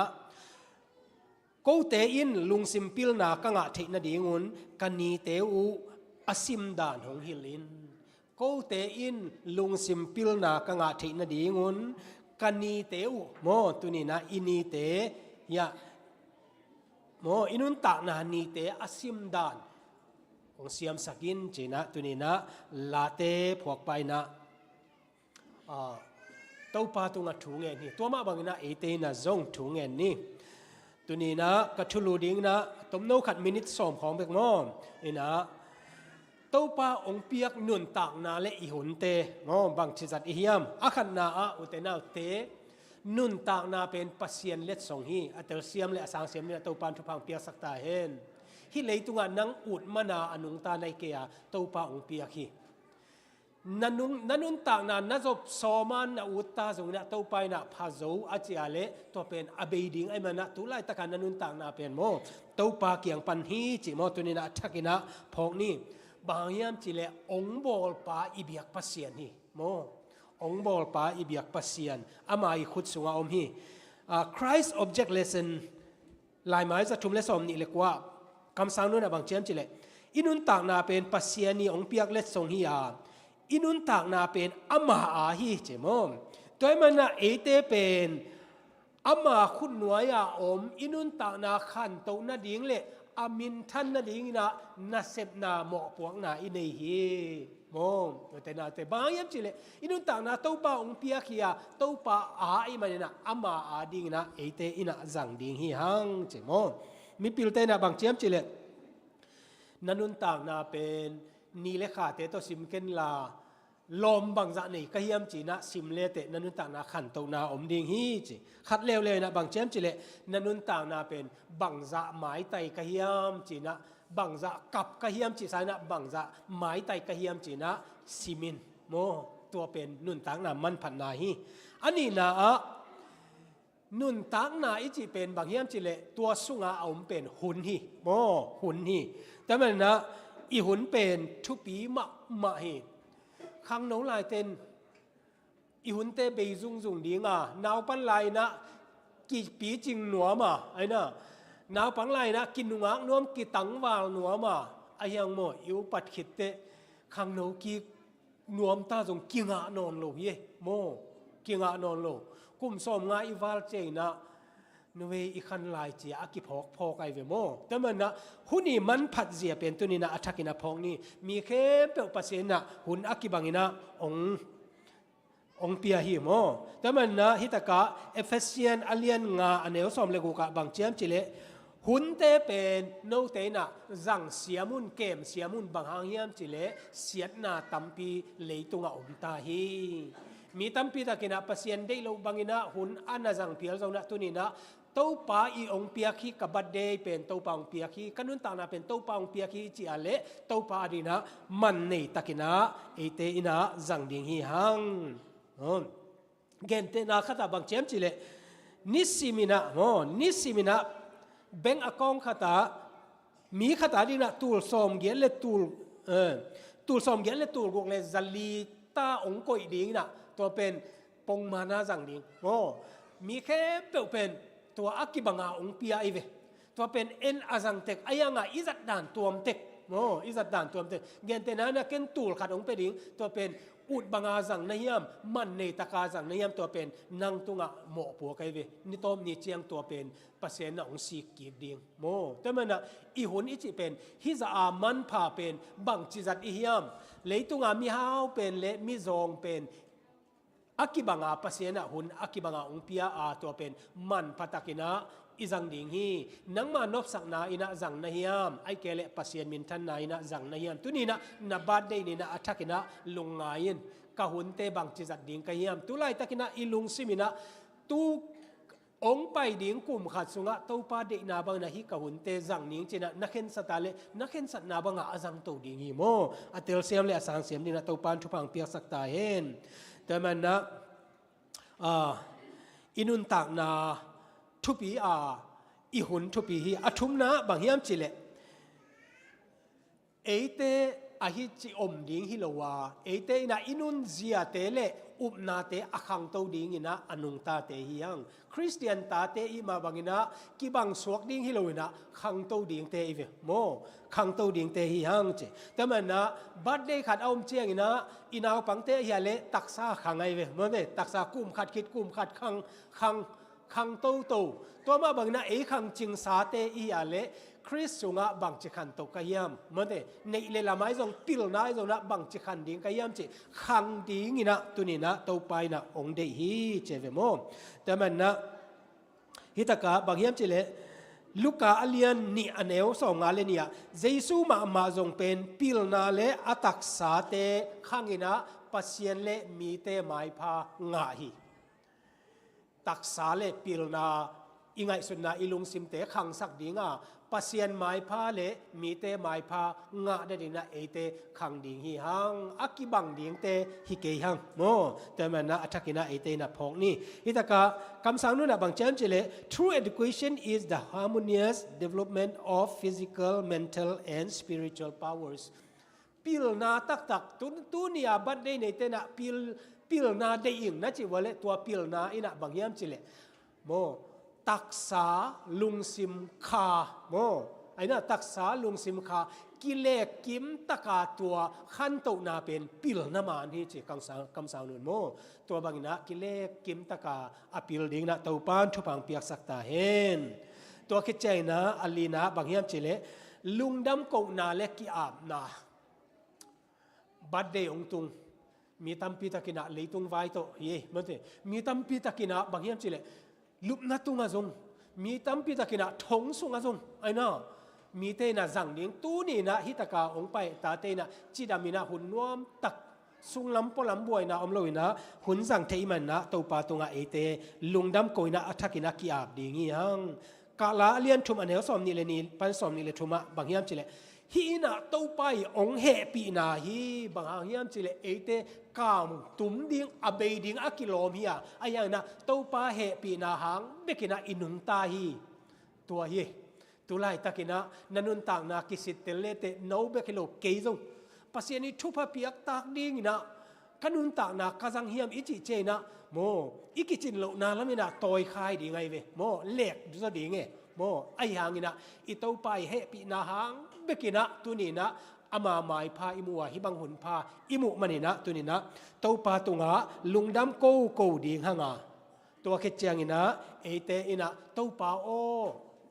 กูเตอินลุงซิมพิลนากังอาเทนดีงุนกันนีเตอูอสิมดานของฮิลินกูเตอินลุงซิมพิลนากังอาเทนดีงุนกันนีเตอูโมตุนีนะอินีเตยะโมอินุนตากนานีเตอสิมดานของเสียมสกินจีนะตุนีนะลาเตพวกไปนะเต้าปาตุงะถุงเงินนี่ตัวมาบางนะเอเตนะจงถุงเงินนี่ตัวนี้นะกัทุลูดิ้งนะต้มโนขัดมินิตสอมของเบกงอมนี่นะเต้าปาองเปียกนุนต่างนาเลอีหุนเตงอบางชิจัดอิฮิยามอาขันนาอุเตนาเตนุนต่างนาเป็นปัสเซียนเล็ดสองฮีอัตเตอร์เซียมและอสังเซียมเนี่ยเต้าปานทุพังเปียกสักตาเห็นฮิเลยตุงานังอุดมนาอนุงตาในเกียเต้าปาองเปียกฮีนันุนต่างนั้นนัจบสอมันนะอุตตาสงเนี่ยเต้าไปนะพาโจอาจิอาเลตัวเป็นอเบดิงไอมันนะตุไลตะการนันุนต่างนาเป็นโมเต้าปาเกียงปันฮีจิโมตัวนี้นะทักินะพอกนี้บางยามจิเลองบอลปาอิเบียกปัสเซียนฮีโมองบอลปาอิเบียกปัสเซียนอามาอิขุดสุงาอมฮี Christ object lesson ลายไม้จะทุ่มเลสอมนี่เรียกว่าคำสั่งนู้นนะบางเจียมจิเลอินุนต่างนาเป็นปัสเซียนนี่องเปียกเลสงฮีอาอินุนต่างนาเป็นอามาอาฮีเจมอมตัวมันนะเอเตเป็นอามาคุณหน่วยอาอมอินุนต่างนาขันตัวนาดิ่งเละอามินท่านนาดิ่งนะนาเซบนาหมอกพวกนาอินเฮีมอมแต่นาแต่บางอย่างจิเลอินุนต่างนาตัวป้าองเปียขียตัวป้าอาอิมันนะอามาอาดิ่งนะเอเตอินะจังดิ่งฮีฮังเจมอมมีปิลเตนะบางเจียมจิเลนันุนต่างนาเป็นนี่เลขาเตตัวซิมเกนลาลมบางจะนี่ก็เฮียมจีนะซิมเลเตนันุนต่างนาขันตัวนาอมดิ่งฮีจีขัดเร็วเลยนะบางเจียมจิเลนันุนต่างนาเป็นบางจะหมายไตก็เฮียมจีนะบางจะกับก็เฮียมจีสายนะบางจะหมายไตก็เฮียมจีนะซิมินโมตัวเป็นนุนต่างนามันผันนาฮีอันนี้นะนุนต่างนาอิจิเป็นบางเฮียมจิเลตัวสุงาอมเป็นหุนฮีโมหุนฮีแต่มันนะอีหุนเป็นทุปีมะฮีข้างน้องลายเต้นอีหุนเตเบยจุงดีงานาวปันลายนะกี่ปีจริงหนัวมาไอ้น่ะนาวปังลายนะกินหนัวน้วมกี่ตังวาลหนัวมาไอ้ยังโมอิวปัดขิดเตข้างน้องกี่นวมตาจงกิงานอนโลเย่โมกิงานอนโลกุมสมงาอีวาลเจนะนเวอีขันลายเจียอากิพอกไอเวโมแต่มันนะหุ่นนี่มันผัดเจียเป็นตัวนี้นะอัฐกินะพองนี่มีแค่เปลวปัสเซนะหุ่นอากิบังนะองเปียหิโมแต่มันนะฮิตกะเอเฟเซียนอเลียนงาอันเนวสอมเลกูกะบางเจียมจิเลหุ่นเตเป็นโนเตนะจังเสียมุนเกมเสียมุนบางหางเฮียมจิเลเสียดนาตัมปีเลยตุงะอมตาฮีมีตัมปีตะกินะปัสเซียนได้ลงบางนะหุ่นอันนะจังเปียลจังนะตัวนี้นะเต้าปาอีองเปียคีกับบัดเดย์เป็นเต้าปาองเปียคีกันุนต่างนาเป็นเต้าปาองเปียคีจีอาเลเต้าปาดีนะมันในตะกินะเอเตอินะจังดิ่งฮีฮังเกนเตนาขัดบางเจมจิเลนิสิมินะนิสิมินะแบงก์อากองขัดมีขัดดีนะตูลสอมเกลเลตูลสอมเกลเลตูลกุกเลจัลลีตาองกอยดิ่งนะตัวเป็นปงมานาจังดิ่งมีแค่เป็นตัวอักกิบังอาองเปียไอเวตัวเป็นเอ็นอาจังเทกไอยังอิจัดด่านตัวมเทกอิจัดด่านตัวมเทกเกนเตนะนะเกนตูลขัดองเปดิงตัวเป็น อุดบังอาจังนายามมันในตะกาจังนายามตัวเป็นนังตุงะหมอปัวไกเวนิตอมนิเจียงตัวเป็นเปอร์เซ็นต์ของสีกีบดิ่งโมแต่มันนะอีหุ่นอีจิเป็นฮิจะอามันพาเป็นบังจิจัดอียามเลยตุงะมีฮาวเป็นเลมีซองเป็นอากิบังอาเปอร์เซ็นต์หุ่นอากิบังอาองเปียอาตัวเป็นมันพัตกินะอีจังดิ่งฮีนังมานบสักนาอินะจังนายามไอเกเลปัสเซียนมินทันนาอินะจังนายามตุนีนะนับบาดเดนีนะอัฐกินะลุงไงยินกะหุนเตบังจิจัดดิ่งกะยามตุไลตะกินะอีลุงซิมินะตุองไปดิ่งกุมขัดสุงะเต้าปาเดนาบังนะฮิกะหุนเตจังนิ่งจินะนักเห็นสตาเลนักเห็นสัตนาบังอาจังตุดิ่งฮีโมอัตเตลเซียมเลอสังเซียมนี่นะเต้าปานทุพังเปียกสักตาเห็นแต่มันนะอินุนตากนาทุปีอีหุ่นทุปีฮีอาทุมนะบางยามจิเลเอเตอาฮิจิอมดิ่งฮิโลวาเอเตนะอินุนเซียเตเลอุบนาเตอคังโตดิ่งอินะอนุงตาเตฮิยังคริสเตียนตาเตอิมาบังอินะกิบังสวกดิ่งฮิโลวินะคังโตดิ่งเตอีเวโมคังโตดิ่งเตฮิยังเจแต่มันนะบัดเดขัดเอาเจียงอินะอินาวปังเตฮิเลตักซาขังไอเวโมเดตักซากุมขัดคิดกุมขัดคังโตตัวมาบังนะคังจิงสาเตอีอาเลคริสสุงะบังจิขันโตกายามมันเดในเลลาไม้จงปิลนาจงนะบังจิขันดิ่งกายามจิคังดิ่งนะตุนีนะตัวไปนะองเดฮีเจเวโมแต่มันนะฮิตากาบางยามจิเลลูกาอเลียนนี่อันเอวสองงาเลเนี่ยเจซูมาจงเป็นปิลนาเลอัตักสาเตขังอินะปัสเซียนเลมีเตไม้พางาฮีตักษาเลปิลนาอิงไงสุนนาอิลุงซิมเตขังสักดิ่งปัสเซียนไม้พาเลมีเตไม้พางะได้ดินะเอเตขังดิ่งฮิฮังอักกิบังดิ่งเตฮิเกฮังโมแต่มันนะอัฐกินะเอเตนะพองนี่ฮิตากะคำสั่งนู้นนะบางเจ้าเจเล True education is the harmonious development of physical, mental and spiritual powers ปิลนาตักตุนียบัดได้ในเตนะปิลนาได้อิงนะจิวะเลตัวปิลนาอินะบางยามจิเลโมตักษาลุงซิมคาโมไอ้น่ะตักษาลุงซิมคากิเลกิมตะกาตัวขันโตนาเป็นปิลนามานี่จิคำสั่งนู่นโมตัวบางนะกิเลกิมตะกาอปิลดิ่งนะตัวปานทุพังเปียกสักตาเห็นตัวคิดใจนะอลีนะบางยามจิเลลุงดำกงนาเล็กกิอาบนาบัดเดองตุงมีตัมปีตะกินะเลยตุงไว้โตเย่มันเถมีตัมปีตะกินะบางยามจิเลลุบนัตุงอาจงมีตัมปีตะกินะทงสุงอาจงไอ้น่ะมีเตนะจังดิ่งตูนี่นะฮิตากาองไปตาเตนะจิดามินะหุ่นนวมตักสุงลำปลำบวยนะอมลอยนะหุ่นจังเทมันนะตัวปาตุงอาเอเตลุงดำโกยนะอัฐกินะกิอาบดิ่งยังกาลาเลียนทุมอันเฮลสอมนี่เลยนี่ปันสอมนี่เลยทุมะบางยามจิเลฮีน่ะตัวไปองเฮปีนาฮีบางยามจิเลเอเตกามตุมดิ่งอเบดิ่งอากิโลมฮีอาอย่างนะตัวไปเฮปีนาหังเบกินะอินุนตาฮีตัวฮีตุไลตะกินะนันุนต่างนากิสิตเตเลเตโนเบกิโลเกยซงปัสยานิทุพเปียกตากดิ่งนะขนุนต่างนากะจังเฮียมอิจิเจนะโมอิกิจินโลนาละมินะตอยคายดีไงเวโมเล็กดูซะดีไงโมไอหางนี่นะอิตัวไปเฮปีนาหังเบกินะตุนี่นะอามาหมายพาอิมัวฮิบังหุนพาอิมุมันนี่นะตุนี่นะตัวปาตุงะลุงดำโกดีหางาตัวเขจยังนี่นะเอเตอินะตัวปาโอ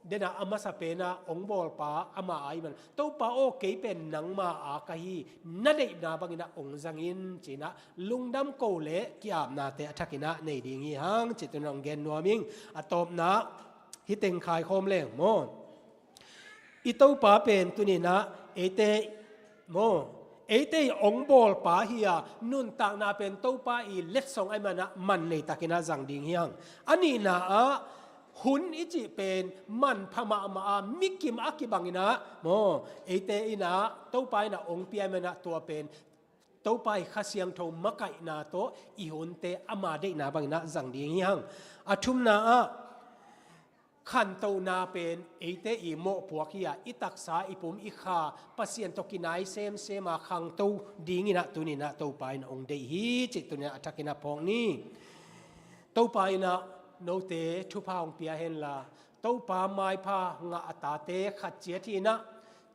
เดนะอามาสเปนะองบอลปาอามาไอมันตัวปาโอเกยเป็นหนังมาอากาฮีนั่นเองนะบางนะองจังอินจีนะลุงดำโกเลกิอาบนาเตอทักินะในดีงี้หังจิตนองเกนนัวมิงอะตบนะฮิเต็งขายโคมเล่งโมอิตัวปาเป็นตุนี่นะเอเตโมเอเตองบอลปาเฮียนุนต่างนาเป็นตัวปาอีเล็ดสองไอมันนะมันในตะกินะจังดิ่งเฮียงอันนี้นะหุ่นอิจิเป็นมันพม่ามามิกิมอากิบังนะโมเอเตอินะตัวปานะองเปียมันนะตัวเป็นตัวไปข้าเสียงโทมะไก่นาโตอีหุ่นเตอามาได้นาบังนะจังดิ่งเฮียงอาทุมนาขันโตนาเป็นเอเตอีโมพวกฮียอิตักษาอิปุมอิคาปัสเซียนตกินายเซมาขังโตดิ่งนะตุนี่นะตัวไปนะองเดฮีจิตตุนี่อัฐกินะพองนี้ตัวไปนะโนเตทุพาองเปียเห็นละตัวปาไม้พางะตาเตขัดเจียทีนะ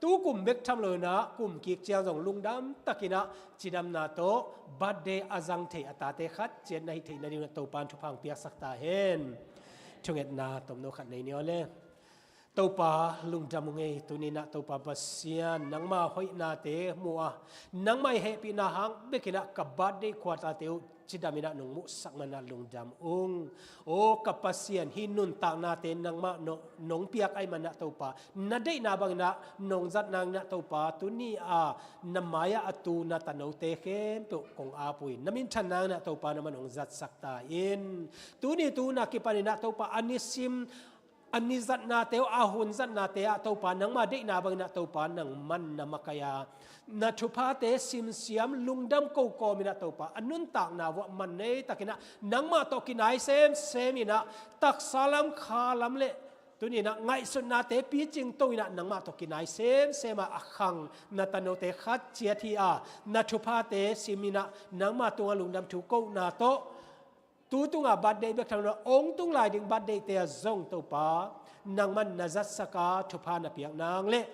ตู้กลุ่มเบกทำเลยนะกลุ่มกิกเจียงส่งลุงดำตะกินะจีดำนาโตบัดเดอาจังเทอตาเตขัดเจนในเทนนิวโตปานทุพังเปียกสักตาเห็นชงเอ็ดนาตมโนขัดในนี้เลยตัวปาลุงจำงไงตัวนี้นะตัวปาบัสเซียนนังมาหอยนาเตมัวนังไม่เฮปีนาหังเบกินะกับบัดได้ขวดตาเตวจิดามินะนงมุสักมันนะลุงจำองโอ้กับบัสเซียนหินุนตากนาเตนังมานงเปียกไอมันนะตัวปานาได้นาบังนะนงจัดนางนะตัวปาตัวนี้นามายาอตูนาตานเอาเตเข้มเปกงอาปุยนามินชันนางนะตัวปานามันนงจัดสักตาอินตัวนี้ตัวนักกิปานินะตัวปาอันนี้ซิมอันนี้จัดนาเตวอาหุนจัดนาเตะตัวปานังมาได้นาบังนาตัวปานังมันนามักยานาทุพาเตสิมเสียมลุงดำกูกอมินาตัวปาอันนุนตักนาวะมันเนตักินะนังมาตกินายเซมินะตักสลัมคาลัมเละตัวนี้นะไงสุดนาเตปีจิงตัวนี้นะนังมาตกินายเซมาอักขังนาตโนเตขัดเจียทีอานาทุพาเตสิมินะนังมาตัวลุงดำถูกกูนาโตตูตุงอาบัดเดย์เบกทำนะองตุงลายดึงบัดเดย์เตียซงตัวปานังมันนาจัสกาทุพานาเปียกนางเละ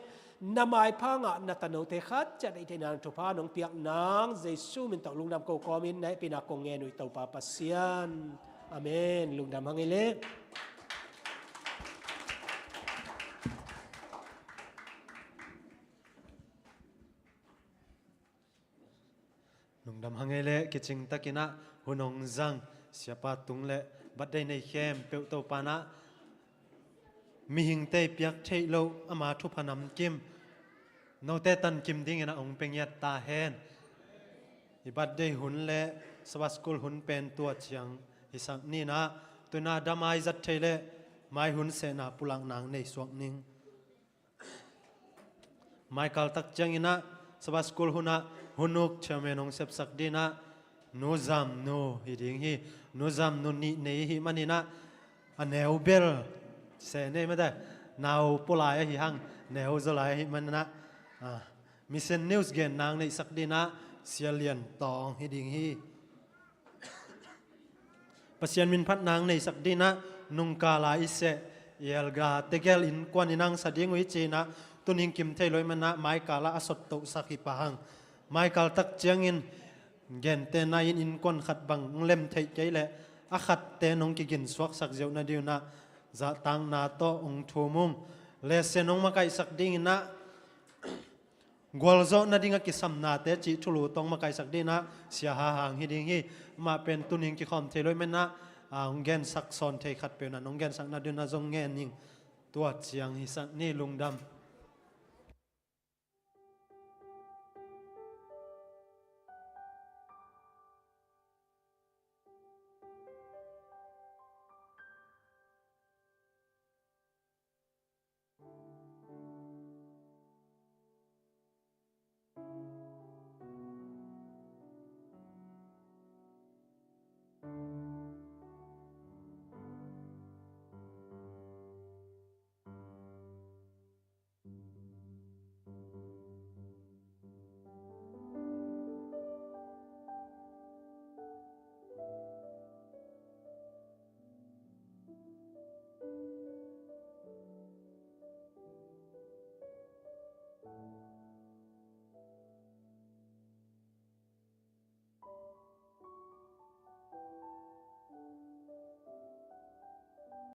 นามายพังอ่ะนาตโนเตขัดจะได้เทนางทุพานงเปียกนางเจสูมินตอกลุงดำโกกอมินในปีนักกงเงนุยตัวปาปัสเซียนอาเมนลุงดำฮังเอเล่ลุงดำฮังเอเล่กิจิงตะกินะหุนงจังเสียปาตุงเละบัดได้ในเข้มเปียวตัวปานะมีหิงเตยเปียกเทโลอามาทุพนำกิมนเตตันกิมดิ้งนะองเป็งยัดตาเฮนอิบัดได้หุนเละสวัสกุลหุนเป็นตัวเชียงอิสักนี่นะตัวนาดามายจัดเทเลไม่หุนเสนาปุลังนางในสวงนิงไม่กัลตักเจียงนะสวัสกุลหุนะหุนุกเชเมนองเซบสักดีนะนูซามนูฮิดิงฮีนูซามนูนี่ในฮิมันนี่นะอันเนวเบลเสน่ไม่ได้นาวปุลายฮิฮังเนวจะลายฮิมันนะมิเซนนิวส์เกนนางในสักดีนะเสียเลียนตองฮิดิงฮีปัศยันมินพัดนางในสักดีนะนุงกาลาอิเซเยลกาเตเกลอินกวนอินังสะดิ้งวิจีนะตุนิงกิมเทลอยมันนะไมกาลาอสดโตสักฮิปะหังไมกาลตักเจียงอินเกนเตนายอินกวนขัดบังเล่มเทใจเละอาขัดเตนองกิกินสวกสักเจ้านาดิวนะจะตังนาโตองทูมุมเลเซนองมาไกสักดิ้งนะกวลโจนาดิ้งกิสัมนาเตจิทุลุตองมาไกสักดิ้งนะเสียหาหางฮิดิ้งฮีมาเป็นตุนิงกิคอมเทลอยมันนะองเกนสักซอนเทขัดเปนันองเกนสักนาดิวนะจงเงนิงตัวเจียงฮิสักนี่ลุงดำ